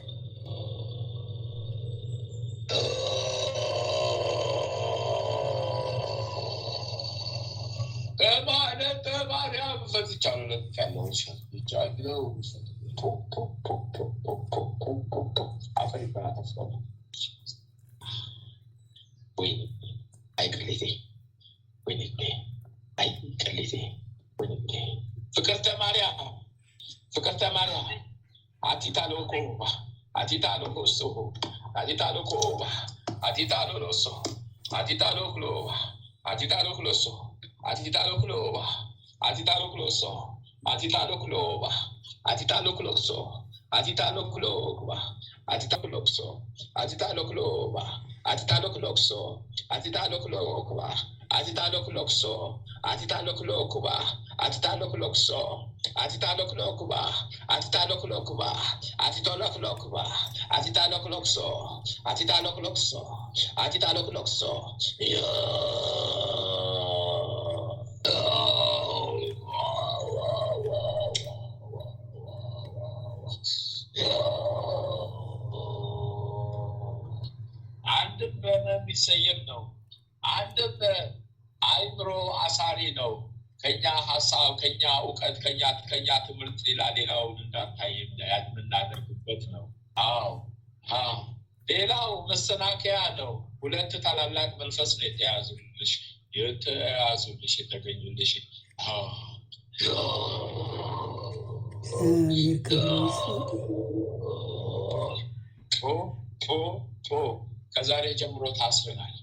በማርያም ፈትቻለሁ። ለጥቻለሁ። ይቻለው አፈር ይባላል። ወይኔ አይ ቅሌቴ፣ ወይኔ አይ ቅሌቴ፣ ወይኔ ፍቅርተ ማርያም፣ ፍቅርተ ማርያም አቲታ ሎኮ፣ አቲታ ሎኮሶ፣ አቲታ ሎኮ፣ አቲታ ሎሎሶ፣ አቲታ ሎክሎ፣ አቲታ ሎክሎሶ፣ አቲታ ሎክሎ፣ አቲታ ሎክሎሶ፣ አቲታ ሎክሎ፣ አቲታ ሎክሎሶ፣ አቲታ ሎክሎ፣ አቲታ ሎክሶ፣ አቲታ ሎክሎ፣ አቲታ ሎክሎክሶ፣ አቲታ ሎክሎክባ፣ አቲታ ሎክሎክሶ፣ አቲታ ሎክሎክባ፣ አቲታ ሎክሎክሶ፣ አቲታ ሎክሎክባ፣ አቲታ ሎክሎክባ፣ አቲታ ሎክሎክባ፣ አቲታ ሎክሎክሶ፣ አቲታ ሎክሎክሶ፣ አቲታ ሎክሎክሶ አንድም በሚሰየም ነው። አንድም አይምሮ አሳሪ ነው። ከኛ ሀሳብ፣ ከኛ እውቀት፣ ከኛ ትምህርት ሌላውን እንዳታይ የምናደርግበት ነው። አዎ ሌላው መሰናከያ ነው። ሁለት ታላላቅ መንፈስ ነው የተያዙልሽ የተገኙልሽ። ከዛሬ ጀምሮ ታስረናል፣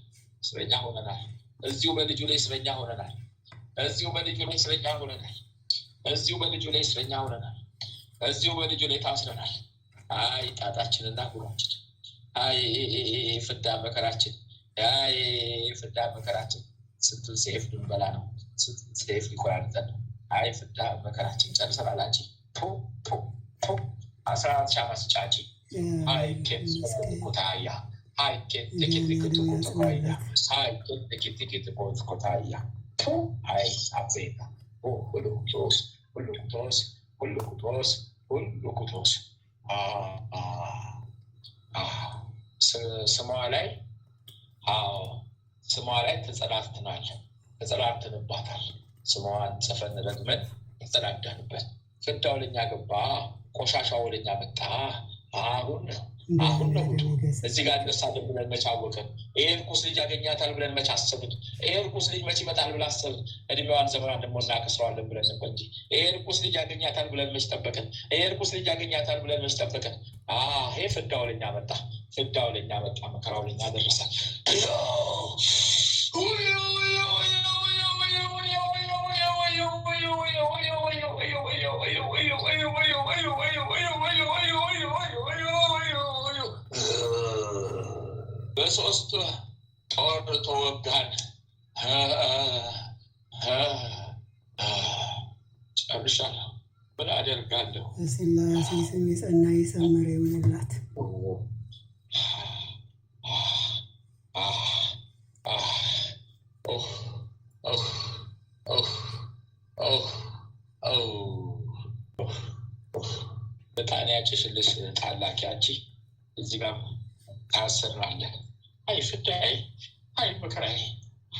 እስረኛ ሆነናል። እዚሁ በልጁ ላይ እስረኛ ሆነናል። እዚሁ በልጁ ላይ እስረኛ ሆነናል። እዚሁ በልጁ ላይ እስረኛ ሆነናል። እዚሁ በልጁ ላይ ታስረናል። አይ ጣጣችንና ጉራችን፣ አይ ፍዳ መከራችን፣ አይ ፍዳ መከራችን። ስንቱን ሴፍ ልንበላ ነው፣ ስንቱን ሴፍ ሊቆራርጠን ነው። አይ ፍዳ መከራችን ጨርሰናል። አንቺ አስራ ሻማ ስጫጪ አይ ኬት ኮታያ አይ ኬት ቴኬት ኮታያ አይ ኬት ቴኬት ኮታያ አይ አቤታ ሁሉ ቁጦስ ሁሉ ቁጦስ ሁሉ ቁጦስ ሁሉ ቁጦስ ስሟ ላይ ተጸዳድተንባታል። ስሟን ጽፈን ረግመን ተጸዳዳንበት። ፍዳው ለኛ ገባ፣ ቆሻሻው ወደኛ መጣ። አሁን ነው እዚህ ጋር ደርሳለን ብለን መች አወቅን? ይሄ እርኩስ ልጅ ያገኛታል ብለን መች አሰብን? ይሄ እርኩስ ልጅ መች ይመጣል ብለን አሰብን? እድሜዋን ዘመኗን ደግሞ እናከስረዋለን ብለን ነበር እንጂ ይሄ እርኩስ ልጅ ያገኛታል ብለን መች ጠበቅን? ይሄ እርኩስ ልጅ ያገኛታል ብለን መች ጠበቅን? ይሄ ፍዳው ለኛ መጣ፣ ፍዳው ለኛ መጣ፣ መከራው ለኛ ደረሰ። በሶስት ጦር ተወጋን። ጨርሻለሁ። ምን አደርጋለሁ? በስላሴ ስም የጸና የሰመረ ይሁንላት። ያጨሽልሽ ታላቅ ያቺ እዚህ ጋር ታስራለ። አይ ፍዳይ፣ አይ መከራይ፣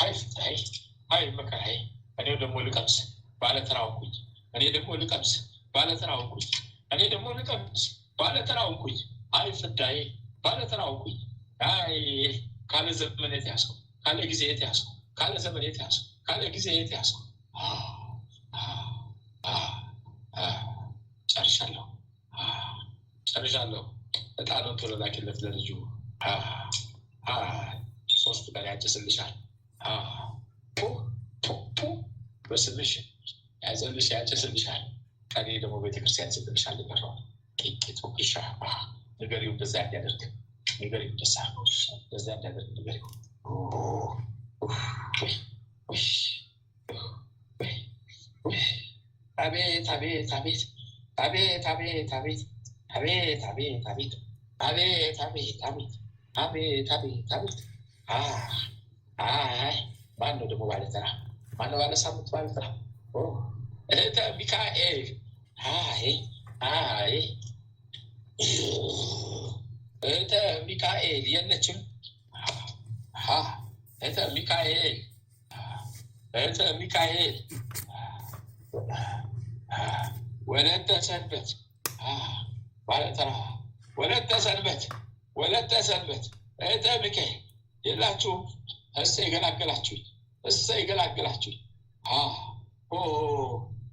አይ ፍዳይ፣ አይ መከራይ። እኔ ደግሞ ልቀምስ ባለተራውኩኝ፣ እኔ ደግሞ ልቀምስ ባለተራውኩኝ፣ እኔ ደግሞ ልቀምስ ባለተራውኩኝ። አይ ፍዳይ ባለተራውኩኝ። አይ ካለ ዘመን የተያዝኩ፣ ካለ ጊዜ የተያዝኩ፣ ካለ ዘመን የተያዝኩ፣ ካለ ጊዜ የተያዝኩ። ጨርሻለሁ ጨርሻለሁ። እጣኑን ቶሎ ላኪለት ለልጁ። 3 ቀን ያጭስልሻል። በስምሽ ያዘልሽ ያጭስልሻል። ቀኔ ደግሞ ቤተክርስቲያን ስልልሻል። ይቀረዋል ቄቄቶ ይሻ ንገሪው፣ እንደዛ እንዲያደርግ ንገሪው፣ እንደዛ እንዲያደርግ ንገሪው። አቤት አቤት አቤት አቤት አቤት አቤት አቤት አቤት አቤት አቤት አቤት አቤት አቤት አቤት አቤት። አይ ማነው ደግሞ ባለተራ? ማነው ባለሳምንት ባለተራ? እህተ ሚካኤል። አይ አይ እህተ ሚካኤል የለችም። እህተ ሚካኤል፣ እህተ ሚካኤል ወለተ ሰንበት ባለተራ፣ ወለተ ሰንበት፣ ወለተ ሰንበት፣ እህተ ሚካኤል የላችሁም? እሰይ ገላገላችሁኝ፣ እሰይ ገላገላችሁኝ።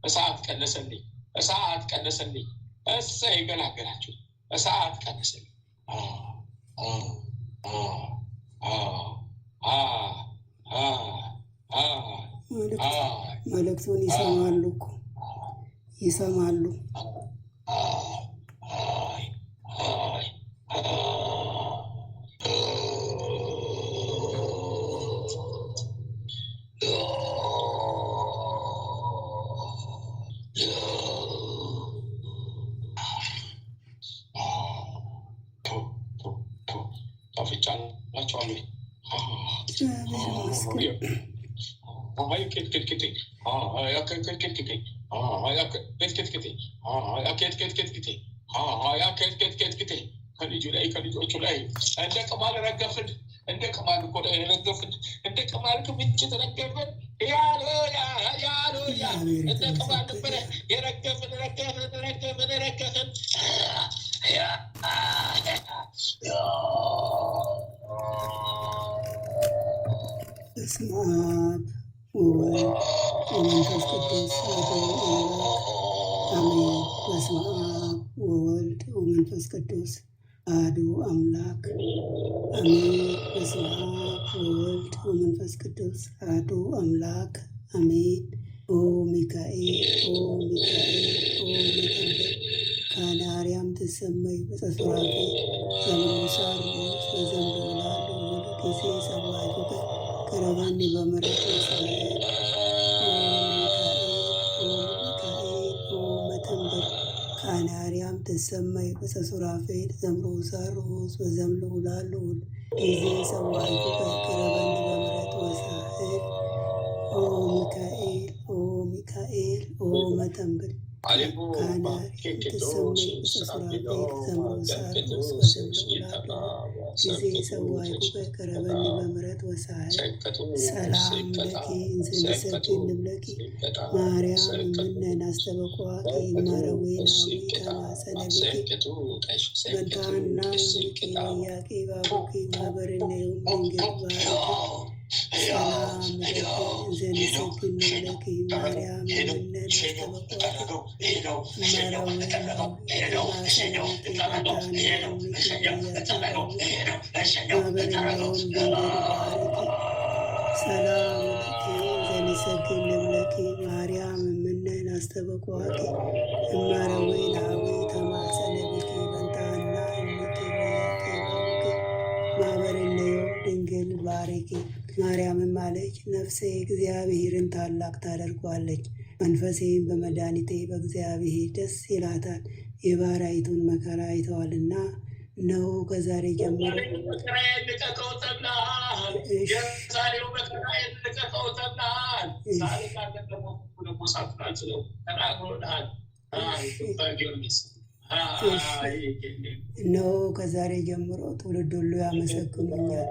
እሳት ቀነሰልኝ፣ እሳት ቀነሰልኝ፣ እሰይ ገላገላችሁኝ፣ እሳት ቀነሰልኝ። መልእክቱን ይሰማሉ እኮ ይሰማሉ። ከልጁ ላይ ከልጆቹ ላይ እንደ ቅማል ረገፍን፣ እንደ ቅማል እኮ ረገፍን፣ እንደ ቅማል ክምችት ረገፍን። ያሎያ ያሎያ እንደ ቅማል ነበረ የረገፍን፣ ረገፍን ረገፍን ረገፍን። በስመ አብ ወወልድ ወመንፈስ ቅዱስ አሜን። በስመ አብ ወወልድ ወመንፈስ ቅዱስ አሐዱ አምላክ አሜን። በስመ አብ ወወልድ ወመንፈስ ቅዱስ አሐዱ አምላክ አሜን። ኦ ሚካኤል፣ ኦ ሚካኤል፣ ኦ ሚካኤል ካለ አርያም ትሰመይ በጸሱራፌ ዘምሳር በዘንበላሉ ወደ ጊዜ ሰማይቱከ ቀረባኒ በመሬት እስራኤል። ኦ ሚካኤል፣ ኦ መተንበር ካለ አርያም ትሰመይ በጸሱራፌል ዘምሮሳር በዘምለውላሉ ጊዜ ሰማይቱከ ቀረባኒ በመሬት እስራኤል። ኦ ሚካኤል፣ ኦ ሚካኤል፣ ኦ መተንበር ካለ አርያም ትሰመይ በጸሱራፌል ዘምሮሳር በዘምለውላሉ ጊዜ ሰዋይኩከ ቀረበኒ በምሕረት ወሳህል። ሰላም ለኪ እንዘንሰግድ ንብለኪ ማርያም እምነ አስተበቋኪ እማረዌናዊ ተማሰነብኪ መጋና እንብኪ ወያቂ ባቡኪ ማህበርኔው ድንግል ባረኪ። ሰላም ለኪ እንዘንሰግድ ንብለኪ ማርያም እምነ አስተበቋኪ እማረዌናዊ ተማሰነብኪ መጋና እንብኪ ማህበርኔውን ድንግል ባረኪ። ሰላም ለኪ ዘንሰግድ ንብለኪ ማርያም እምነ አስተበቋኪ እማረዌናዊ ተማሰነብኪ በንታና እምኪ ወያቄ ባቡኪ ማህበርኔውን ድንግል ባረኪ። ማርያምም አለች፣ ነፍሴ እግዚአብሔርን ታላቅ ታደርጓለች፣ መንፈሴም በመድኃኒቴ በእግዚአብሔር ደስ ይላታል። የባሪያይቱን መከራ አይተዋልና ነው ከዛሬ ጀምሮ እነሆ ከዛሬ ጀምሮ ትውልድ ሁሉ ያመሰግኑኛል።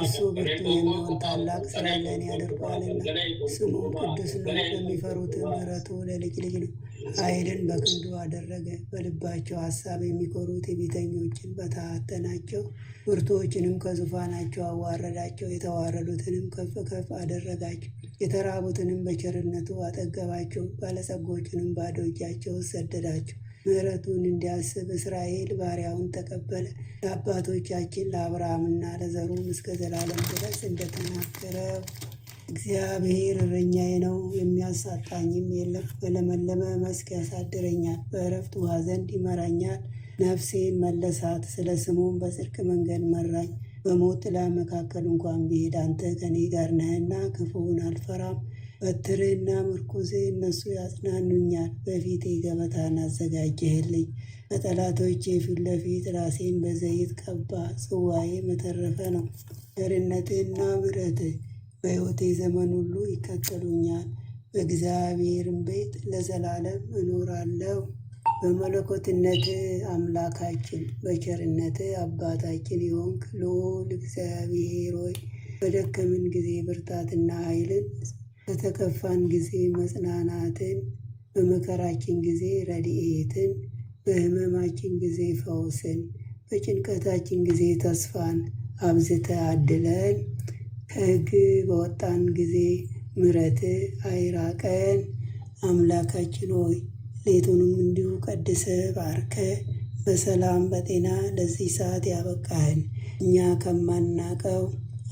እሱ ብርቱ የሚሆን ታላቅ ስራ ለእኔ ያደርገዋልና፣ ስሙም ቅዱስ ነው። ለሚፈሩት ምሕረቱ ለልጅ ልጅ ነው። ኃይልን በክንዱ አደረገ። በልባቸው ሀሳብ የሚኮሩ ትዕቢተኞችን በታተናቸው። ብርቱዎችንም ከዙፋናቸው አዋረዳቸው። የተዋረዱትንም ከፍ ከፍ አደረጋቸው። የተራቡትንም በቸርነቱ አጠገባቸው። ባለጸጎችንም ባዶ እጃቸው ሰደዳቸው። ምሕረቱን እንዲያስብ እስራኤል ባሪያውን ተቀበለ። ለአባቶቻችን ለአብርሃምና ለዘሩም እስከ ዘላለም ድረስ እንደተናገረው። እግዚአብሔር እረኛዬ ነው፣ የሚያሳጣኝም የለም። በለመለመ መስክ ያሳድረኛል፣ በዕረፍት ውኃ ዘንድ ይመራኛል። ነፍሴን መለሳት፣ ስለ ስሙም በጽድቅ መንገድ መራኝ። በሞት ጥላ መካከል እንኳን ብሄድ አንተ ከኔ ጋር ነህና ክፉውን አልፈራም። በትርህና ምርኩዜ እነሱ ያጽናኑኛል። በፊቴ ገበታን አዘጋጀህልኝ፣ በጠላቶቼ ፊት ለፊት ራሴን በዘይት ቀባ። ጽዋዬ መተረፈ ነው። ቸርነትህና ምሕረትህ በሕይወቴ ዘመን ሁሉ ይከተሉኛል። በእግዚአብሔርም ቤት ለዘላለም እኖራለሁ። በመለኮትነት አምላካችን በቸርነት አባታችን የሆንክ ልዑል እግዚአብሔር ሆይ በደከምን ጊዜ ብርታትና ኃይልን፣ በተከፋን ጊዜ መጽናናትን፣ በመከራችን ጊዜ ረድኤትን፣ በሕመማችን ጊዜ ፈውስን፣ በጭንቀታችን ጊዜ ተስፋን አብዝተ አድለን። ከሕግ በወጣን ጊዜ ምሕረት አይራቀን። አምላካችን ሆይ ሌቱንም እንዲሁ ቀድሰ ባርከ በሰላም በጤና ለዚህ ሰዓት ያበቃህን እኛ ከማናቀው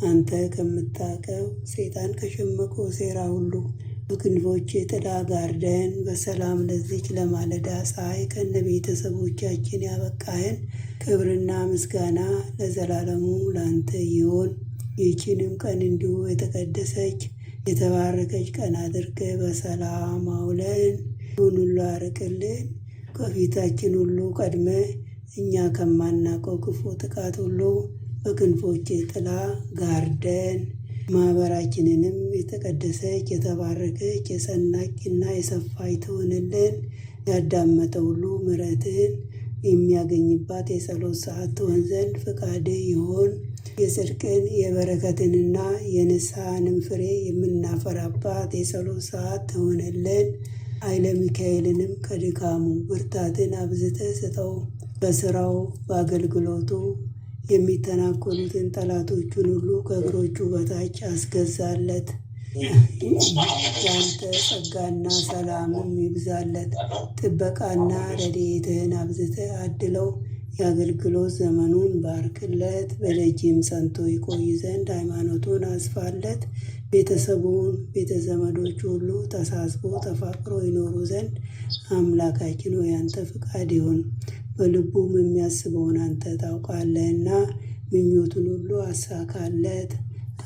አንተ ከምታቀው ሰይጣን ከሸመቆ ሴራ ሁሉ በክንፎች ጥላ ጋርደን በሰላም ለዚች ለማለዳ ፀሐይ ከነ ቤተሰቦቻችን ያበቃህን ክብርና ምስጋና ለዘላለሙ ላንተ ይሆን። ይህችንም ቀን እንዲሁ የተቀደሰች የተባረከች ቀን አድርገ በሰላም አውለን። ሁሉ አርቅልን። ከፊታችን ሁሉ ቀድመ እኛ ከማናቀው ክፉ ጥቃት ሁሉ በክንፎች ጥላ ጋርደን። ማህበራችንንም የተቀደሰች የተባረከች የጸናችና የሰፋች ትሆንልን። ያዳመጠ ሁሉ ምሕረትን የሚያገኝባት የጸሎት ሰዓት ትሆን ዘንድ ፈቃድ ይሆን። የጽድቅን የበረከትንና የንስሐንም ፍሬ የምናፈራባት የጸሎት ሰዓት ትሆንልን። ኃይለ ሚካኤልንም ከድካሙ ብርታትን አብዝተ ስጠው። በስራው በአገልግሎቱ የሚተናኮሉትን ጠላቶቹን ሁሉ ከእግሮቹ በታች አስገዛለት። ያንተ ጸጋና ሰላምም ይብዛለት። ጥበቃና ረድኤትህን አብዝተ አድለው። የአገልግሎት ዘመኑን ባርክለት። በደጅም ጸንቶ ይቆይ ዘንድ ሃይማኖቱን አስፋለት። ቤተሰቡን ቤተዘመዶች ሁሉ ተሳስቦ ተፋቅሮ ይኖሩ ዘንድ አምላካችን ሆይ አንተ ፍቃድ ይሁን። በልቡም የሚያስበውን አንተ ታውቃለህና ምኞቱን ሁሉ አሳካለት።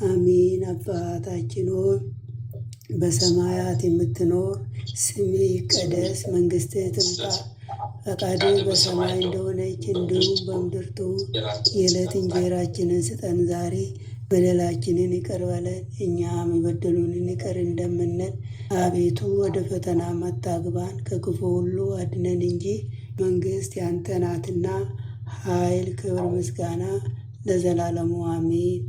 አሜን። አባታችን ሆይ በሰማያት የምትኖር ስምህ ይቀደስ፣ መንግስትህ ትምጣ፣ ፈቃድህ በሰማይ እንደሆነች እንዲሁም በምድር ትሁን። የዕለት እንጀራችንን ስጠን ዛሬ፣ በደላችንን ይቅር በለን እኛም የበደሉንን ይቅር እንደምንል። አቤቱ ወደ ፈተና አታግባን፣ ከክፉ ሁሉ አድነን እንጂ መንግስት ያንተ ናትና፣ ኃይል፣ ክብር፣ ምስጋና ለዘላለሙ አሜን።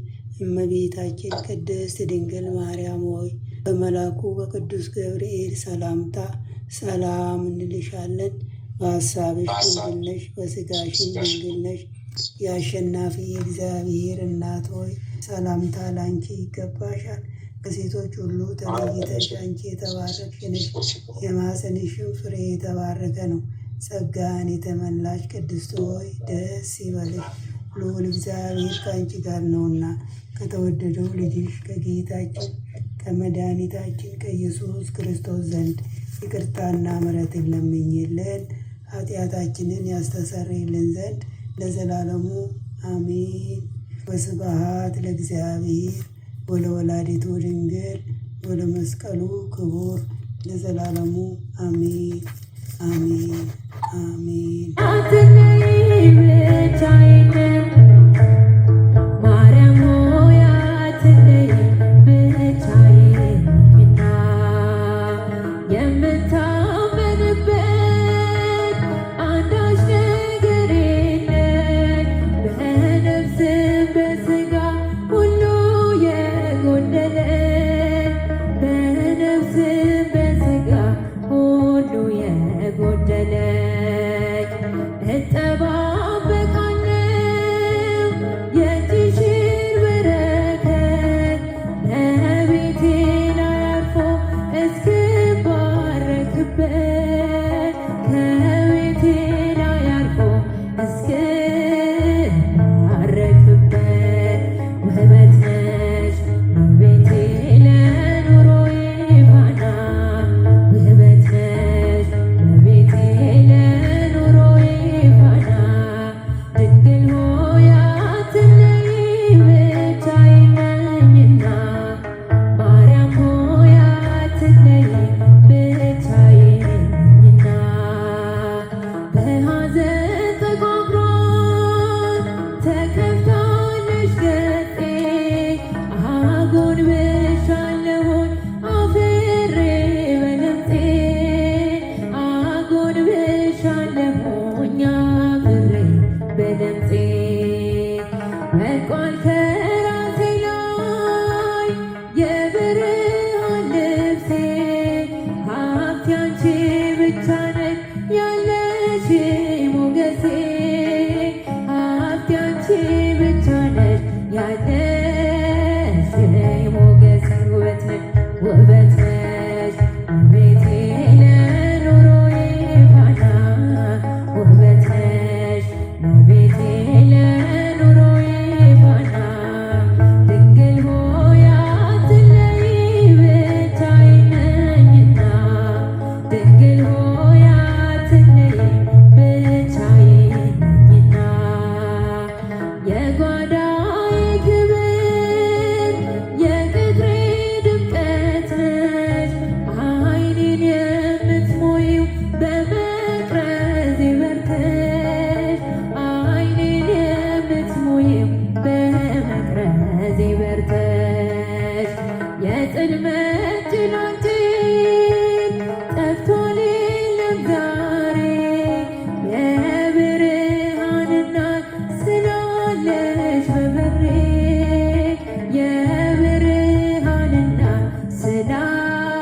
እመቤታችን ቅድስት ድንግል ማርያም ሆይ በመልአኩ በቅዱስ ገብርኤል ሰላምታ ሰላም እንልሻለን። በሐሳብሽ ድንግል ነሽ፣ በሥጋሽም ድንግል ነሽ። የአሸናፊ የእግዚአብሔር እናት ሆይ ሰላምታ ላንቺ ይገባሻል። ከሴቶች ሁሉ ተለይተሽ አንቺ የተባረክሽ ነሽ፣ የማኅፀንሽም ፍሬ የተባረከ ነው። ጸጋን የተመላሽ ቅድስት ሆይ ደስ ይበልሽ፣ ልዑል እግዚአብሔር ከአንቺ ጋር ነውና ከተወደደው ልጅሽ ከጌታችን ከመድኃኒታችን ከኢየሱስ ክርስቶስ ዘንድ ይቅርታና ምሕረትን ለምኝልን ኃጢአታችንን ያስተሰርይልን ዘንድ ለዘላለሙ አሜን። ወስብሐት ለእግዚአብሔር ወለወላዲቱ ድንግል ወለመስቀሉ ክቡር ለዘላለሙ አሜን አሜን አሜን። ወድቋል ከራሴ ላይ የብርሃን ልብሴ ሀብቴ አንቺ ብቻ ነሽ ያለሽ ሞገሴ ሀብቴ አንቺ ብቻ ነሽ ያለሽ ሞገሴ ውበት ነሽ ቤቴ ለኑሮዬ ፋና ውበት ነሽ ቤቴ ለኑሮዬ ፋና ድንግል ሆይ አትለይ ብቻዬን ነኝና ድንግል ሆይ አትለይ ብቻዬን ነኝና የጓዳዬ ክብር የቅጥሬ ድምቀት ነሽ ዓይኔን የምትሞይው በመቅረዝ በርተሽ ዓይኔን የምትሞይው በመቅረዝ በርተሽ የጽልመት ጭላንጭል ጠፍቷል የለም ዛሬ የብርሃን እናት ስላለሽ በበሬ የብርሃን እናት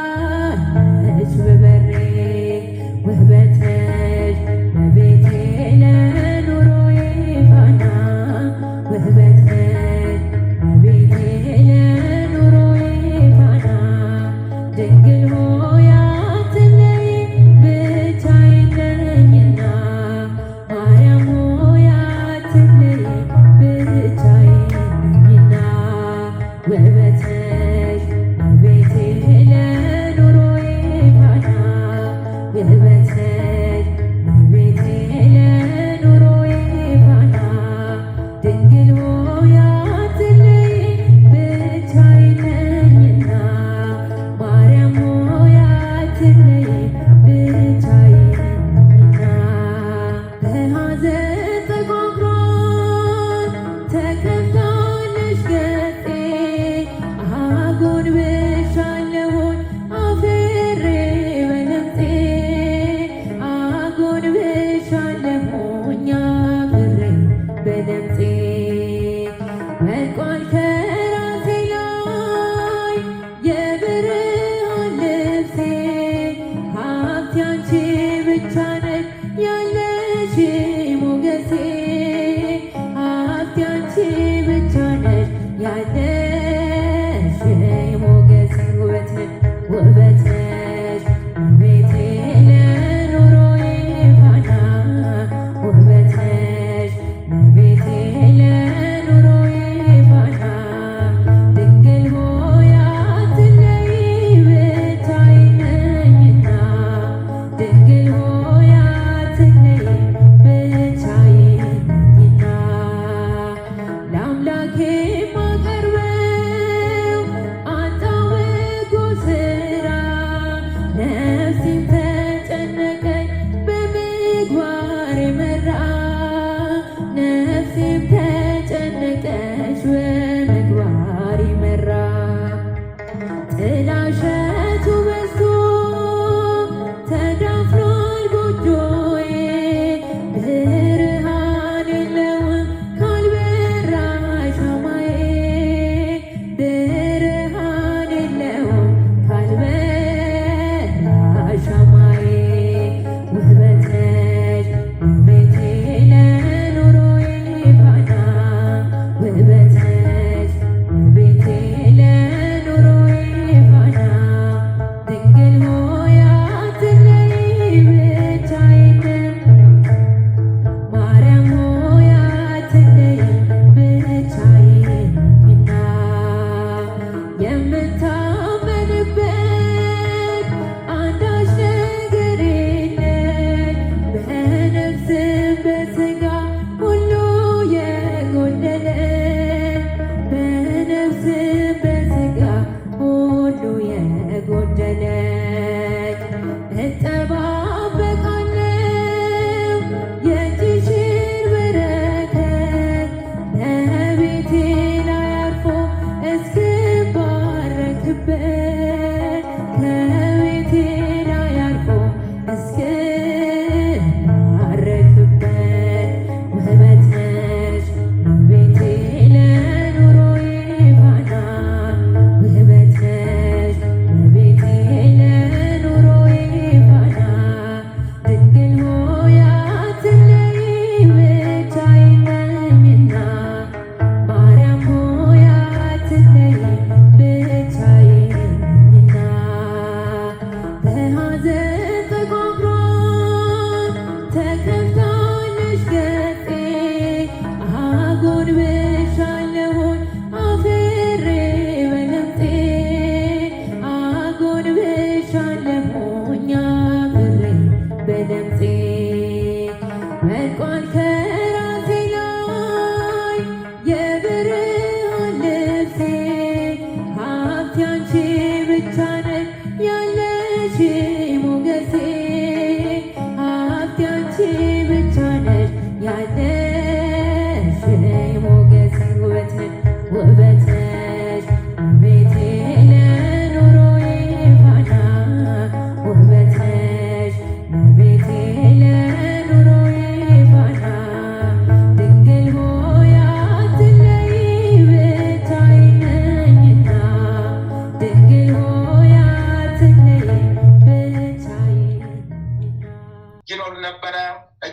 ስላለሽ በበሬ ውበት ነሽ በቤቴ ለኑሮዬ ፋና ውበት ነሽ በቤቴ ለኑሮዬ ፋና ድንግል ሆይ አትለይ ብቻዬን ነኝና ማርያም ሆይ አትለይ ብቻዬን ነኝና ውበት ነሽ በቤቴ ለኑሮዬ ፋና ውበት ነሽ በቤቴ ለኑሮዬ ፋና ድንግል ሆይ አትለይ ብቻዬን ነኝና ማርያም ሆይ አትለይ ብቻዬን ነኝና በሐዘን ተጓጉሯል ተከፍታለሽ ገጤ አጎንብሻለሁኝ አፍሬ በለምጤ አጎንብሻለሁኝ አፍሬ በለምጤ ወድቋል ከራሴ ላይ የብርሃን ልብሴ ሀብቴ አንቺ ብቻ ነሽ ያለሽ ሞገሴ ሀብቴ አንቺ ብቻ ነሽ ያለሽ ሞገሴ ውበት ነሽ ቤቴ ለኑሮዬ ፋና ውበት ነሽ ቤቴ ለኑሮዬ ፋና ድንግል ሆይ አትለይ ብቻዬን ነኝና ድንግል ሆይ አትለይ ብቻዬን ነኝና ለአምላኬ ማቀርበው አጣሁ በጎ ሥራ ነፍሴም ተጨነቀች በምግባር የመራ ነፍሴም ተጨነቀች በምግባር የመራ ጥላሸቱ በዝቶ ተዳፍኗል ጎጆዬ ብርሃን የለውም ካልበራ ሻማዬ ብርሃን የለውም ካልበራ ሻማዬ ውበት ነሽ ቤቴ ለኑሮዬ ፋና ውበት ነሽ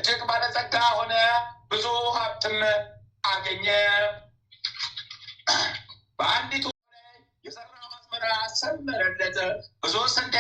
እጅግ ባለጸጋ ሆነ፣ ብዙ ሀብትም አገኘ። በአንዲቱ ላይ የዘራው አዝመራ ሰመረለት፣ ብዙ ስንዴ